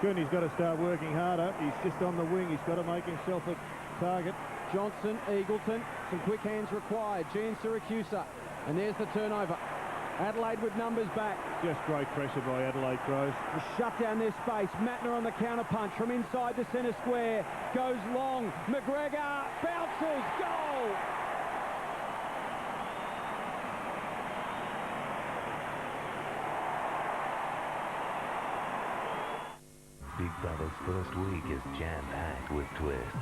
Good, he's got to start working harder. He's just on the wing. He's got to make himself a target. Johnson, Eagleton, some quick hands required. Jean Syracusa, and there's the turnover. Adelaide with numbers back. Just great pressure by Adelaide Crows. To shut down their space. Mattner on the counter punch from inside the centre square. Goes long. McGregor bounces. Goal! Big Brother's first week is jam-packed with twists.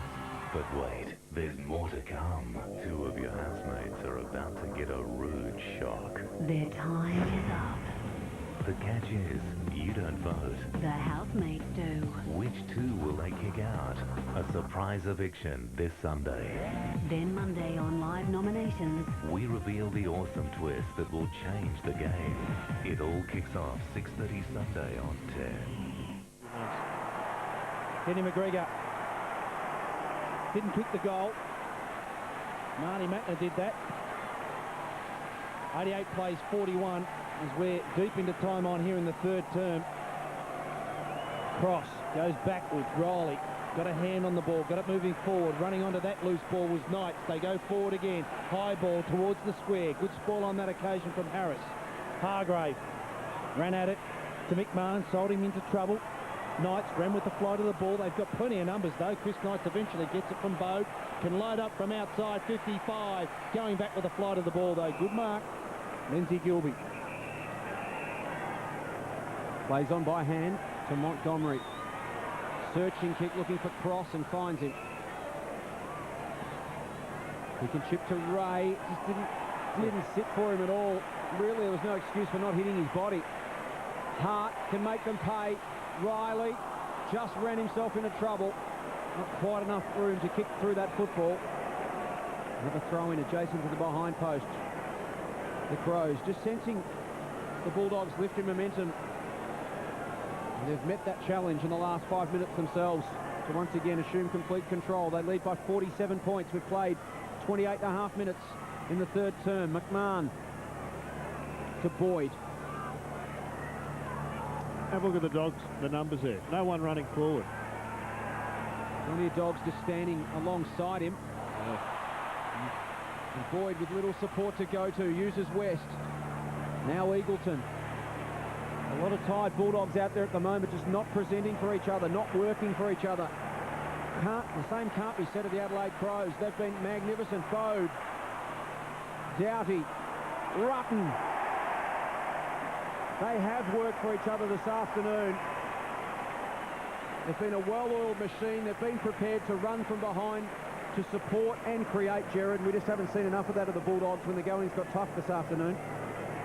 But wait, there's more to come. 2 of your housemates are about to get a rude shock. Their time is up. The catch is, you don't vote. The housemates do. Which 2 will they kick out? A surprise eviction this Sunday. Then Monday on Live Nominations, We reveal the awesome twist that will change the game. It all kicks off 6:30 Sunday on 10. Kenny McGregor didn't kick the goal. Marty Mattner did that. 88 plays 41 as we're deep into time on here in the third term. Cross goes backwards. Riley got a hand on the ball, got it moving forward. Running onto that loose ball was Knights. They go forward again. High ball towards the square. Good spoil on that occasion from Harris. Hargrave ran at it to McMahon, sold him into trouble. Knights ran with the flight of the ball. They've got plenty of numbers, though. Chris Knights eventually gets it from Bode. Can load up from outside, 55. Going back with the flight of the ball, though. Good mark. Lindsay Gilby. Plays on by hand to Montgomery. Searching kick, looking for Cross, and finds him. He can chip to Ray. Just didn't sit for him at all. Really, there was no excuse for not hitting his body. Hart can make them pay. Riley just ran himself into trouble. Not quite enough room to kick through that football. Another throw in adjacent to the behind post. The Crows just sensing the Bulldogs lifting momentum. And they've met that challenge in the last 5 minutes themselves to once again assume complete control. They lead by 47 points. We've played 28.5 minutes in the third term. McMahon to Boyd. Have a look at the Dogs, the numbers there. No one running forward. Plenty of Dogs just standing alongside him. And Boyd with little support to go to, uses West. Now Eagleton. A lot of tired Bulldogs out there at the moment, just not presenting for each other, not working for each other. The same can't be said of the Adelaide Crows. They've been magnificent. Bode, Doughty, Rutten. They have worked for each other this afternoon. They've been a well-oiled machine. They've been prepared to run from behind, to support and create, Jared. We just haven't seen enough of that of the Bulldogs when the going's got tough this afternoon.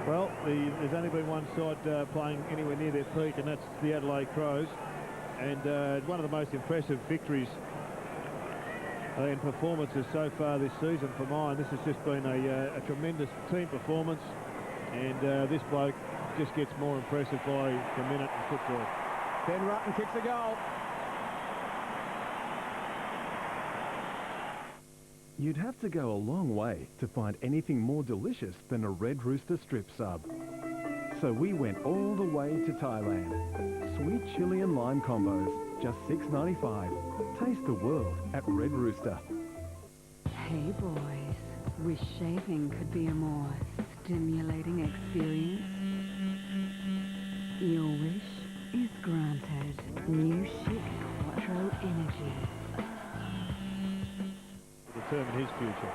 Well, there's only been one side playing anywhere near their peak, and that's the Adelaide Crows. And one of the most impressive victories and performances so far this season for mine. This has just been a tremendous team performance, and this bloke just gets more impressive by the minute in football. Ben Rutten kicks a goal. You'd have to go a long way to find anything more delicious than a Red Rooster strip sub. So we went all the way to Thailand. Sweet chili and lime combos, just $6.95. Taste the world at Red Rooster. Hey boys, wish shaving could be a more stimulating experience? Your wish is granted. New Chic Quattro Energy. Determine his future.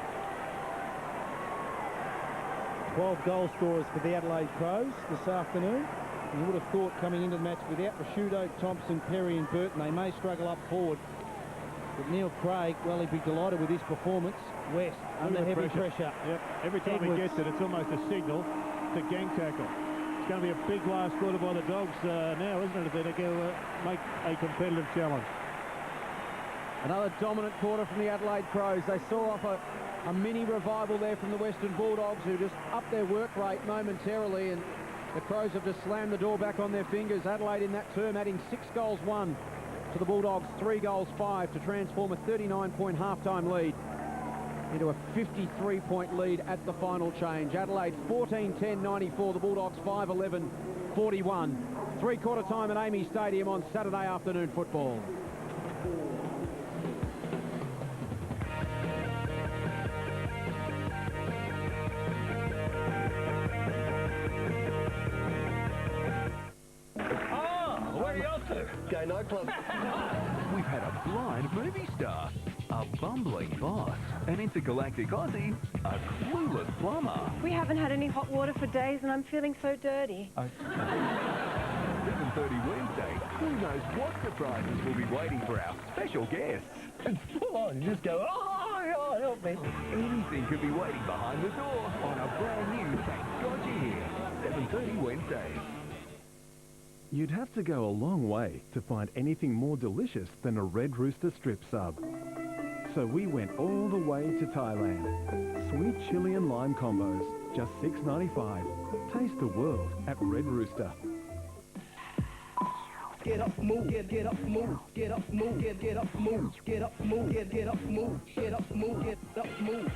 12 goal scorers for the Adelaide Crows this afternoon. You would have thought coming into the match without Prosciutto, Thompson, Perry and Burton, they may struggle up forward. But Neil Craig, well, he'd be delighted with his performance. West, under heavy pressure. Yep. Every time he gets it, it's almost a signal to gang tackle. It's going to be a big last quarter by the Dogs now, isn't it, if they're going to make a competitive challenge. Another dominant quarter from the Adelaide Crows. They saw off a mini revival there from the Western Bulldogs, who just upped their work rate momentarily, and the Crows have just slammed the door back on their fingers. Adelaide in that term adding 6 goals 1 to the Bulldogs, 3 goals 5 to transform a 39-point half-time lead into a 53-point lead at the final change. Adelaide 14-10-94, the Bulldogs 5-11-41. Three-quarter time at Amy Stadium on Saturday afternoon football. Gay nightclub. We've had a blind movie star, a bumbling boss, an intergalactic Aussie, a clueless plumber. We haven't had any hot water for days and I'm feeling so dirty. 7:30 Wednesday. Who knows what surprises will be waiting for our special guests? It's full on. You just go, oh, help me. Anything could be waiting behind the door on a brand new Thank God You're Here. 7:30 Wednesday. You'd have to go a long way to find anything more delicious than a Red Rooster strip sub. So we went all the way to Thailand. Sweet chili and lime combos, just $6.95. Taste the world at Red Rooster. Get up, move, get up, move, get up, move, get up, move, get up, move, get up, move, get up, move, get up, move.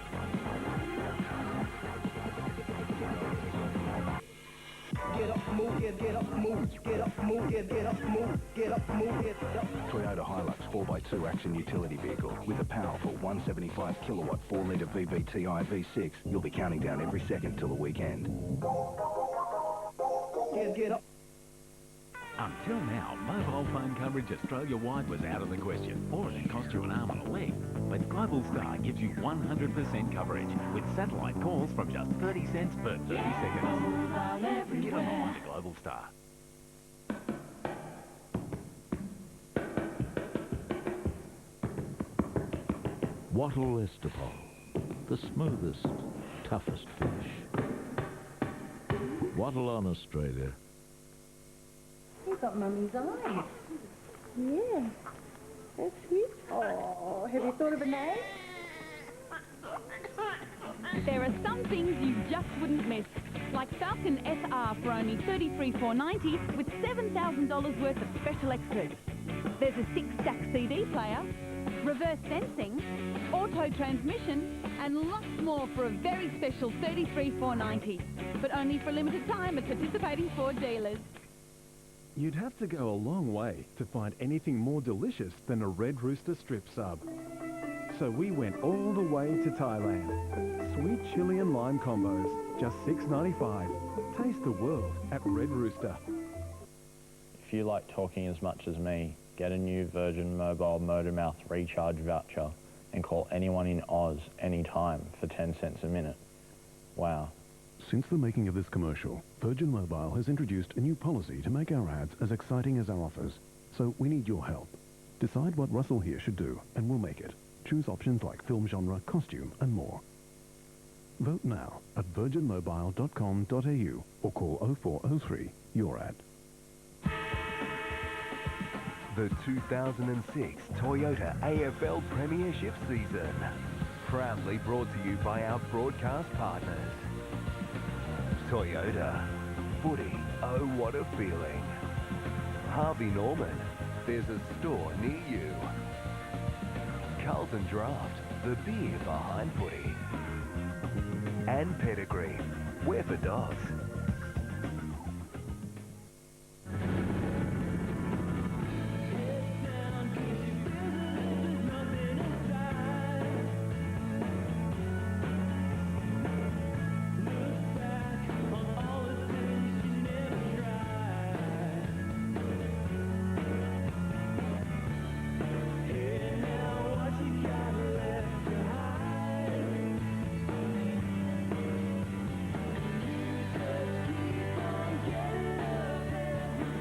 Get up, move, get up, move, get up, move, get up, move, get up, move, get up. Toyota Hilux 4x2 action utility vehicle with a powerful 175 kilowatt 4-litre VVTi V6. You'll be counting down every second till the weekend. Get up. Until now, mobile phone coverage Australia-wide was out of the question, or it cost you an arm and a leg. But Global Star gives you 100% coverage, with satellite calls from just 30 cents per 30 seconds. Get on to Global Star. Wattle Estepol, the smoothest, toughest fish. Wattle on Australia. You've got Mummy's eyes. Yeah. That's sweet. Oh, have you thought of a name? There are some things you just wouldn't miss, like Falcon SR for only $33,490 with $7,000 worth of special extras. There's a 6-stack CD player, reverse sensing, auto transmission, and lots more for a very special $33,490, but only for a limited time at participating Ford dealers. You'd have to go a long way to find anything more delicious than a Red Rooster strip sub. So we went all the way to Thailand. Sweet chili and lime combos, just $6.95. Taste the world at Red Rooster. If you like talking as much as me, get a new Virgin Mobile Motormouth recharge voucher and call anyone in Oz anytime for 10 cents a minute. Wow. Since the making of this commercial, Virgin Mobile has introduced a new policy to make our ads as exciting as our offers. So we need your help. Decide what Russell here should do, and we'll make it. Choose options like film genre, costume, and more. Vote now at virginmobile.com.au or call 0403 your ad. The 2006 Toyota AFL Premiership season. Proudly brought to you by our broadcast partners. Toyota. Footy, oh what a feeling. Harvey Norman. There's a store near you. Carlton Draft. The beer behind footy. And Pedigree. We're for dogs.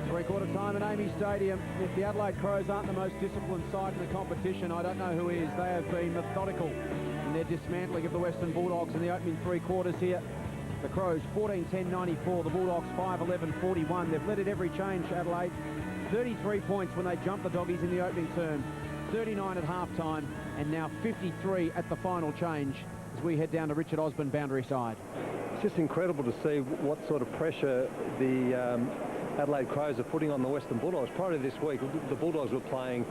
Three-quarter time at Amy Stadium. If the Adelaide Crows aren't the most disciplined side in the competition, I don't know who is. They have been methodical in their dismantling of the Western Bulldogs in the opening three quarters here. The Crows 14-10-94, the Bulldogs 5-11-41. They've led at every change, Adelaide. 33 points when they jumped the Doggies in the opening term, 39 at half-time, and now 53 at the final change as we head down to Richard Osborne boundary side. It's just incredible to see what sort of pressure the Adelaide Crows are putting on the Western Bulldogs. Prior to this week, the Bulldogs were playing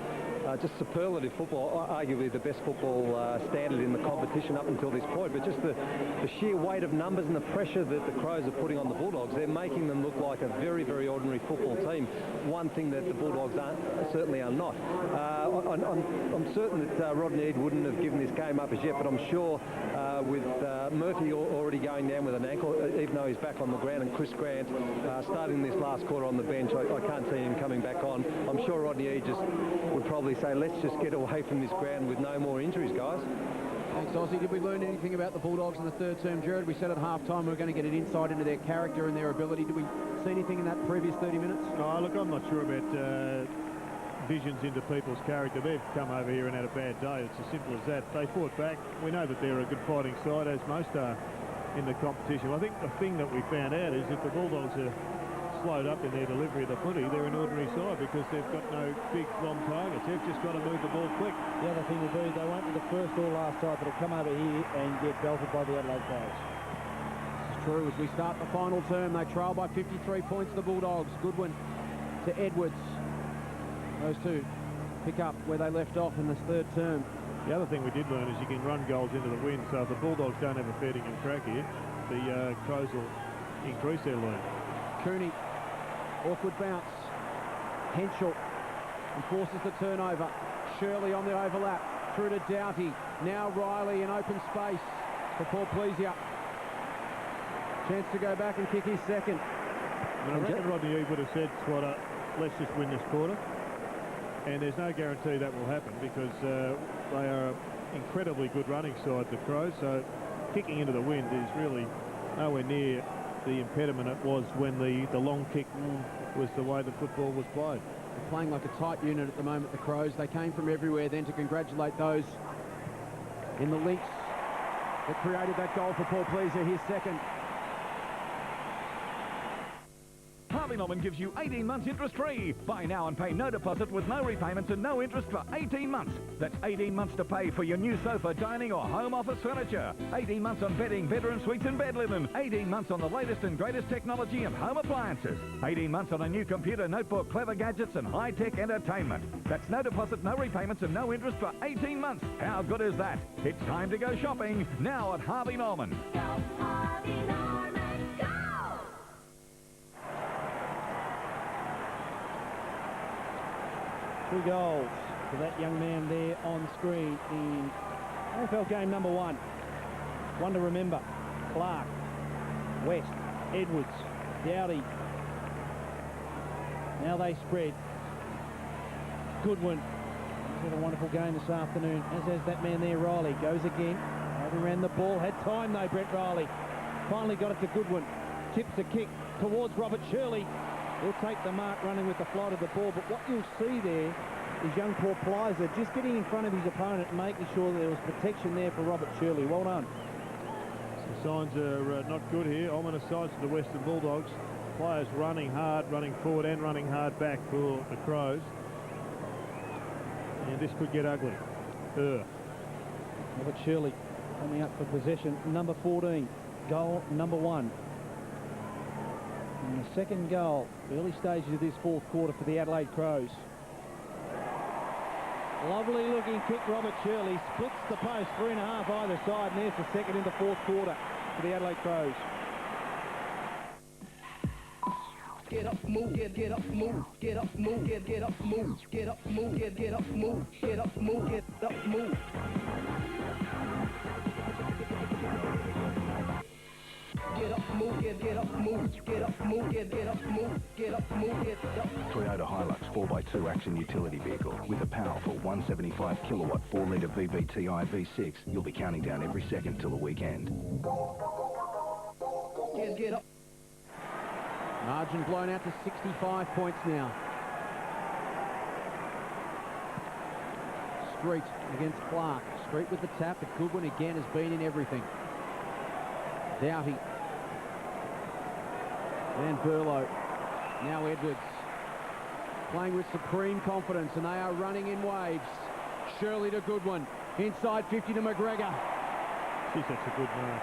just superlative football, arguably the best football standard in the competition up until this point. But just the sheer weight of numbers and the pressure that the Crows are putting on the Bulldogs, they're making them look like a very, very ordinary football team. One thing that the Bulldogs certainly are not. I'm certain that Rodney Eade wouldn't have given this game up as yet, but I'm sure with Murphy already going down with an ankle, even though he's back on the ground, and Chris Grant starting this last quarter on the bench, I can't see him coming back on. I'm sure Rodney Eade just would probably say, let's just get away from this ground with no more injuries, guys. Thanks, Ozzy. Did we learn anything about the Bulldogs in the third term, Jared? We said at half-time we were going to get an insight into their character and their ability. Did we see anything in that previous 30 minutes? Oh, look, I'm not sure about visions into people's character. They've come over here and had a bad day. It's as simple as that. They fought back. We know that they're a good fighting side, as most are in the competition. I think the thing that we found out is that the Bulldogs are slowed up in their delivery of the footy. They're an ordinary side because they've got no big, long targets. They've just got to move the ball quick. The other thing will be they won't be the first or last side that'll come over here and get belted by the Adelaide Crows. This is true. As we start the final term, they trail by 53 points, the Bulldogs. Goodwin to Edwards. Those two pick up where they left off in this third term. The other thing we did learn is you can run goals into the wind, so if the Bulldogs don't have a fair dinkum crack here, the Crows will increase their lead. Cooney, awkward bounce. Henschel enforces the turnover. Shirley on the overlap, through to Doughty. Now Riley in open space for Paul Plesia. Chance to go back and kick his second. I reckon Rodney Eade would have said, Swatter, let's just win this quarter. And there's no guarantee that will happen because they are an incredibly good running side, the Crows, so kicking into the wind is really nowhere near the impediment it was when the long kick was the way the football was played. They're playing like a tight unit at the moment, the Crows. They came from everywhere then to congratulate those in the links that created that goal for Paul Pleaser, his second. Harvey Norman gives you 18 months interest-free. Buy now and pay no deposit with no repayments and no interest for 18 months. That's 18 months to pay for your new sofa, dining or home office furniture. 18 months on bedding, bedroom suites and bed linen. 18 months on the latest and greatest technology and home appliances. 18 months on a new computer, notebook, clever gadgets and high-tech entertainment. That's no deposit, no repayments and no interest for 18 months. How good is that? It's time to go shopping now at Harvey Norman. Two goals for that young man there on screen in AFL game number 1. One to remember. Clark, West, Edwards, Dowdy. Now they spread. Goodwin. He's had a wonderful game this afternoon, as has that man there, Riley. Goes again. Overran the ball. Had time though, Brett Riley. Finally got it to Goodwin. Tips a kick towards Robert Shirley. He'll take the mark running with the flight of the ball, but what you'll see there is young Paul Plyser just getting in front of his opponent and making sure that there was protection there for Robert Shirley. Well done. The signs are not good here. Ominous signs for the Western Bulldogs. Players running hard, running forward and running hard back for the Crows. And this could get ugly. Robert Shirley coming up for possession, number 14. Goal number 1. And the second goal, early stages of this fourth quarter for the Adelaide Crows. Lovely looking kick, Robert Shirley splits the post, 3.5 either side, and there's the second in the fourth quarter for the Adelaide Crows. Get up, move, get up, move, get up, move, get up, move, get up, move, get up, move, get up, move, get up, move. Get up, move, get up, move, get up, move, get up, move, get up, move, get up. Toyota Hilux 4x2 action utility vehicle with a powerful 175 kilowatt 4-litre VVTi V6. You'll be counting down every second till the weekend. Get up. Margin blown out to 65 points now. Street against Clark. Street with the tap, but Goodwin again has been in everything. Doughty. Then Burlow. Now Edwards. Playing with supreme confidence, and they are running in waves. Shirley to Goodwin. Inside 50 to McGregor. Geez, that's a good mark.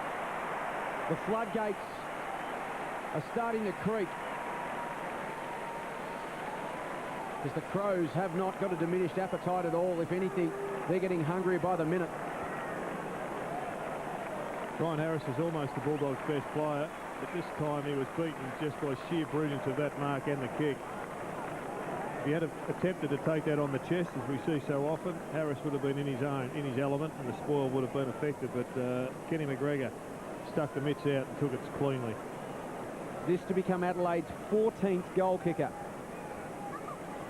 The floodgates are starting to creak, because the Crows have not got a diminished appetite at all. If anything, they're getting hungrier by the minute. Ryan Harris is almost the Bulldogs' best player, but this time he was beaten just by sheer brilliance of that mark and the kick. If he had attempted to take that on the chest, as we see so often, Harris would have been in his element, and the spoil would have been affected. But Kenny McGregor stuck the mitts out and took it cleanly. This to become Adelaide's 14th goal kicker.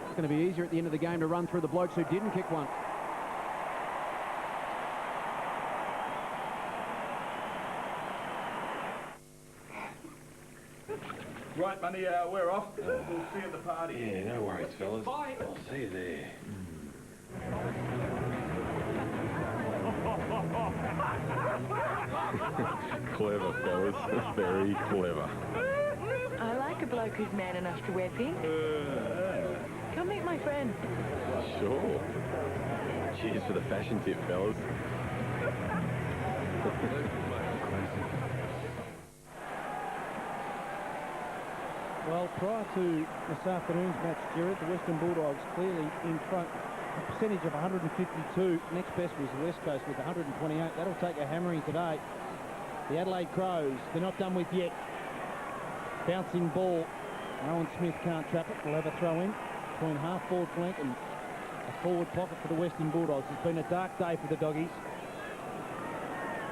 It's going to be easier at the end of the game to run through the blokes who didn't kick one. Right, Money, we're off. We'll see you at the party. Yeah, no worries, fellas. Bye. I'll see you there. Clever, fellas. Very clever. I like a bloke who's man enough to wear pink. Come meet my friend. Sure. Cheers for the fashion tip, fellas. Well, prior to this afternoon's match, Gerard, the Western Bulldogs clearly in front. A percentage of 152. Next best was the West Coast with 128. That'll take a hammering today. The Adelaide Crows, they're not done with yet. Bouncing ball. Owen Smith can't trap it. We'll have a throw in between half-forward flank and a forward pocket for the Western Bulldogs. It's been a dark day for the doggies.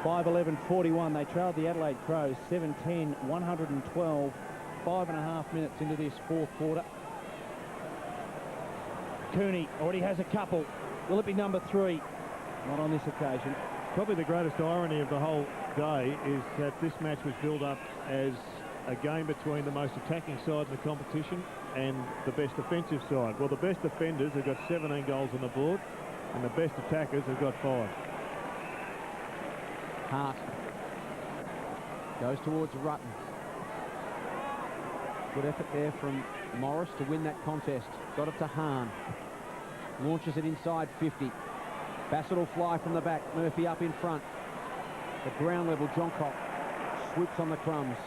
5-11-41. They trailed the Adelaide Crows 7-10, 112. 5.5 minutes into this fourth quarter. Cooney already has a couple. Will it be number 3? Not on this occasion. Probably the greatest irony of the whole day is that this match was built up as a game between the most attacking side in the competition and the best offensive side. Well, the best defenders have got 17 goals on the board, and the best attackers have got 5. Hart goes towards Rutten. Good effort there from Morris to win that contest. Got it to Hahn. Launches it inside 50. Bassett will fly from the back. Murphy up in front. At ground level, John Cock swoops on the crumbs.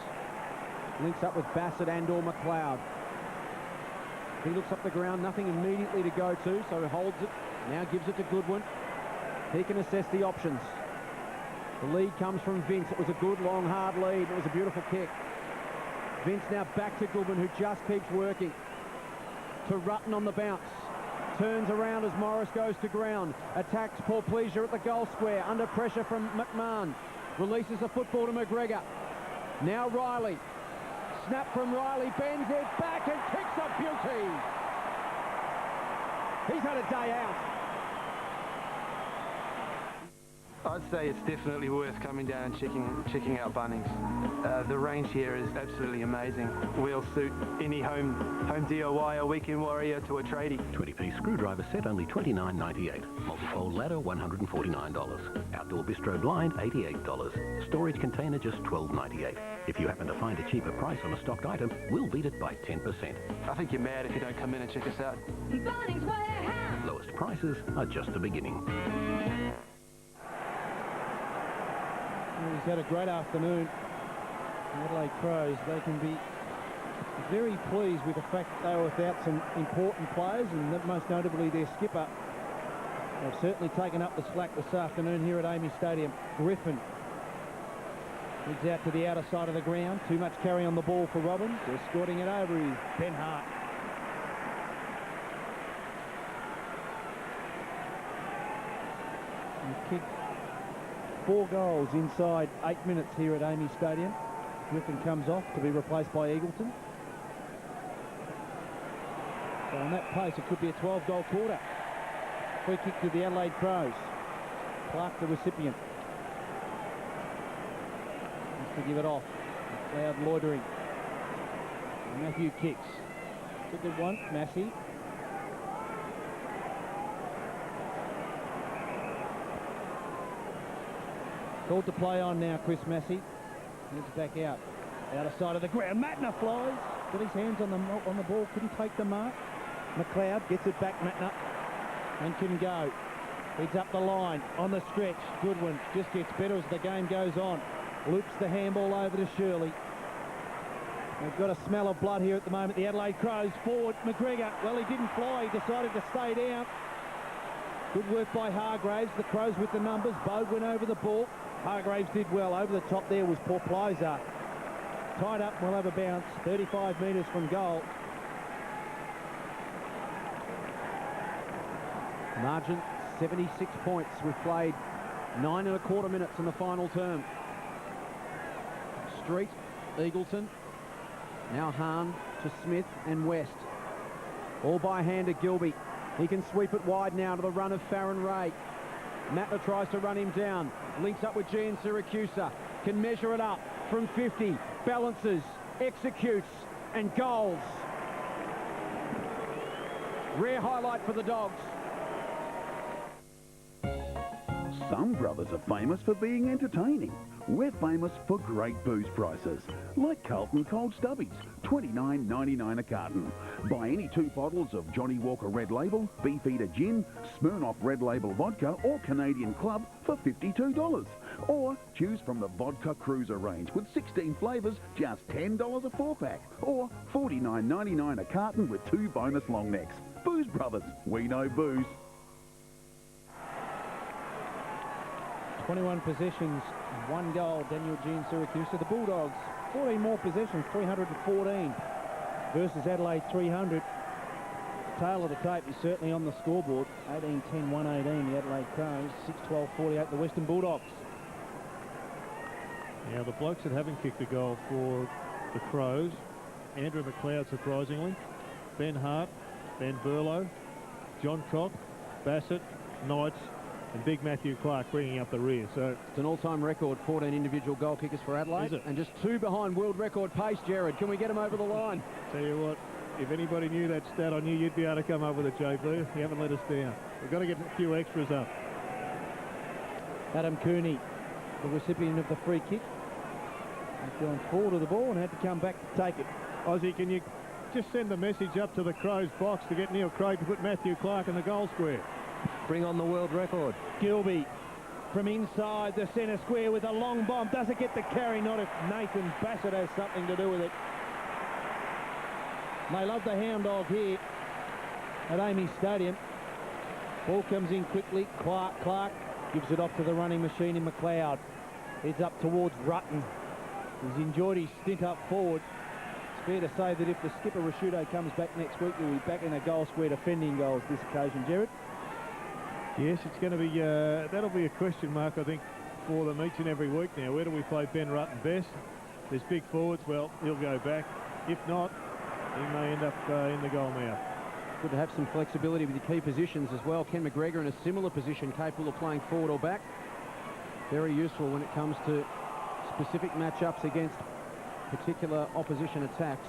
Links up with Bassett and/or McLeod. He looks up the ground, nothing immediately to go to, so he holds it. Now gives it to Goodwin. He can assess the options. The lead comes from Vince. It was a good, long, hard lead. It was a beautiful kick. Vince now back to Goodwin, who just keeps working. To Rutten on the bounce. Turns around as Morris goes to ground. Attacks Paul Pleasure at the goal square. Under pressure from McMahon. Releases the football to McGregor. Now Riley. Snap from Riley. Bends it back and kicks a beauty. He's had a day out. I'd say it's definitely worth coming down and checking out Bunnings. The range here is absolutely amazing. We'll suit any home DIY, a weekend warrior to a tradie. 20-piece screwdriver set only $29.98. Multifold ladder $149. Outdoor bistro blind $88. Storage container just $12.98. If you happen to find a cheaper price on a stocked item, we'll beat it by 10%. I think you're mad if you don't come in and check us out. Bunnings Warehouse! Lowest prices are just the beginning. He's had a great afternoon. The Adelaide Crows, they can be very pleased with the fact that they were without some important players, and most notably their skipper. They've certainly taken up the slack this afternoon here at Amy Stadium. Griffin heads out to the outer side of the ground. Too much carry on the ball for Robbins. They're escorting it over is Ben Hart. He kicked 4 goals inside 8 minutes here at Amy Stadium. Griffin comes off to be replaced by Eagleton. So on that pace, it could be a 12-goal quarter. Free kick to the Adelaide Crows. Clark, the recipient. Wants to give it off. Loud loitering. Matthew kicks. Took it one, Massey. Called to play on now, Chris Massey. Heads back out. Outer side of the ground. Matner flies. Got his hands on the ball. Couldn't take the mark. McLeod gets it back, Matner. And can go. Heads up the line. On the stretch. Goodwin just gets better as the game goes on. Loops the handball over to Shirley. They've got a smell of blood here at the moment. The Adelaide Crows forward. McGregor. Well, he didn't fly. He decided to stay down. Good work by Hargraves. The Crows with the numbers. Bogue went over the ball. Hargraves did well. Over the top there was Paul Pleasure. Tied up, will have a bounce. 35 metres from goal. Margin, 76 points. We've played 9 1/4 minutes in the final term. Street, Eagleton. Now Hahn to Smith and West. All by hand to Gilby. He can sweep it wide now to the run of Farron Ray. Matler tries to run him down. Links up with Gian Syracusa. Can measure it up from 50. Balances, executes, and goals. Rare highlight for the Dogs. Some brothers are famous for being entertaining. We're famous for great booze prices, like Carlton Cold Stubbies, $29.99 a carton. Buy any 2 bottles of Johnny Walker Red Label, Beefeater Gin, Smirnoff Red Label Vodka or Canadian Club for $52. Or choose from the Vodka Cruiser range with 16 flavours, just $10 a 4-pack. Or $49.99 a carton with 2 bonus long necks. Booze Brothers, we know booze. 21 possessions, 1 goal, Daniel Gian Syracusa. The Bulldogs, 14 more possessions, 314 versus Adelaide 300. Tail of the tape is certainly on the scoreboard. 18-10, 118, the Adelaide Crows. 6-12-48, the Western Bulldogs. Now the blokes that haven't kicked a goal for the Crows, Andrew McLeod surprisingly, Ben Hart, Ben Burlow, John Cock, Bassett, Knights, and big Matthew Clark bringing up the rear. So it's an all-time record, 14 individual goal kickers for Adelaide, and just 2 behind world record pace. Jared, can we get him over the line? Tell you what, if anybody knew that stat, I knew you'd be able to come up with it, JB. You haven't let us down. We've got to get a few extras up. Adam Cooney, the recipient of the free kick, has gone forward of the ball and had to come back to take it. Ozzy, can you just send a message up to the Crows box to get Neil Craig to put Matthew Clark in the goal square? Bring on the world record. Gilby from inside the centre square with a long bomb. Does it get the carry? Not if Nathan Bassett has something to do with it. They love the hound dog here at Amy Stadium. Ball comes in quickly. Clark gives it off to the running machine in McLeod. Heads up towards Rutten. He's enjoyed his stint up forward. It's fair to say that if the skipper Rashudo comes back next week, he'll be back in a goal square defending goals this occasion, Jared. Yes, it's going to be, that'll be a question mark, I think, for them each and every week now. Where do we play Ben Rutten best? There's big forwards, well, he'll go back. If not, he may end up in the goal mouth. Good to have some flexibility with your key positions as well. Ken McGregor in a similar position, capable of playing forward or back. Very useful when it comes to specific matchups against particular opposition attacks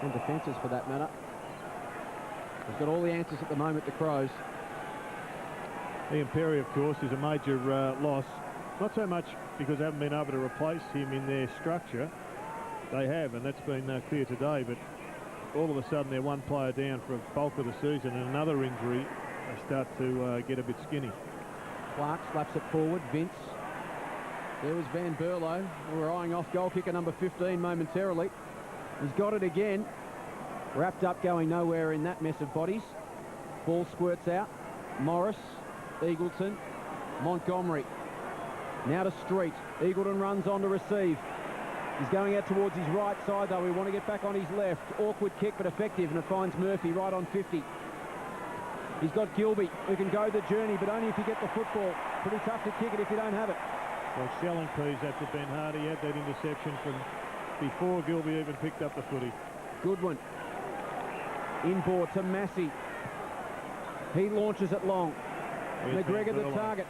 and defences for that matter. They've got all the answers at the moment, the Crows. Ian Perry, of course, is a major loss. Not so much because they haven't been able to replace him in their structure. They have, and that's been clear today, but all of a sudden they're one player down for a bulk of the season, and another injury, they start to get a bit skinny. Clark slaps it forward. Vince. There was Van Berlo. We're eyeing off goal kicker number 15 momentarily. He's got it again. Wrapped up, going nowhere in that mess of bodies. Ball squirts out. Morris, Eagleton, Montgomery. Now to Street. Eagleton runs on to receive. He's going out towards his right side, though. We want to get back on his left. Awkward kick, but effective, and it finds Murphy right on 50. He's got Gilby, who can go the journey, but only if you get the football. Pretty tough to kick it if you don't have it. Well, shelling peas after Ben Hardy had that interception from before Gilby even picked up the footy. Goodwin. Inboard to Massey. He launches it long. Here's McGregor the Berlo. target.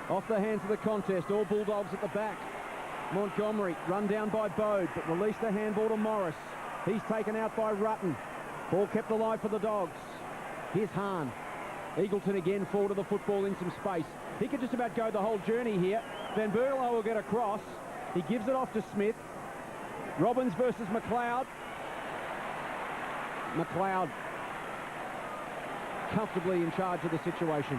Off the hands of the contest. All Bulldogs at the back. Montgomery run down by Bode, but released the handball to Morris. He's taken out by Rutten. Ball kept alive for the Dogs. Here's Hahn. Eagleton again forward to the football in some space. He could just about go the whole journey here. Van Berlo will get across. He gives it off to Smith. Robbins versus McLeod. McLeod comfortably in charge of the situation.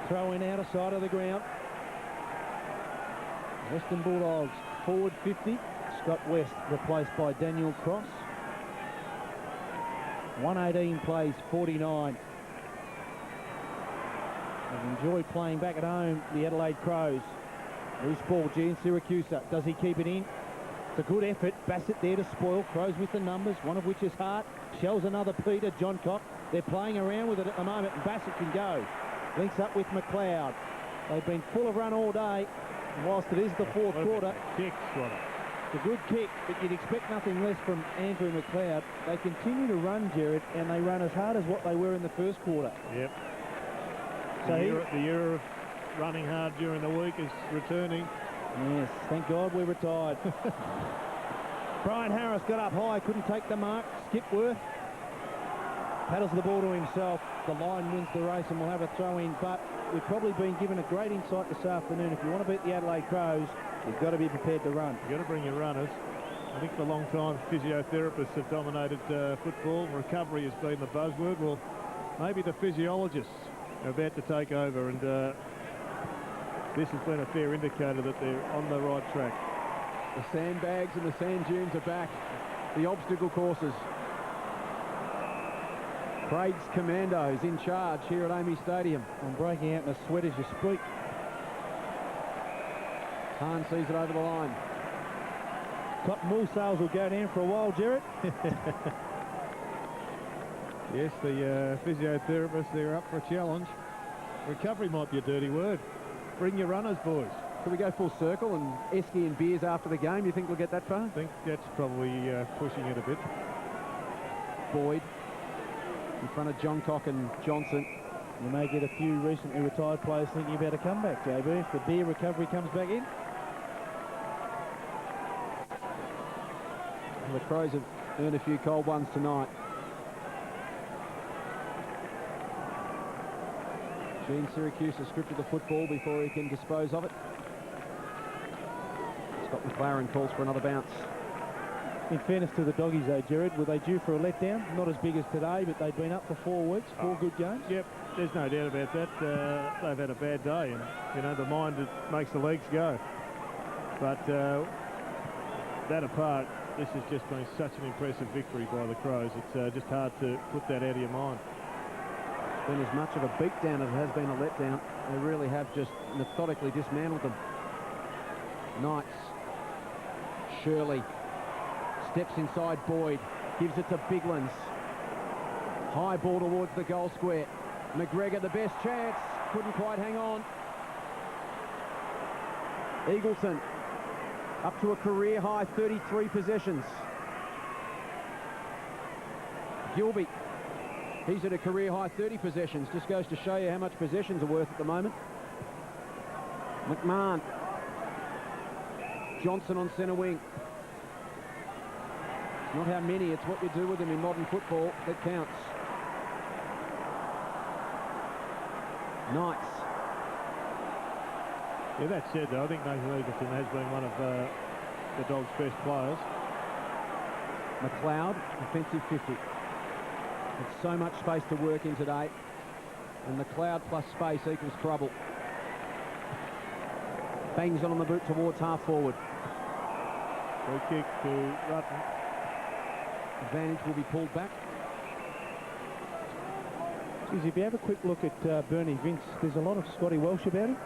Throw in outer side of the ground. Western Bulldogs forward 50. Scott West replaced by Daniel Cross. 118 plays 49. They've enjoyed playing back at home, the Adelaide Crows. Loose ball, Gene Siracusa. Does he keep it in? It's a good effort. Bassett there to spoil. Crows with the numbers, one of which is Hart. Shells another Peter, John Cock. They're playing around with it at the moment, and Bassett can go. Links up with McLeod. They've been full of run all day. And whilst it is the fourth quarter, kick, it's a good kick, but you'd expect nothing less from Andrew McLeod. They continue to run, Jared, and they run as hard as what they were in the first quarter. Yep. So the era of running hard during the week is returning. Yes, thank God we're retired. Brian Harris got up high, couldn't take the mark. Skipworth paddles the ball to himself. The line wins the race and we'll have a throw-in, but we've probably been given a great insight this afternoon. If you want to beat the Adelaide Crows, you've got to be prepared to run. You've got to bring your runners. I think for a long time physiotherapists have dominated football. Recovery has been the buzzword. Well, maybe the physiologists are about to take over, and this has been a fair indicator that they're on the right track. The sandbags and the sand dunes are back. The obstacle courses. Craig's Commandos in charge here at Amy Stadium. I'm breaking out in a sweat as you speak. Hahn sees it over the line. Cotton wool sales will go down for a while, Jared. Yes, the physiotherapists, they're up for a challenge. Recovery might be a dirty word. Bring your runners, boys. Can we go full circle and esky and beers after the game? You think we'll get that far? I think that's probably pushing it a bit. Boyd in front of John Cock and Johnson. You may get a few recently retired players thinking about a comeback, JB, if the beer recovery comes back in. And the Crows have earned a few cold ones tonight. Gene Siracusa scripted the football before he can dispose of it. Scott McLaren calls for another bounce. In fairness to the Doggies, though, Jared, were they due for a letdown? Not as big as today, but they've been up for 4 weeks, 4 good games. Yep, there's no doubt about that. They've had a bad day, and, you know, the mind that makes the legs go. But that apart, this has just been such an impressive victory by the Crows. It's just hard to put that out of your mind. It's been as much of a beatdown as it has been a letdown. They really have just methodically dismantled them. Knights. Shirley. Steps inside Boyd. Gives it to Biglands. High ball towards the goal square. McGregor, the best chance. Couldn't quite hang on. Eagleton. Up to a career high 33 possessions. Gilby. He's at a career high 30 possessions. Just goes to show you how much possessions are worth at the moment. McMahon. Johnson on centre wing. It's not how many, it's what you do with them in modern football that counts. Knights. Yeah, that said, though, I think Nathan Eagleton has been one of the Dogs' best players. McLeod, defensive 50. It's so much space to work in today. And McLeod plus space equals trouble. Bangs on the boot towards half forward. Free kick to Rutten. Advantage will be pulled back. Geez, if you have a quick look at Bernie Vince, there's a lot of Scotty Welsh about him.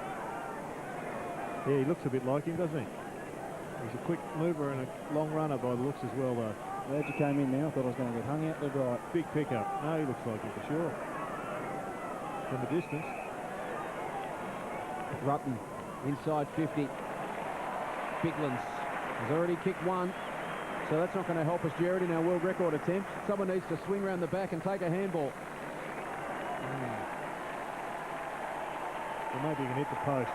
Yeah, he looks a bit like him, doesn't he? He's a quick mover and a long runner by the looks as well, though. Glad you came in now. I thought I was going to get hung out the right. Big pickup. No, he looks like him for sure. From a distance. Rutten, inside 50. Biglands has already kicked one. So that's not going to help us, Jared, in our world record attempt. Someone needs to swing around the back and take a handball. Well, maybe you can hit the post.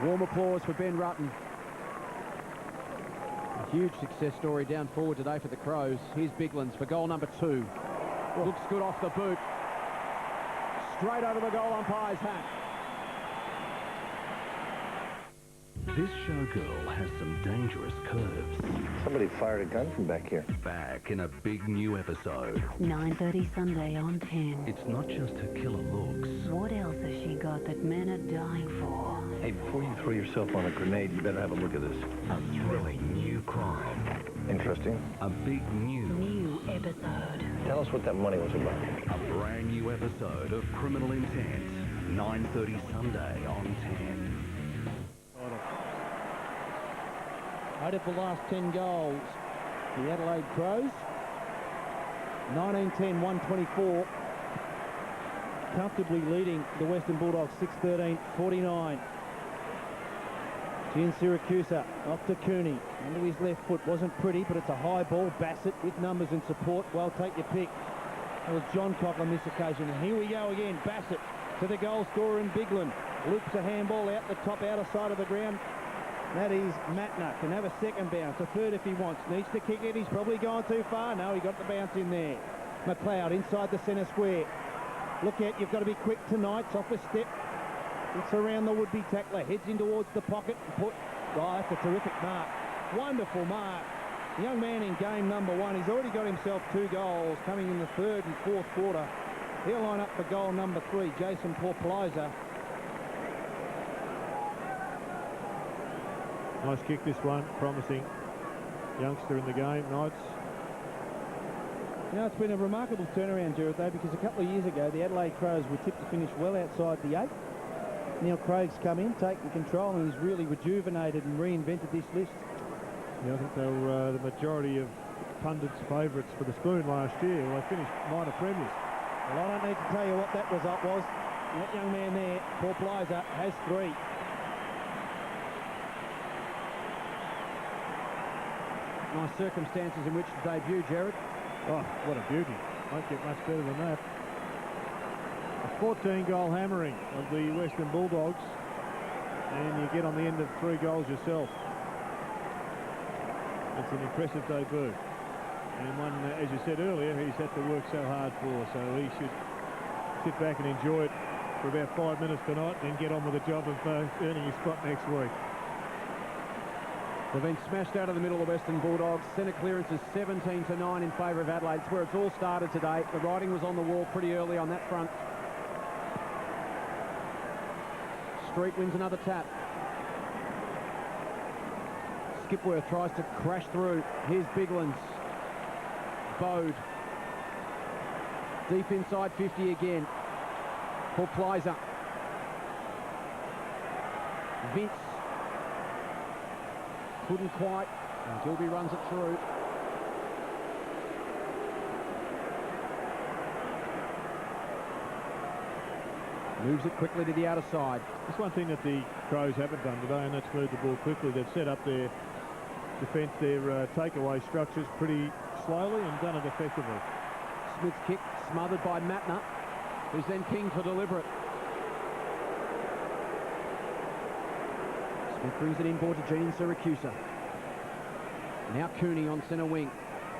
Warm applause for Ben Rutten. A huge success story down forward today for the Crows. Here's Biglands for goal number 2. Looks good off the boot. Straight over the goal umpire's hat. This showgirl has some dangerous curves. Somebody fired a gun from back here. Back in a big new episode. 9:30 Sunday on 10. It's not just her killer looks. What else has she got that men are dying for? Hey, before you throw yourself on a grenade, you better have a look at this. A thrilling new crime. Interesting. A big New episode. Tell us what that money was about. A brand new episode of Criminal Intent. 9:30 Sunday on 10. Out of the last 10 goals, the Adelaide Crows. 19-10, 124. Comfortably leading the Western Bulldogs 6-13, 49. Gin Siracusa off to Cooney. Under his left foot. Wasn't pretty, but it's a high ball. Bassett with numbers and support. Well, take your pick. That was John Cock on this occasion. And here we go again. Bassett to the goal scorer in Bigland. Loops a handball out the top outer side of the ground. That is Matner. Can have a second bounce, a third if he wants. Needs to kick it. He's probably gone too far. No, he got the bounce in there. McLeod inside the centre square. Look out, you've got to be quick tonight. It's off a step. It's around the would-be tackler. Heads in towards the pocket. Oh, that's a terrific mark. Wonderful mark. The young man in game number 1. He's already got himself 2 goals coming in the 3rd and 4th quarter. He'll line up for goal number 3, Jason Porpliza. Nice kick, this one. Promising youngster in the game, Knights. You know, it's been a remarkable turnaround, Jared, though, because a couple of years ago, the Adelaide Crows were tipped to finish well outside the 8. Neil Craig's come in, taken control, and he's really rejuvenated and reinvented this list. Yeah, I think they were the majority of pundits' favourites for the Spoon last year. Well, they finished minor premiers. Well, I don't need to tell you what that result was. That young man there, Porpliza, has 3. Nice circumstances in which to debut, Jared. Oh, what a beauty. Won't get much better than that. A 14-goal hammering of the Western Bulldogs. And you get on the end of 3 goals yourself. It's an impressive debut. And one, as you said earlier, he's had to work so hard for. So he should sit back and enjoy it for about 5 minutes tonight and then get on with the job of earning his spot next week. They've been smashed out of the middle of the Western Bulldogs. Centre clearance is 17-9 in favour of Adelaide. It's where it's all started today. The writing was on the wall pretty early on that front. Street wins another tap. Skipworth tries to crash through. Here's Biglands. Bode. Deep inside 50 again. For Plyser. Vince. Couldn't quite. And Gilby runs it through. Moves it quickly to the outer side. That's one thing that the Crows haven't done today, and that's move the ball quickly. They've set up their defence, their takeaway structures pretty slowly and done it effectively. Smith's kick smothered by Matner, who's then king for deliberate. Smith brings it inboard to Gene Syracusa. Now Cooney on centre wing.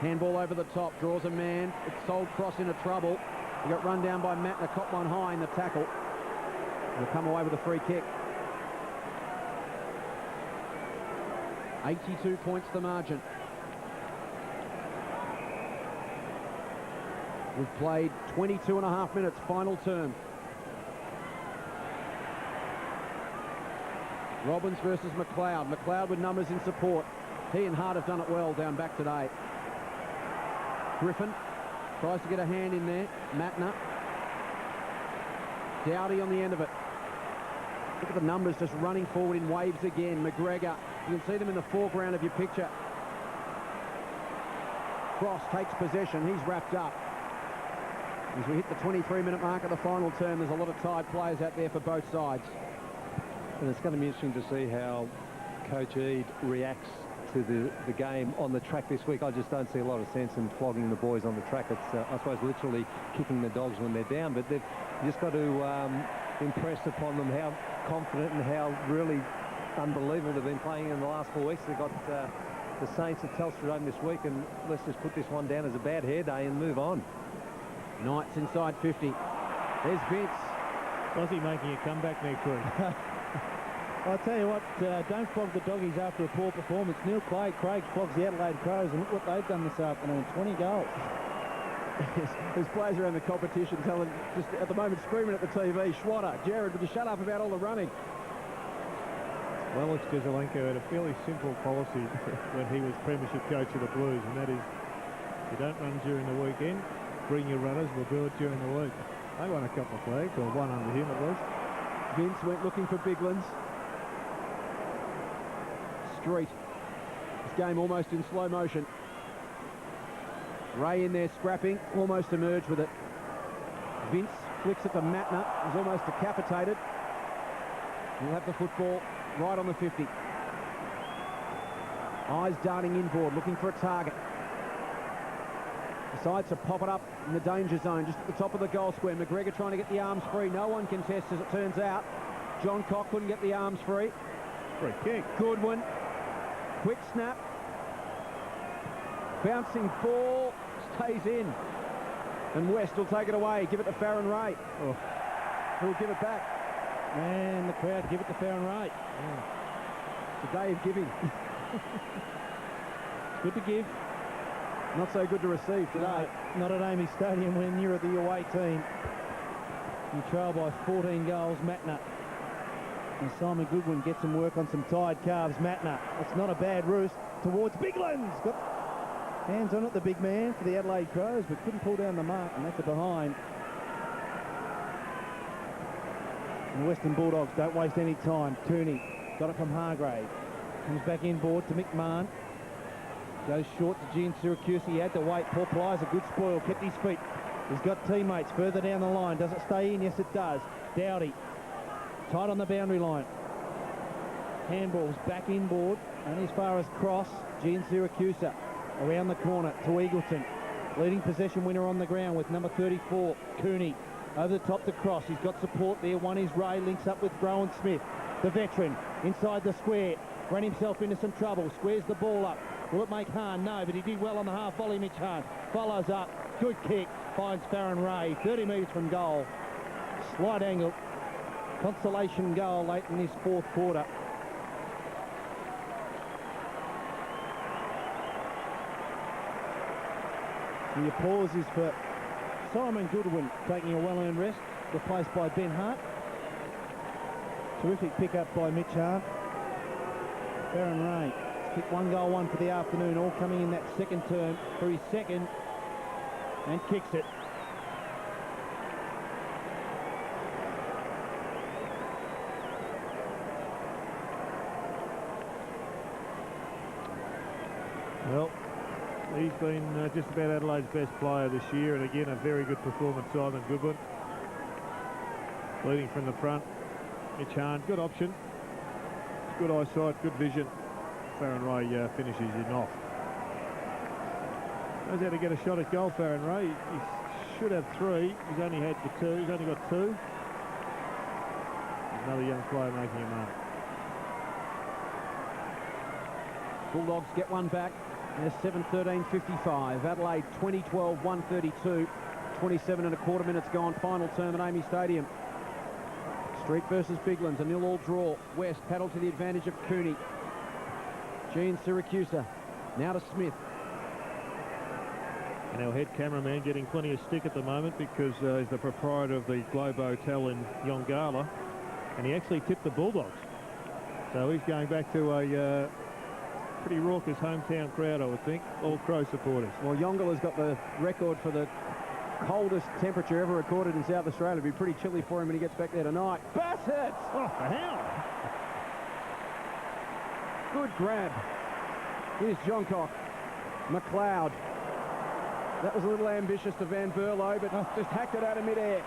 Handball over the top, draws a man. It's sold cross into trouble. He got run down by Matner, caught one high in the tackle. He'll come away with a free kick. 82 points the margin. We've played 22 and a half minutes, final term. Robbins versus McLeod. McLeod with numbers in support. He and Hart have done it well down back today. Griffin tries to get a hand in there. Matner. Dowdy on the end of it. Look at the numbers just running forward in waves again. McGregor, you can see them in the foreground of your picture. Cross takes possession. He's wrapped up. As we hit the 23-minute mark of the final term, there's a lot of tired players out there for both sides. And it's going to be interesting to see how Coach Eade reacts to the game on the track this week. I just don't see a lot of sense in flogging the boys on the track. It's, I suppose, literally kicking the dogs when they're down, but they've just got to impress upon them how confident and how really unbelievable they've been playing in the last 4 weeks. They've got the Saints at Telstra Dome this week, and let's just put this one down as a bad hair day and move on. Knights inside 50. There's Vince. Aussie making a comeback next week. I'll tell you what, don't flog the doggies after a poor performance. Neil Craig flogs the Adelaide Crows, and look what they've done this afternoon, 20 goals. There's players around the competition telling, just at the moment, screaming at the TV, Schwatter, Jared, would you shut up about all the running? Well, it's Gizelenko had a fairly simple policy when he was premiership coach of the Blues, and that is, you don't run during the weekend, bring your runners, we'll do it during the week. They won a couple of flags, or one under him at least. Vince went looking for Biglands. Street. This game almost in slow motion. Ray in there scrapping, almost emerged with it. Vince flicks it to Matner, he's almost decapitated. He'll have the football right on the 50. Eyes darting inboard, looking for a target. Decides to pop it up in the danger zone, just at the top of the goal square. McGregor trying to get the arms free. No one contests, as it turns out. John Cock couldn't get the arms free. Free kick. Goodwin. Quick snap. Bouncing ball. Stays in. And West will take it away. Give it to Farron Ray. Oh. Who'll give it back? And the crowd give it to Farron Ray. Yeah. It's a day of giving. Good to give. Not so good to receive today. No, not at Amy Stadium when you're the away team. You trail by 14 goals, Matner. And Simon Goodwin gets some work on some tired calves. Matner, it's not a bad roost towards Biglands. Got hands on it, the big man for the Adelaide Crows, but couldn't pull down the mark, and that's a behind. And the Western Bulldogs don't waste any time. Cooney got it from Hargrave. Comes back inboard to McMahon. Goes short to Gene Syracuse. He had to wait. Paul Ply's a good spoil. Kept his feet. He's got teammates further down the line. Does it stay in? Yes, it does. Dowdy. Tight on the boundary line. Handballs back inboard. Only as far as cross. Gene Syracuse around the corner to Eagleton. Leading possession winner on the ground with number 34, Cooney. Over the top to cross. He's got support there. One is Ray. Links up with Rowan Smith. The veteran inside the square. Ran himself into some trouble. Squares the ball up. Will it make Hahn? No, but he did well on the half volley, Mitch Hahn. Follows up. Good kick. Finds Farron Ray. 30 metres from goal. Slight angle. Consolation goal late in this fourth quarter. The applause is for Simon Goodwin taking a well-earned rest, replaced by Ben Hart. Terrific pick-up by Mitch Hart. Baron Ray kicked 1 goal, 1 for the afternoon, all coming in that second term for his second, and kicks it. Well, he's been just about Adelaide's best player this year, and again a very good performance, Simon Goodwin. Leading from the front, Mitch Hahn, good option, good eyesight, good vision. Farron Ray finishes him off. Knows how to get a shot at goal, Farron Ray. He should have 3. He's only had the 2. He's only got 2. Another young player making a mark. Bulldogs get one back. There's 7:13:55. Adelaide 20-12, 132. 27 and a quarter minutes gone. Final term at Amy Stadium. Street versus Biglands, a 0-0 draw. West paddle to the advantage of Cooney. Gene Syracusa. Now to Smith. And our head cameraman getting plenty of stick at the moment because he's the proprietor of the Globe Hotel in Yongala, and he actually tipped the Bulldogs. So he's going back to a pretty raucous hometown crowd, I would think, all Crow supporters. Well, Yongala's got the record for the coldest temperature ever recorded in South Australia. It'll be pretty chilly for him when he gets back there tonight. Bassett! Oh, the hell! Good grab. Here's Johncock. McLeod. That was a little ambitious to Van Berlo, but just hacked it out of midair.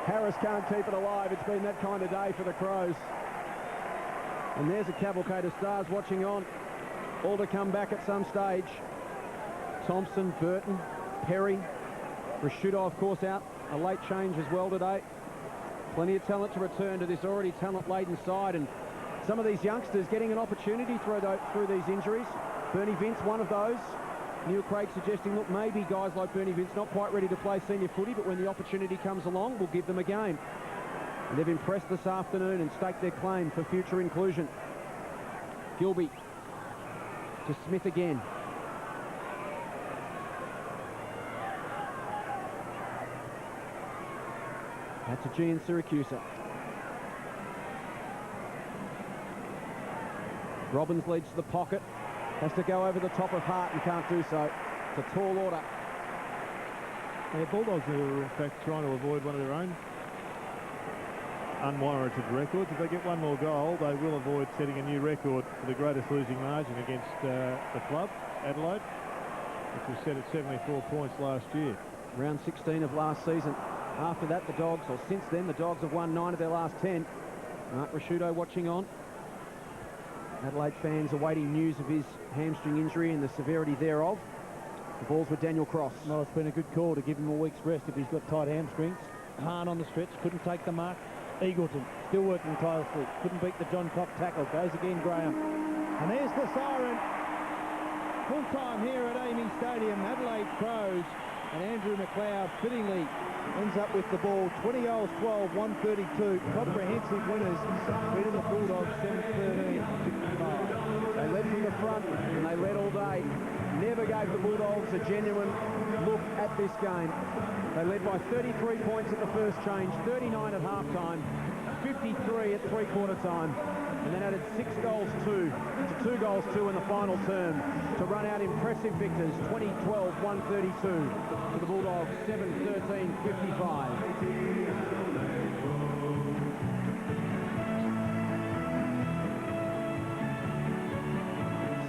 Harris can't keep it alive. It's been that kind of day for the Crows. And there's a cavalcade of stars watching on. All to come back at some stage. Thompson, Burton, Perry. Rashudo, of course, out. A late change as well today. Plenty of talent to return to this already talent-laden side. And some of these youngsters getting an opportunity through these injuries. Bernie Vince, one of those. Neil Craig suggesting, look, maybe guys like Bernie Vince not quite ready to play senior footy, but when the opportunity comes along, we'll give them a game. And they've impressed this afternoon and staked their claim for future inclusion. Gilby to Smith again. That's a G in Syracusa. Robbins leads to the pocket. Has to go over the top of Hart and can't do so. It's a tall order. The Bulldogs are, in fact, trying to avoid one of their own unwarranted records. If they get one more goal, they will avoid setting a new record for the greatest losing margin against the club, Adelaide, which was set at 74 points last year. Round 16 of last season. After that, the Dogs, or since then, the Dogs have won 9 of their last 10. Mark Rashudo watching on. Adelaide fans awaiting news of his hamstring injury and the severity thereof. The balls with Daniel Cross. Well, it's been a good call to give him a week's rest if he's got tight hamstrings. Hahn on the stretch, couldn't take the mark. Eagleton still working tirelessly, couldn't beat the John Cock tackle. Goes again, Graham. And there's the siren. Full time here at Amy Stadium. Adelaide Crows and Andrew McLeod fittingly ends up with the ball. 20 goals, 12, 132. Comprehensive winners. Beating the Bulldogs 7-13. They led from the front and they led all day. Never gave the Bulldogs a genuine look at this game. They led by 33 points at the first change, 39 at half-time, 53 at three-quarter time, and then added 6 goals 2 to 2 goals 2 in the final term to run out impressive victors, 20-12, 132 to the Bulldogs, 7-13, 55.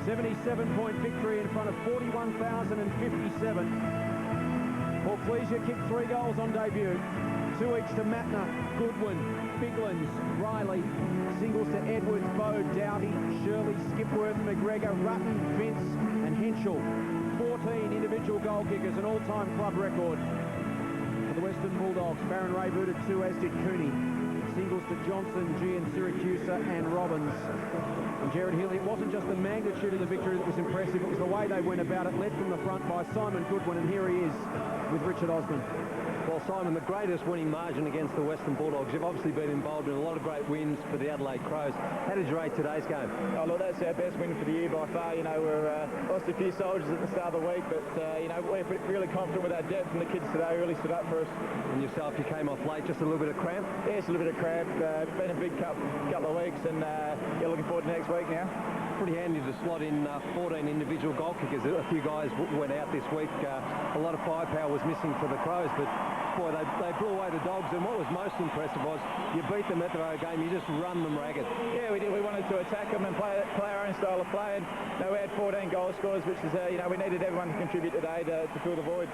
77-point victory in front of 41,057. Paul Fleesier kicked 3 goals on debut. 2 each to Matner, Goodwin, Biglands, Riley. Singles to Edwards, Bode, Doughty, Shirley, Skipworth, McGregor, Rutten, Vince and Henschel. 14 individual goal kickers, an all-time club record for the Western Bulldogs. Baron Ray booted 2, as did Cooney. Singles to Johnson, G and Syracusa and Robbins. And Jared Hill, it wasn't just the magnitude of the victory that was impressive, it was the way they went about it, led from the front by Simon Goodwin, and here he is with Richard Osman. Well, Well, Simon, the greatest winning margin against the Western Bulldogs. You've obviously been involved in a lot of great wins for the Adelaide Crows. How did you rate today's game? Oh, look, that's our best win for the year by far. You know, we've lost a few soldiers at the start of the week, but, you know, we're really confident with our depth, and the kids today really stood up for us. And yourself, you came off late, just a little bit of cramp? Yeah, just a little bit of cramp. Been a big couple of weeks, and yeah, looking forward to next week now. Pretty handy to slot in 14 individual goal kickers. A few guys went out this week. A lot of firepower was missing for the Crows, but boy, they blew away the Dogs, and what was most impressive was you beat them at their own game, you just run them ragged. Yeah, we did. We wanted to attack them and play our own style of play, and you know, we had 14 goal scorers, which is, you know, we needed everyone to contribute today to fill the void.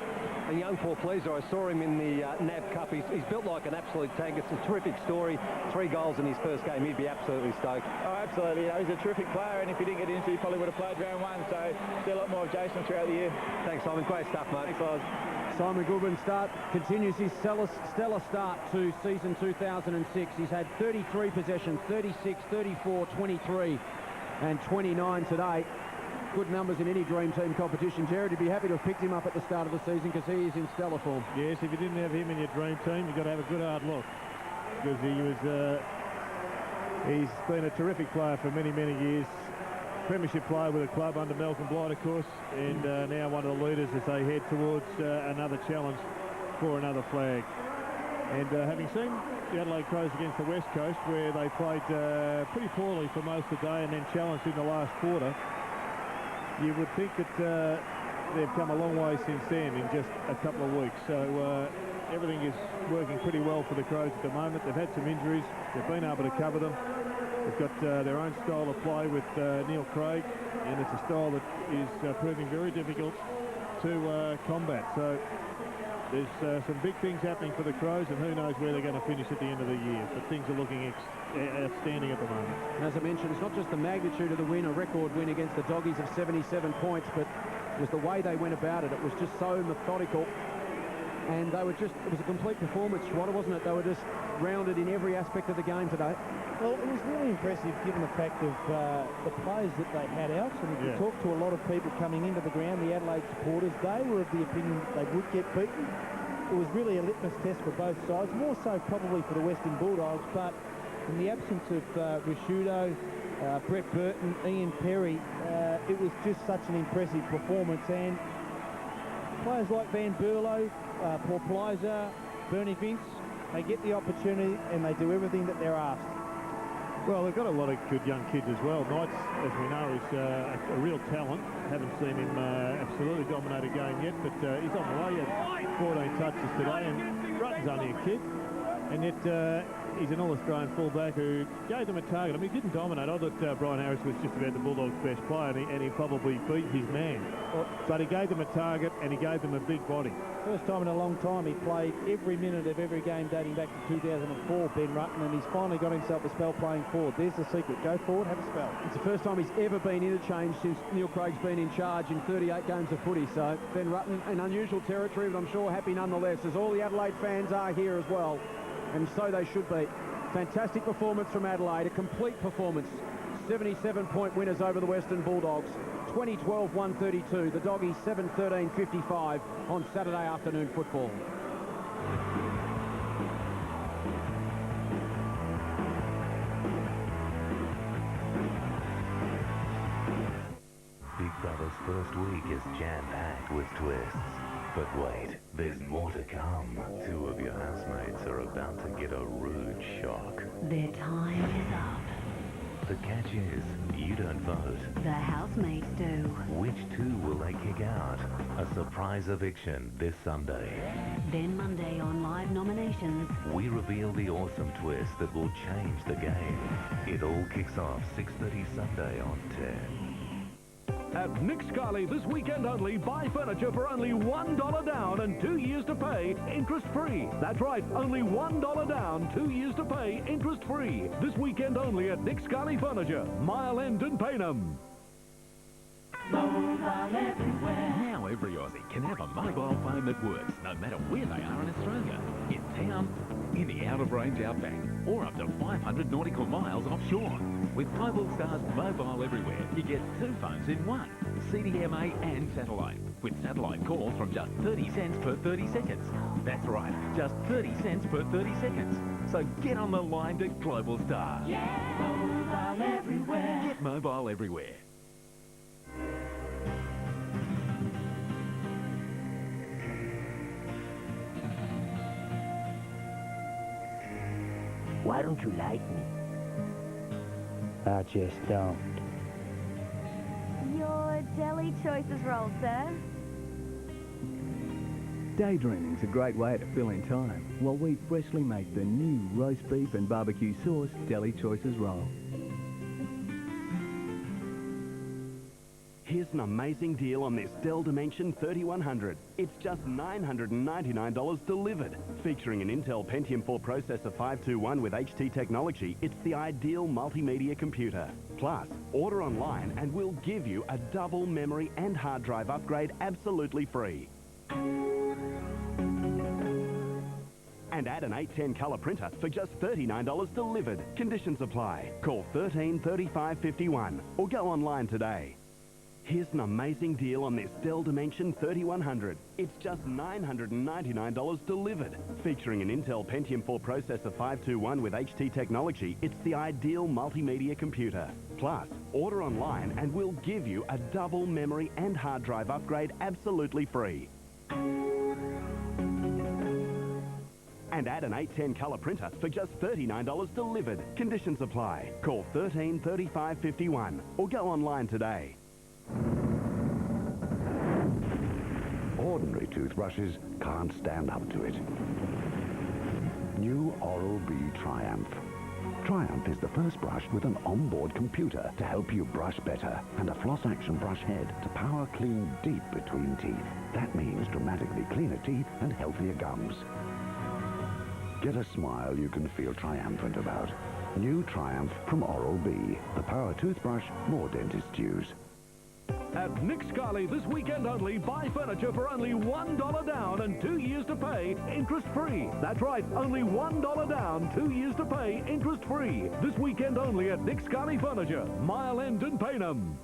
And young Paul Fleeser, I saw him in the NAB Cup. He's built like an absolute tank. It's a terrific story. 3 goals in his first game. He'd be absolutely stoked. Oh, absolutely. You know, he's a terrific player, and if he didn't get into, he probably would have played round 1, so see a lot more of Jason throughout the year. Thanks, Simon. Great stuff, mate. Thanks, Oz. Simon Goodwin continues his stellar start to season 2006. He's had 33 possessions, 36, 34, 23 and 29 today. Good numbers in any dream team competition. Jared, you'd be happy to have picked him up at the start of the season because he is in stellar form. Yes, if you didn't have him in your dream team, you've got to have a good hard look, because he's been a terrific player for many, many years. Premiership player with a club under Malcolm Blight, of course, and now one of the leaders as they head towards another challenge for another flag. And having seen the Adelaide Crows against the West Coast, where they played pretty poorly for most of the day and then challenged in the last quarter, you would think that they've come a long way since then in just a couple of weeks. So everything is working pretty well for the Crows at the moment. They've had some injuries. They've been able to cover them. They've got their own style of play with Neil Craig, and it's a style that is proving very difficult to combat. So there's some big things happening for the Crows, and who knows where they're going to finish at the end of the year. But things are looking outstanding at the moment. And as I mentioned, it's not just the magnitude of the win, a record win against the Doggies of 77 points, but it was the way they went about it. It was just so methodical. And they were just, it was a complete performance, Schwatter, wasn't it? They were just rounded in every aspect of the game today. Well, it was really impressive given the fact of the players that they had out. And if you talk to a lot of people coming into the ground, the Adelaide supporters, they were of the opinion that they would get beaten. It was really a litmus test for both sides, more so probably for the Western Bulldogs, but in the absence of Risciuto, Brett Burton, Ian Perry, it was just such an impressive performance. And players like Van Berlo, Paul Plyzer, Bernie Vince, they get the opportunity and they do everything that they're asked. Well, they've got a lot of good young kids as well. Knights, as we know, is a real talent. Haven't seen him absolutely dominate a game yet, but he's on the way. He had 14 touches today, and Rutten's only a kid. And yet he's an All-Australian fullback who gave them a target. I mean, he didn't dominate. I thought Brian Harris was just about the Bulldogs' best player, and he probably beat his man. But he gave them a target, and he gave them a big body. First time in a long time he played every minute of every game dating back to 2004, Ben Rutten, and he's finally got himself a spell playing forward. There's the secret. Go forward, have a spell. It's the first time he's ever been interchanged since Neil Craig's been in charge in 38 games of footy. So Ben Rutten, in unusual territory, but I'm sure happy nonetheless, as all the Adelaide fans are here as well. And so they should be. Fantastic performance from Adelaide, a complete performance. 77-point winners over the Western Bulldogs. 2012-132, the Doggies 7-13-55 on Saturday afternoon football. Big Brother's first week is jam-packed with twists. But wait, there's more to come. 2 of your housemates are about to get a rude shock. Their time is up. The catch is, you don't vote. The housemates do. Which 2 will they kick out? A surprise eviction this Sunday. Then Monday on Live Nominations, We reveal the awesome twist that will change the game. It all kicks off 6:30 Sunday on 10. At Nick Scali this weekend only, buy furniture for only $1 down and 2 years to pay interest-free. That's right, only $1 down, 2 years to pay interest-free. This weekend only at Nick Scali Furniture, Mile End and Paynham. Mobile everywhere. Now every Aussie can have a mobile phone that works no matter where they are in Australia. In town, in the out-of-range outback, or up to 500 nautical miles offshore. With Global Star's Mobile Everywhere, you get two phones in one, CDMA and satellite, with satellite calls from just 30 cents per 30 seconds. That's right, just 30 cents per 30 seconds. So get on the line to Global Star. Yeah, mobile everywhere. Get mobile everywhere. Why don't you like me? I just don't. Your deli choices roll, sir. Daydreaming's a great way to fill in time while we freshly make the new roast beef and barbecue sauce Deli Choices roll. Here's an amazing deal on this Dell Dimension 3100. It's just $999 delivered. Featuring an Intel Pentium 4 processor 521 with HT technology, it's the ideal multimedia computer. Plus, order online and we'll give you a double memory and hard drive upgrade absolutely free. And add an 810 colour printer for just $39 delivered. Conditions apply. Call 13 35 51 or go online today. Here's an amazing deal on this Dell Dimension 3100. It's just $999 delivered. Featuring an Intel Pentium 4 processor 521 with HT technology, it's the ideal multimedia computer. Plus, order online and we'll give you a double memory and hard drive upgrade absolutely free. And add an 810 colour printer for just $39 delivered. Conditions apply. Call 13 35 51 or go online today. Ordinary toothbrushes can't stand up to it. New Oral-B Triumph. Triumph is the first brush with an onboard computer to help you brush better and a floss action brush head to power clean deep between teeth. That means dramatically cleaner teeth and healthier gums. Get a smile you can feel triumphant about. New Triumph from Oral-B, the power toothbrush more dentists use. At Nick Scali this weekend only, buy furniture for only $1 down and 2 years to pay interest-free. That's right, only $1 down, 2 years to pay interest-free. This weekend only at Nick Scali Furniture, Mile End and Paynham.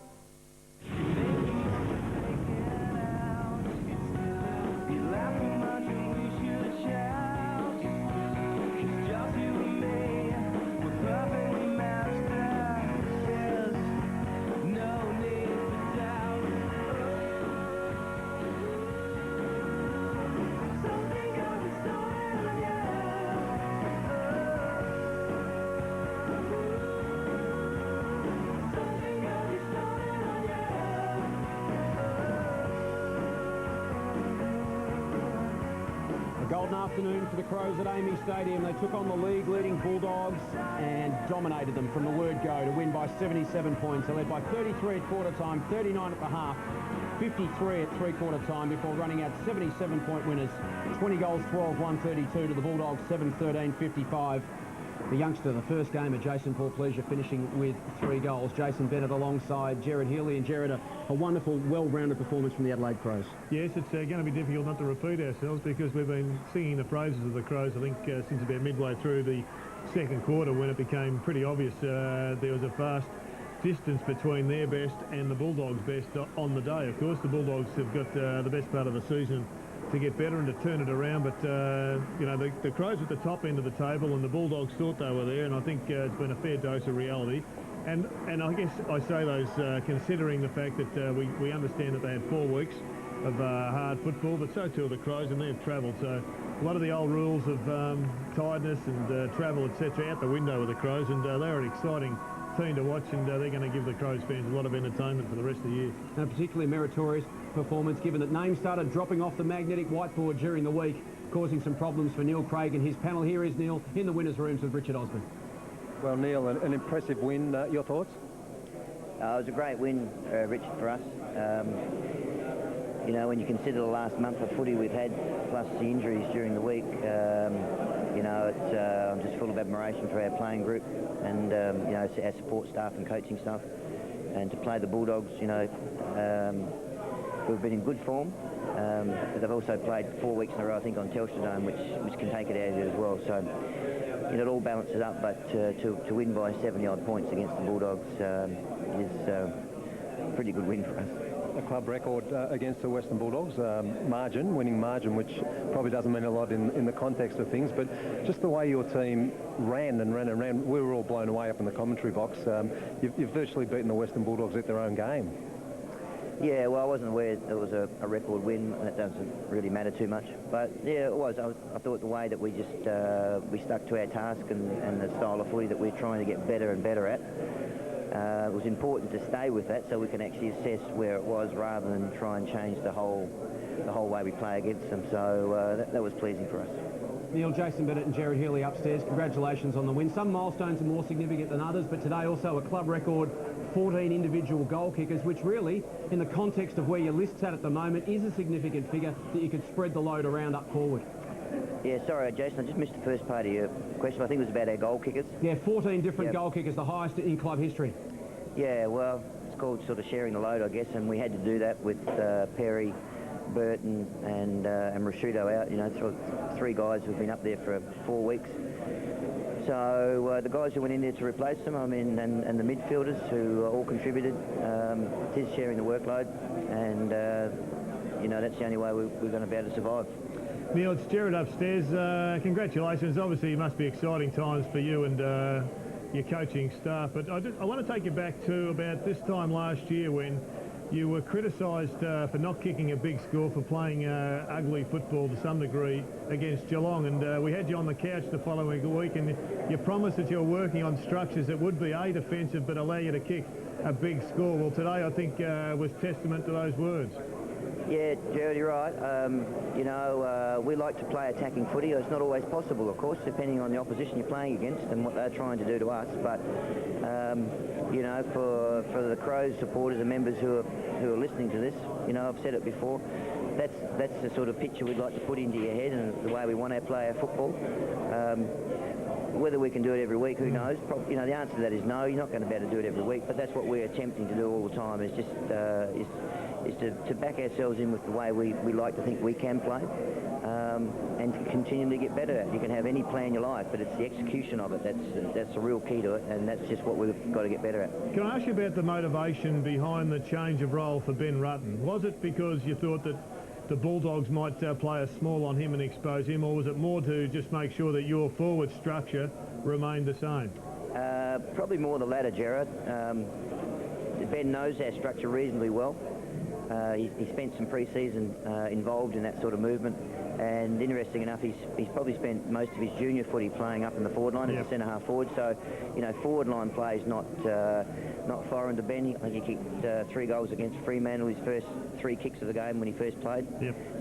Golden afternoon for the Crows at Amy Stadium. They took on the league-leading Bulldogs and dominated them from the word go to win by 77 points. They led by 33 at quarter time, 39 at the half, 53 at three-quarter time before running out 77-point winners. 20 goals, 12, 132 to the Bulldogs, 7-13, 55. The youngster, the first gamer, Jason Paul-Pleasure, finishing with 3 goals. Jason Bennett alongside Jared Healy, and Jared, a wonderful, well-rounded performance from the Adelaide Crows. Yes, it's going to be difficult not to repeat ourselves because we've been singing the praises of the Crows, I think, since about midway through the second quarter when it became pretty obvious there was a vast distance between their best and the Bulldogs' best on the day. Of course, the Bulldogs have got the best part of the season to get better and to turn it around, but you know, the Crows at the top end of the table and the Bulldogs thought they were there, and I think it's been a fair dose of reality. And I guess I say those considering the fact that we understand that they had 4 weeks of hard football, but so too are the Crows, and they've travelled. So a lot of the old rules of tiredness and travel, etc., out the window with the Crows, and they're an exciting team to watch, and they're going to give the Crows fans a lot of entertainment for the rest of the year. And a particularly meritorious performance, given that names started dropping off the magnetic whiteboard during the week, causing some problems for Neil Craig and his panel. Here is Neil in the winners' rooms with Richard Osborne. Well, Neil, an impressive win. Your thoughts? It was a great win, Richard, for us. You know, when you consider the last month of footy we've had, plus the injuries during the week, you know, I'm just full of admiration for our playing group and, you know, our support staff and coaching staff. and to play the Bulldogs, you know, who've been in good form. But they've also played 4 weeks in a row, I think, on Telstra Dome, which can take it out of you as well. So, you know, it all balances up, but to win by 70-odd points against the Bulldogs is a pretty good win for us. A club record against the Western Bulldogs, winning margin, which probably doesn't mean a lot in the context of things, but just the way your team ran and ran and ran, we were all blown away up in the commentary box. You've virtually beaten the Western Bulldogs at their own game. Yeah, well, I wasn't aware it was a record win. That doesn't really matter too much. But, yeah, it was. I thought the way that we just we stuck to our task and the style of footy that we're trying to get better and better at, it was important to stay with that so we can actually assess where it was rather than try and change the whole way we play against them. So that was pleasing for us. Neil, Jason Bennett and Jared Healy upstairs, congratulations on the win. Some milestones are more significant than others, but today also a club record 14 individual goal kickers, which really, in the context of where your list's at the moment, is a significant figure that you could spread the load around up forward. Yeah, sorry, Jason, I just missed the first part of your question. I think it was about our goal kickers. Yeah, 14 different goal kickers, the highest in club history. Yeah, well, it's called sort of sharing the load, I guess, and we had to do that with Perry, Burton and Rashudo out, you know, three guys who've been up there for 4 weeks. So the guys who went in there to replace them, I mean, and the midfielders who all contributed, it is sharing the workload, and, you know, that's the only way we're going to be able to survive. Neil, it's Jared upstairs. Congratulations. Obviously, it must be exciting times for you and your coaching staff, but I want to take you back to about this time last year when you were criticised for not kicking a big score, for playing ugly football to some degree against Geelong, and we had you on the couch the following week, and you promised that you were working on structures that would be defensive but allow you to kick a big score. Well, today I think was testament to those words. Yeah, Jared, you're right. You know, we like to play attacking footy. It's not always possible, of course, depending on the opposition you're playing against and what they're trying to do to us. But, you know, for the Crows supporters and members who are listening to this, you know, I've said it before, that's the sort of picture we'd like to put into your head and the way we want to play our football. Whether we can do it every week, who knows? You know, the answer to that is no. You're not going to be able to do it every week, but that's what we're attempting to do all the time, is just is to back ourselves in with the way we like to think we can play, and to continually get better at it. You can have any plan you like, but it's the execution of it that's the real key to it, and that's just what we've got to get better at. Can I ask you about the motivation behind the change of role for Ben Rutten? Was it because you thought that the Bulldogs might play a small on him and expose him, or was it more to just make sure that your forward structure remained the same? Probably more the latter, Jared. Ben knows our structure reasonably well. He spent some pre-season involved in that sort of movement, and interesting enough, he's probably spent most of his junior footy playing up in the forward line as a centre-half forward. So, you know, forward line play is not foreign to Ben. I think he kicked 3 goals against Fremantle, his first 3 kicks of the game when he first played.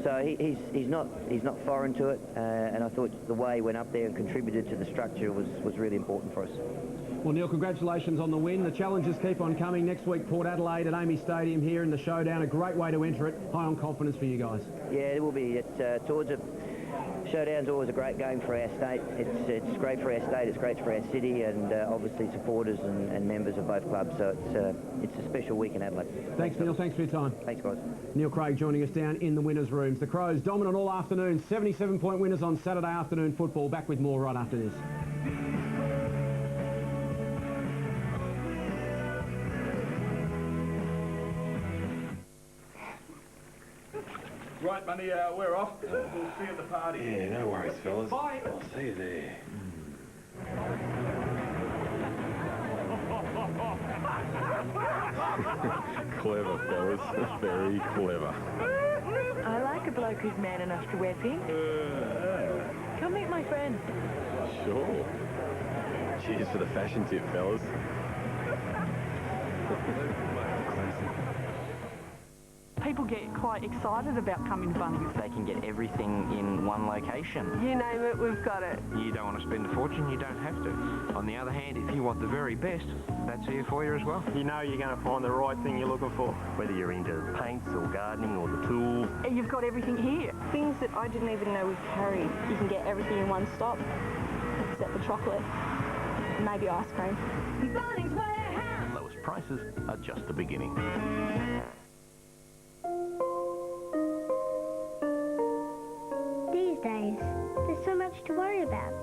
So he's not foreign to it, and I thought the way he went up there and contributed to the structure was really important for us. Well, Neil, congratulations on the win. The challenges keep on coming. Next week, Port Adelaide at Amy Stadium here in the showdown. A great way to enter it. High on confidence for you guys. Yeah, it will be. Towards a showdown's always a great game for our state. It's great for our state. It's great for our city, and obviously supporters and members of both clubs. So it's a special week in Adelaide. Thanks, Neil. Thanks for your time. Thanks, guys. Neil Craig joining us down in the winners' rooms. The Crows dominant all afternoon. 77-point winners on Saturday afternoon football. Back with more right after this. Right, Money, we're off. We'll see you at the party. Yeah, no worries, fellas. Bye. I'll see you there. Clever, fellas. Very clever. I like a bloke who's man enough to wear pink. Come meet my friend. Sure. Cheers for the fashion tip, fellas. People get quite excited about coming to Bundy. They can get everything in one location. You name it, we've got it. You don't want to spend a fortune, you don't have to. On the other hand, if you want the very best, that's here for you as well. You know you're going to find the right thing you're looking for. Whether you're into paints or gardening or the tools. You've got everything here. Things that I didn't even know we carried. You can get everything in one stop, except the chocolate. Maybe ice cream. And lowest prices are just the beginning. These days, there's so much to worry about.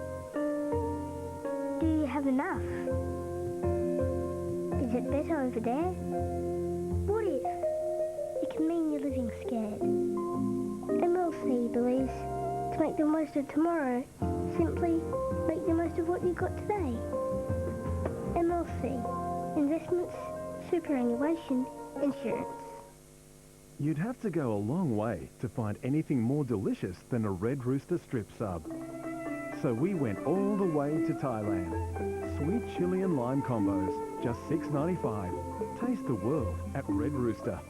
Do you have enough? Is it better over there? What if? It can mean you're living scared. MLC believes to make the most of tomorrow, simply make the most of what you've got today. MLC, investments, superannuation, insurance. You'd have to go a long way to find anything more delicious than a Red Rooster strip sub. So we went all the way to Thailand. Sweet chili and lime combos, just $6.95. Taste the world at Red Rooster.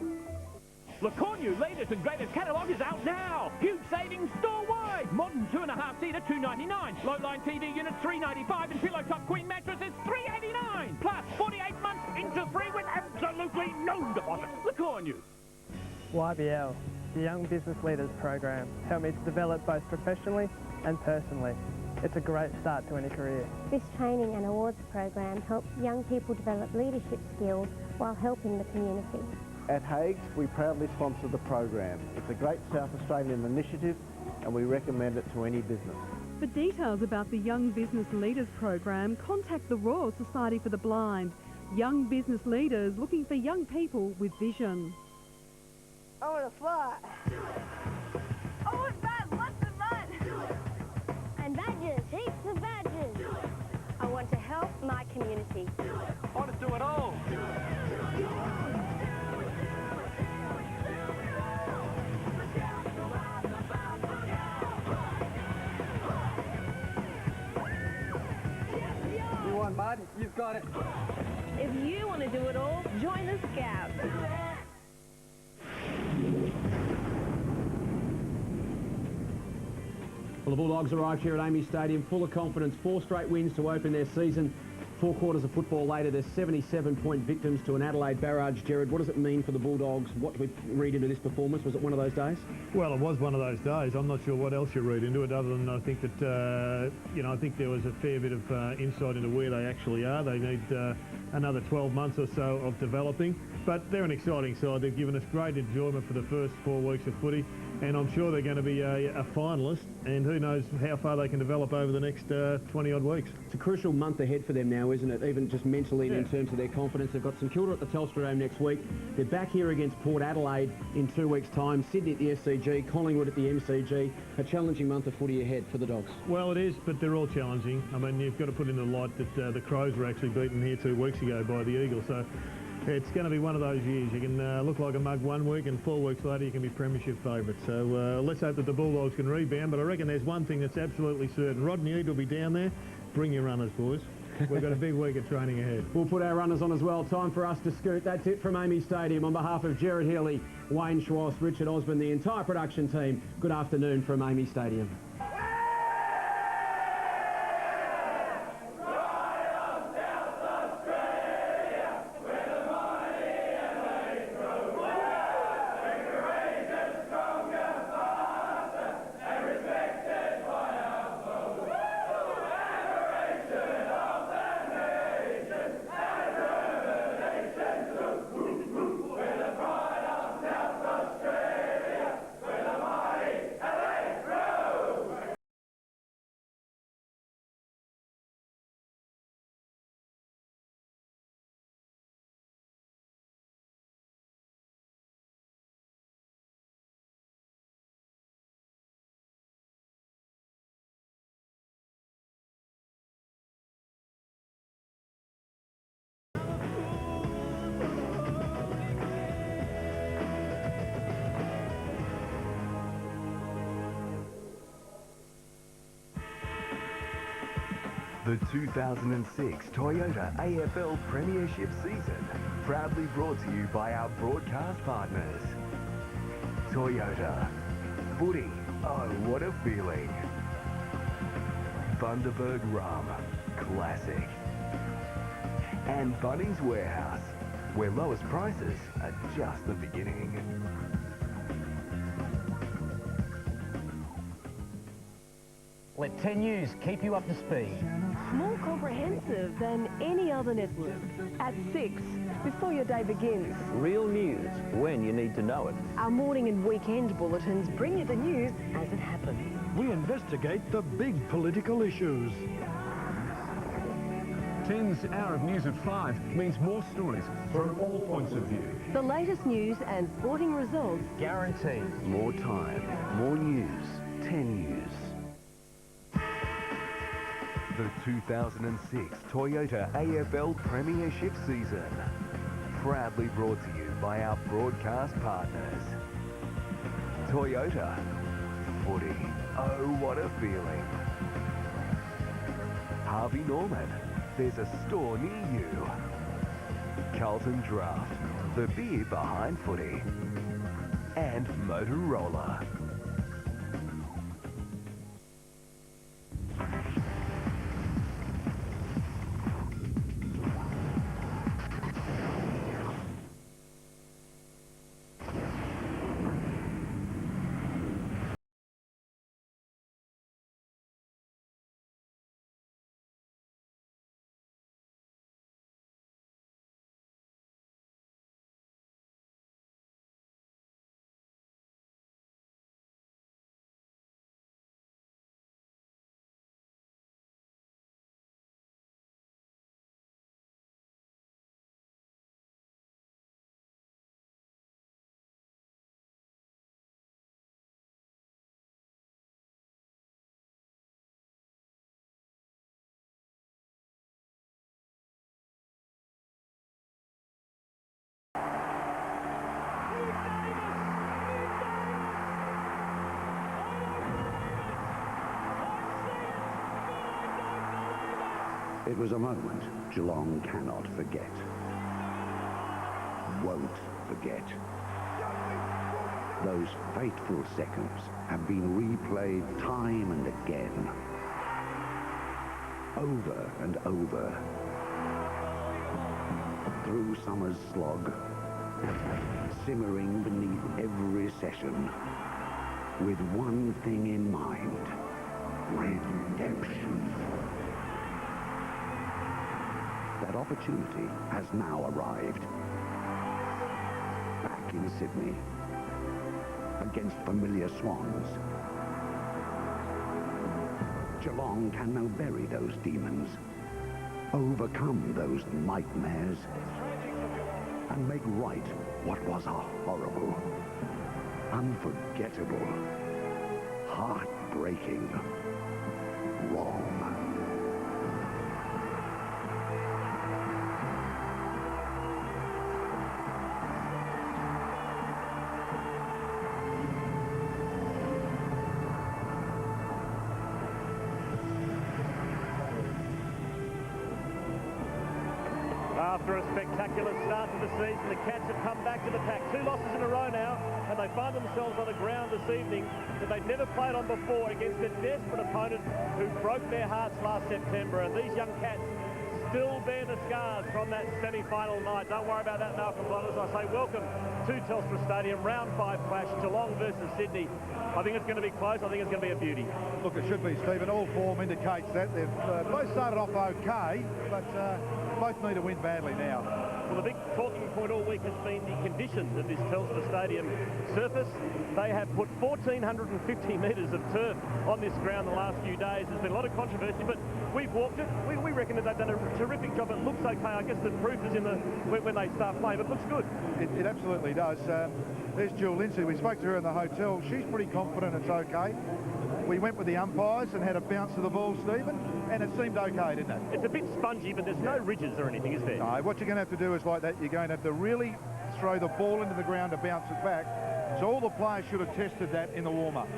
The Cornu latest and greatest catalogue is out now. Huge savings store-wide. Modern 2.5-seater, $2.99. Low-line TV unit, $3.95. And pillow top queen mattresses, $3.89. Plus 48 months interest-free with absolutely no deposit. The Cornu. YBL, the Young Business Leaders Program, helped me to develop both professionally and personally. It's a great start to any career. This training and awards program helps young people develop leadership skills while helping the community. At Hagues, we proudly sponsor the program. It's a great South Australian initiative and we recommend it to any business. For details about the Young Business Leaders Program, contact the Royal Society for the Blind. Young business leaders looking for young people with vision. I want to fly. I want that, lots of fun. And badges, heaps of badges. I want to help my community. I want to do it all. You want mud? You've got it. If you want to do it all, join the Scouts. Well, the Bulldogs arrived here at Amy Stadium full of confidence. 4 straight wins to open their season. 4 quarters of football later, they're 77-point victims to an Adelaide barrage. Jared, what does it mean for the Bulldogs? What do we read into this performance? Was it one of those days? Well, it was one of those days. I'm not sure what else you read into it other than I think that, I think there was a fair bit of insight into where they actually are. They need another 12 months or so of developing. But they're an exciting side. They've given us great enjoyment for the first 4 weeks of footy. And I'm sure they're going to be a finalist. And who knows how far they can develop over the next 20-odd weeks. It's a crucial month ahead for them now, isn't it? Even just mentally and in terms of their confidence. They've got St Kilda at the Telstra Dome next week. They're back here against Port Adelaide in 2 weeks' time. Sydney at the SCG, Collingwood at the MCG. A challenging month of footy ahead for the Dogs. Well, it is, but they're all challenging. I mean, you've got to put in the light that the Crows were actually beaten here 2 weeks ago by the Eagles. So it's going to be one of those years. You can look like a mug 1 week and 4 weeks later you can be premiership favourites. So let's hope that the Bulldogs can rebound. But I reckon there's one thing that's absolutely certain. Rodney Eade will be down there. Bring your runners, boys. We've got a big week of training ahead. We'll put our runners on as well. Time for us to scoot. That's it from Amy Stadium. On behalf of Gerard Healy, Wayne Schwass, Richard Osborne, the entire production team, good afternoon from Amy Stadium. The 2006 Toyota AFL Premiership season, proudly brought to you by our broadcast partners. Toyota. Footy, oh what a feeling. Bundaberg Rum, classic. And Bunnings Warehouse, where lowest prices are just the beginning. Let 10 News keep you up to speed. More comprehensive than any other network. At 6, before your day begins. Real news when you need to know it. Our morning and weekend bulletins bring you the news as it happens. We investigate the big political issues. 10's Hour of News at 5 means more stories from all points of view. The latest news and sporting results. Guaranteed. More time, more news. 10 News. The 2006 Toyota AFL Premiership season. Proudly brought to you by our broadcast partners. Toyota. Footy. Oh, what a feeling. Harvey Norman. There's a store near you. Carlton Draft. The beer behind footy. And Motorola. It was a moment Geelong cannot forget. Won't forget. Those fateful seconds have been replayed time and again. Over and over. Through summer's slog. Simmering beneath every session. With one thing in mind. Redemption. That opportunity has now arrived. Back in Sydney, against familiar Swans. Geelong can now bury those demons, overcome those nightmares, and make right what was a horrible, unforgettable, heartbreaking wrong. After a spectacular start to the season, the Cats have come back to the pack. 2 losses in a row now, and they find themselves on a ground this evening that they've never played on before against a desperate opponent who broke their hearts last September. And these young Cats still bear the scars from that semi-final night. Don't worry about that, Malcolm Bonners. I say welcome to Telstra Stadium, round 5 clash, Geelong versus Sydney. I think it's going to be close. I think it's going to be a beauty. Look, it should be, Stephen. All form indicates that. They've both started off okay, but both need to win badly now. Well, the big talking point all week has been the condition of this Telstra Stadium surface. They have put 1,450 metres of turf on this ground the last few days. There's been a lot of controversy, but we've walked it. We reckon that they've done a terrific job. It looks okay. I guess the proof is in the when they start playing, but it looks good. It absolutely does. There's Jill Lindsay. We spoke to her in the hotel. She's pretty confident it's okay. We went with the umpires and had a bounce of the ball, Stephen, and it seemed okay, didn't it? It's a bit spongy, but there's no ridges or anything, is there? No, what you're going to have to do is like that. You're going to have to really throw the ball into the ground to bounce it back. So all the players should have tested that in the warm-up.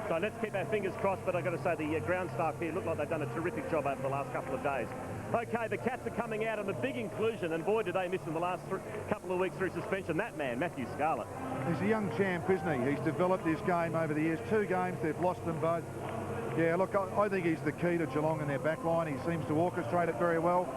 So let's keep our fingers crossed, but I've got to say the ground staff here look like they've done a terrific job over the last couple of days. Okay, the Cats are coming out, and the big inclusion, and boy, did they miss in the last couple of weeks through suspension, that man, Matthew Scarlett. He's a young champ, isn't he? He's developed this game over the years. 2 games, they've lost them both. Yeah, look, I think he's the key to Geelong in their back line. He seems to orchestrate it very well.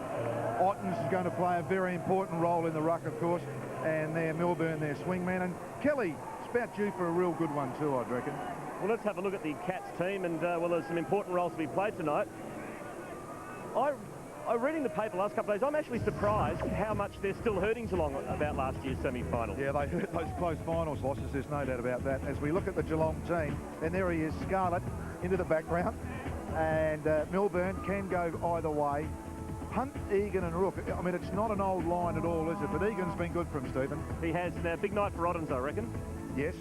Otten's going to play a very important role in the ruck, of course, and their Milburn, their swingman. And Kelly, it's about due for a real good one too, I'd reckon. Well, let's have a look at the Cats team, and well, there's some important roles to be played tonight. I read in the paper last couple of days, I'm actually surprised how much they're still hurting Geelong about last year's semi-final. Yeah, they hurt those close finals losses, there's no doubt about that. As we look at the Geelong team, and there he is, Scarlett, into the background, and Milburn can go either way. Hunt, Egan and Rook, I mean, it's not an old line at all, is it? But Egan's been good for him, Stephen. He has. Now, big night for Oddens, I reckon. Yes,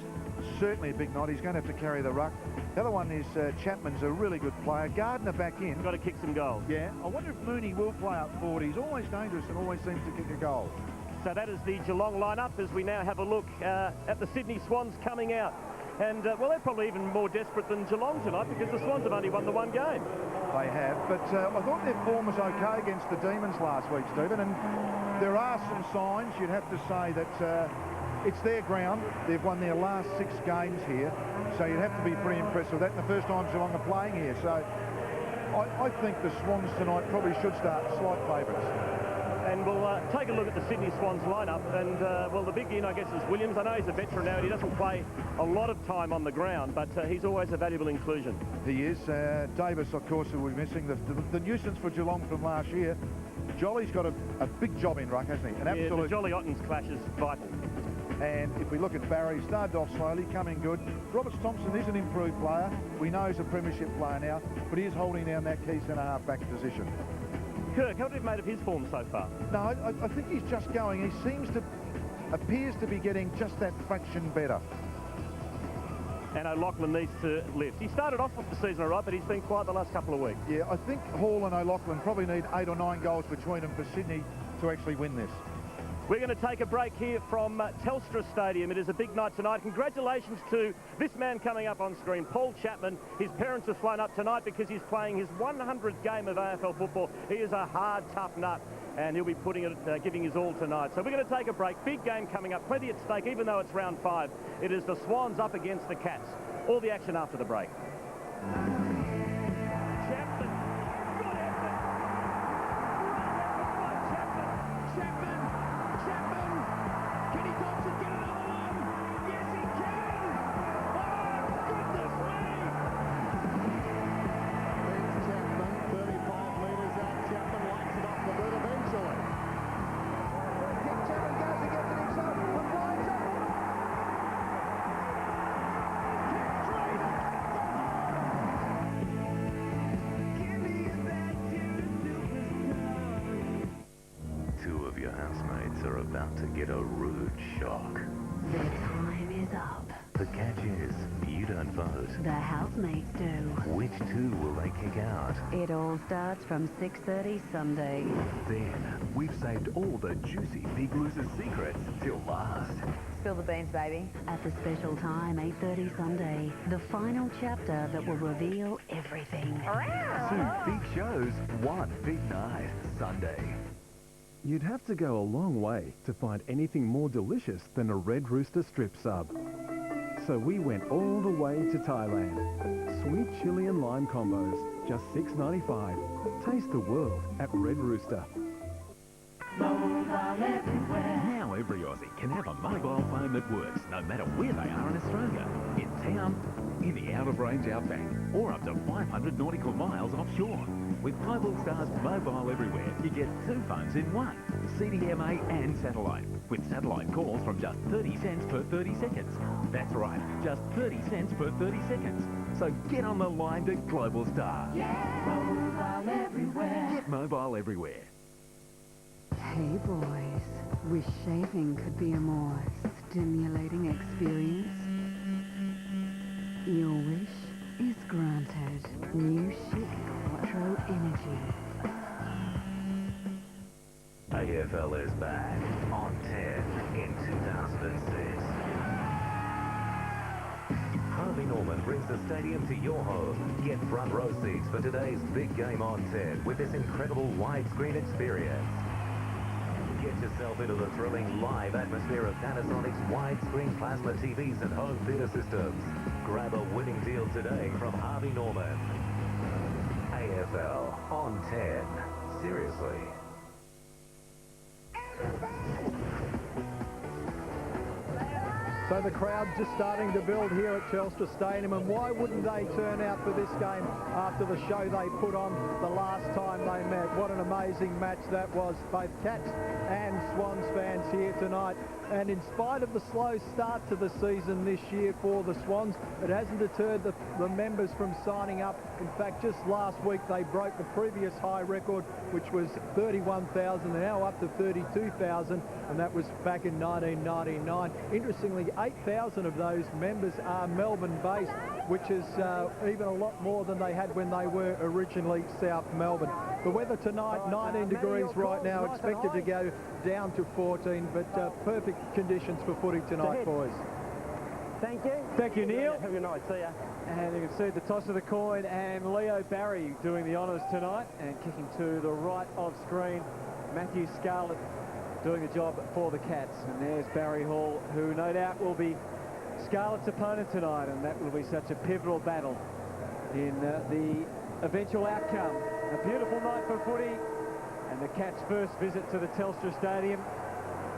certainly a big night. He's going to have to carry the ruck. The other one is Chapman's a really good player. Gardner back in. Got to kick some goals. Yeah. I wonder if Mooney will play up forward. He's always dangerous and always seems to kick a goal. So that is the Geelong lineup as we now have a look at the Sydney Swans coming out. And, well, they're probably even more desperate than Geelong tonight because the Swans have only won the one game. They have, but I thought their form was okay against the Demons last week, Stephen, and there are some signs. You'd have to say that it's their ground. They've won their last 6 games here, so you'd have to be pretty impressed with that. And the first time Geelong are playing here, so I think the Swans tonight probably should start slight favourites. And we'll take a look at the Sydney Swans lineup. And, well, the big in, I guess, is Williams. I know he's a veteran now and he doesn't play a lot of time on the ground, but he's always a valuable inclusion. He is. Davis, of course, who we're missing. The nuisance for Geelong from last year. Jolly's got a big job in ruck, hasn't he? An absolute... the Jolly-Ottens clash is vital. And if we look at Barry, started off slowly, coming good. Roberts Thompson is an improved player. We know he's a premiership player now, but he is holding down that key centre-half back position. Kirk, what have you made of his form so far? No, I think he's just going. He appears to be getting just that fraction better. And O'Loughlin needs to lift. He started off with the season all right, but he's been quiet the last couple of weeks. Yeah, I think Hall and O'Loughlin probably need 8 or 9 goals between them for Sydney to actually win this. We're going to take a break here from Telstra Stadium. It is a big night tonight. Congratulations to this man coming up on screen, Paul Chapman. His parents have flown up tonight because he's playing his 100th game of AFL football. He is a hard, tough nut, and he'll be giving his all tonight. So we're going to take a break. Big game coming up, plenty at stake, even though it's round 5. It is the Swans up against the Cats. All the action after the break. Are about to get a rude shock. The time is up. The catch is, you don't vote. The housemates do. Which 2 will they kick out? It all starts from 6:30 Sunday. Then, we've saved all the juicy Big Loser's secrets till last. Spill the beans, baby. At the special time, 8:30 Sunday. The final chapter that will reveal everything. 2 big shows, 1 big night. Sunday. You'd have to go a long way to find anything more delicious than a Red Rooster strip sub. So we went all the way to Thailand. Sweet chili and lime combos, just $6.95. Taste the world at Red Rooster. Now every Aussie can have a mobile phone that works no matter where they are in Australia. In town, in the out-of-range outback, or up to 500 nautical miles offshore. With Global Star's Mobile Everywhere, you get 2 phones in one, CDMA and satellite, with satellite calls from just 30 cents per 30 seconds. That's right, just 30 cents per 30 seconds. So get on the line to Global Star. Get mobile everywhere. Get mobile everywhere. Hey boys, wish shaving could be a more stimulating experience? Your wish is granted. New Chic Quattro Energy. AFL is back on 10 in 2006. Harvey Norman brings the stadium to your home. Get front row seats for today's big game on 10 with this incredible widescreen experience. Get yourself into the thrilling live atmosphere of Panasonic's widescreen plasma TVs and home theater systems. Grab a winning deal today from Harvey Norman. AFL on 10. Seriously. So the crowd just starting to build here at Telstra Stadium, and why wouldn't they turn out for this game after the show they put on the last time they met? What an amazing match that was. Both Cats and Swans fans here tonight. And in spite of the slow start to the season this year for the Swans, it hasn't deterred the members from signing up. In fact, just last week they broke the previous high record, which was 31,000, now up to 32,000, and that was back in 1999. Interestingly, 8,000 of those members are Melbourne-based, which is even a lot more than they had when they were originally South Melbourne. The weather tonight, 19 degrees right now, expected to go down to 14, but perfect conditions for footy tonight, boys. Thank you. Thank you, Neil. Have a good night. See ya. And you can see the toss of the coin and Leo Barry doing the honours tonight and kicking to the right of screen. Matthew Scarlett doing the job for the Cats. And there's Barry Hall, who no doubt will be Scarlett's opponent tonight, and that will be such a pivotal battle in the eventual outcome. A beautiful night for footy, and the Cats' first visit to the Telstra Stadium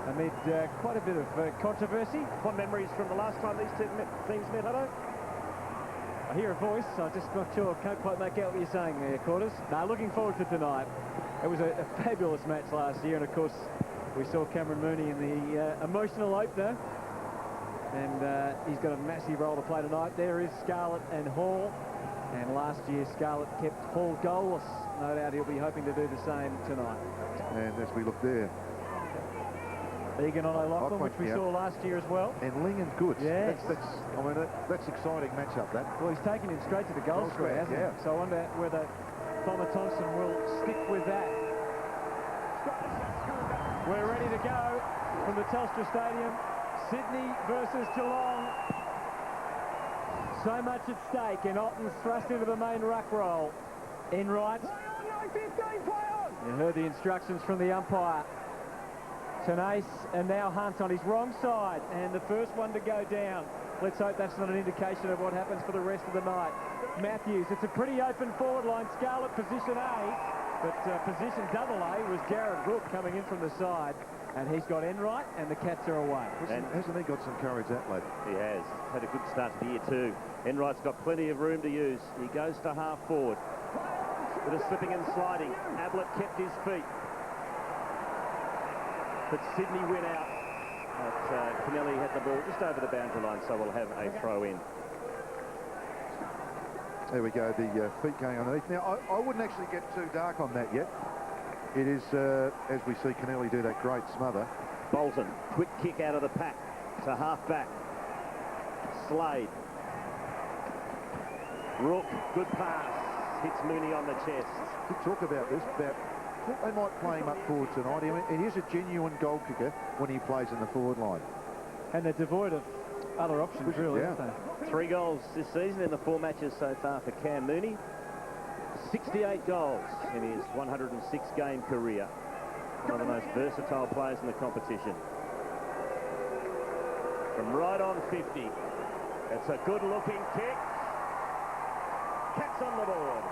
amid quite a bit of controversy. What memories from the last time these two teams met, Hutto? I hear a voice, I'm just not sure, can't quite make out what you're saying there, Quarters. Now, looking forward to tonight. It was a fabulous match last year, and of course, we saw Cameron Mooney in the emotional opener, and he's got a massive role to play tonight. There is Scarlett and Hall, and last year Scarlett kept Hall goalless. No doubt he'll be hoping to do the same tonight. And as we look there, Egan on O'Loughlin, which we saw last year as well. And Lingon's good. Yes. I mean, that's exciting matchup, that. Well, he's taken him straight to the goal square, hasn't he? So I wonder whether Bomber Thompson will stick with that. We're ready to go from the Telstra Stadium. Sydney versus Geelong. So much at stake, and Otten's thrust into the main ruck roll. Enright. You heard the instructions from the umpire. Tenace, and now Hunt on his wrong side, and the first one to go down. Let's hope that's not an indication of what happens for the rest of the night. Matthews, it's a pretty open forward line. Scarlett position A, but position double A was Jared Rook coming in from the side, and he's got Enright, and the Cats are away. Hasn't he got some courage, that lad? He has. Had a good start to the year too. Enright's got plenty of room to use. He goes to half forward. Bit of slipping and sliding. Ablett kept his feet. But Sydney went out. But Kennelly had the ball just over the boundary line, so we'll have a throw in. There we go, the feet going underneath. Now, I wouldn't actually get too dark on that yet. It is, as we see Kennelly do that great smother. Bolton, quick kick out of the pack to half-back. Slade. Rook, good pass. Hits Mooney on the chest. To talk about this, about they might play him up forward tonight. I mean, he is a genuine goal kicker when he plays in the forward line. And they're devoid of other options, really, aren't they? 3 goals this season in the 4 matches so far for Cam Mooney. 68 goals in his 106-game career. One of the most versatile players in the competition. From right on 50. It's a good-looking kick. Cats on the board.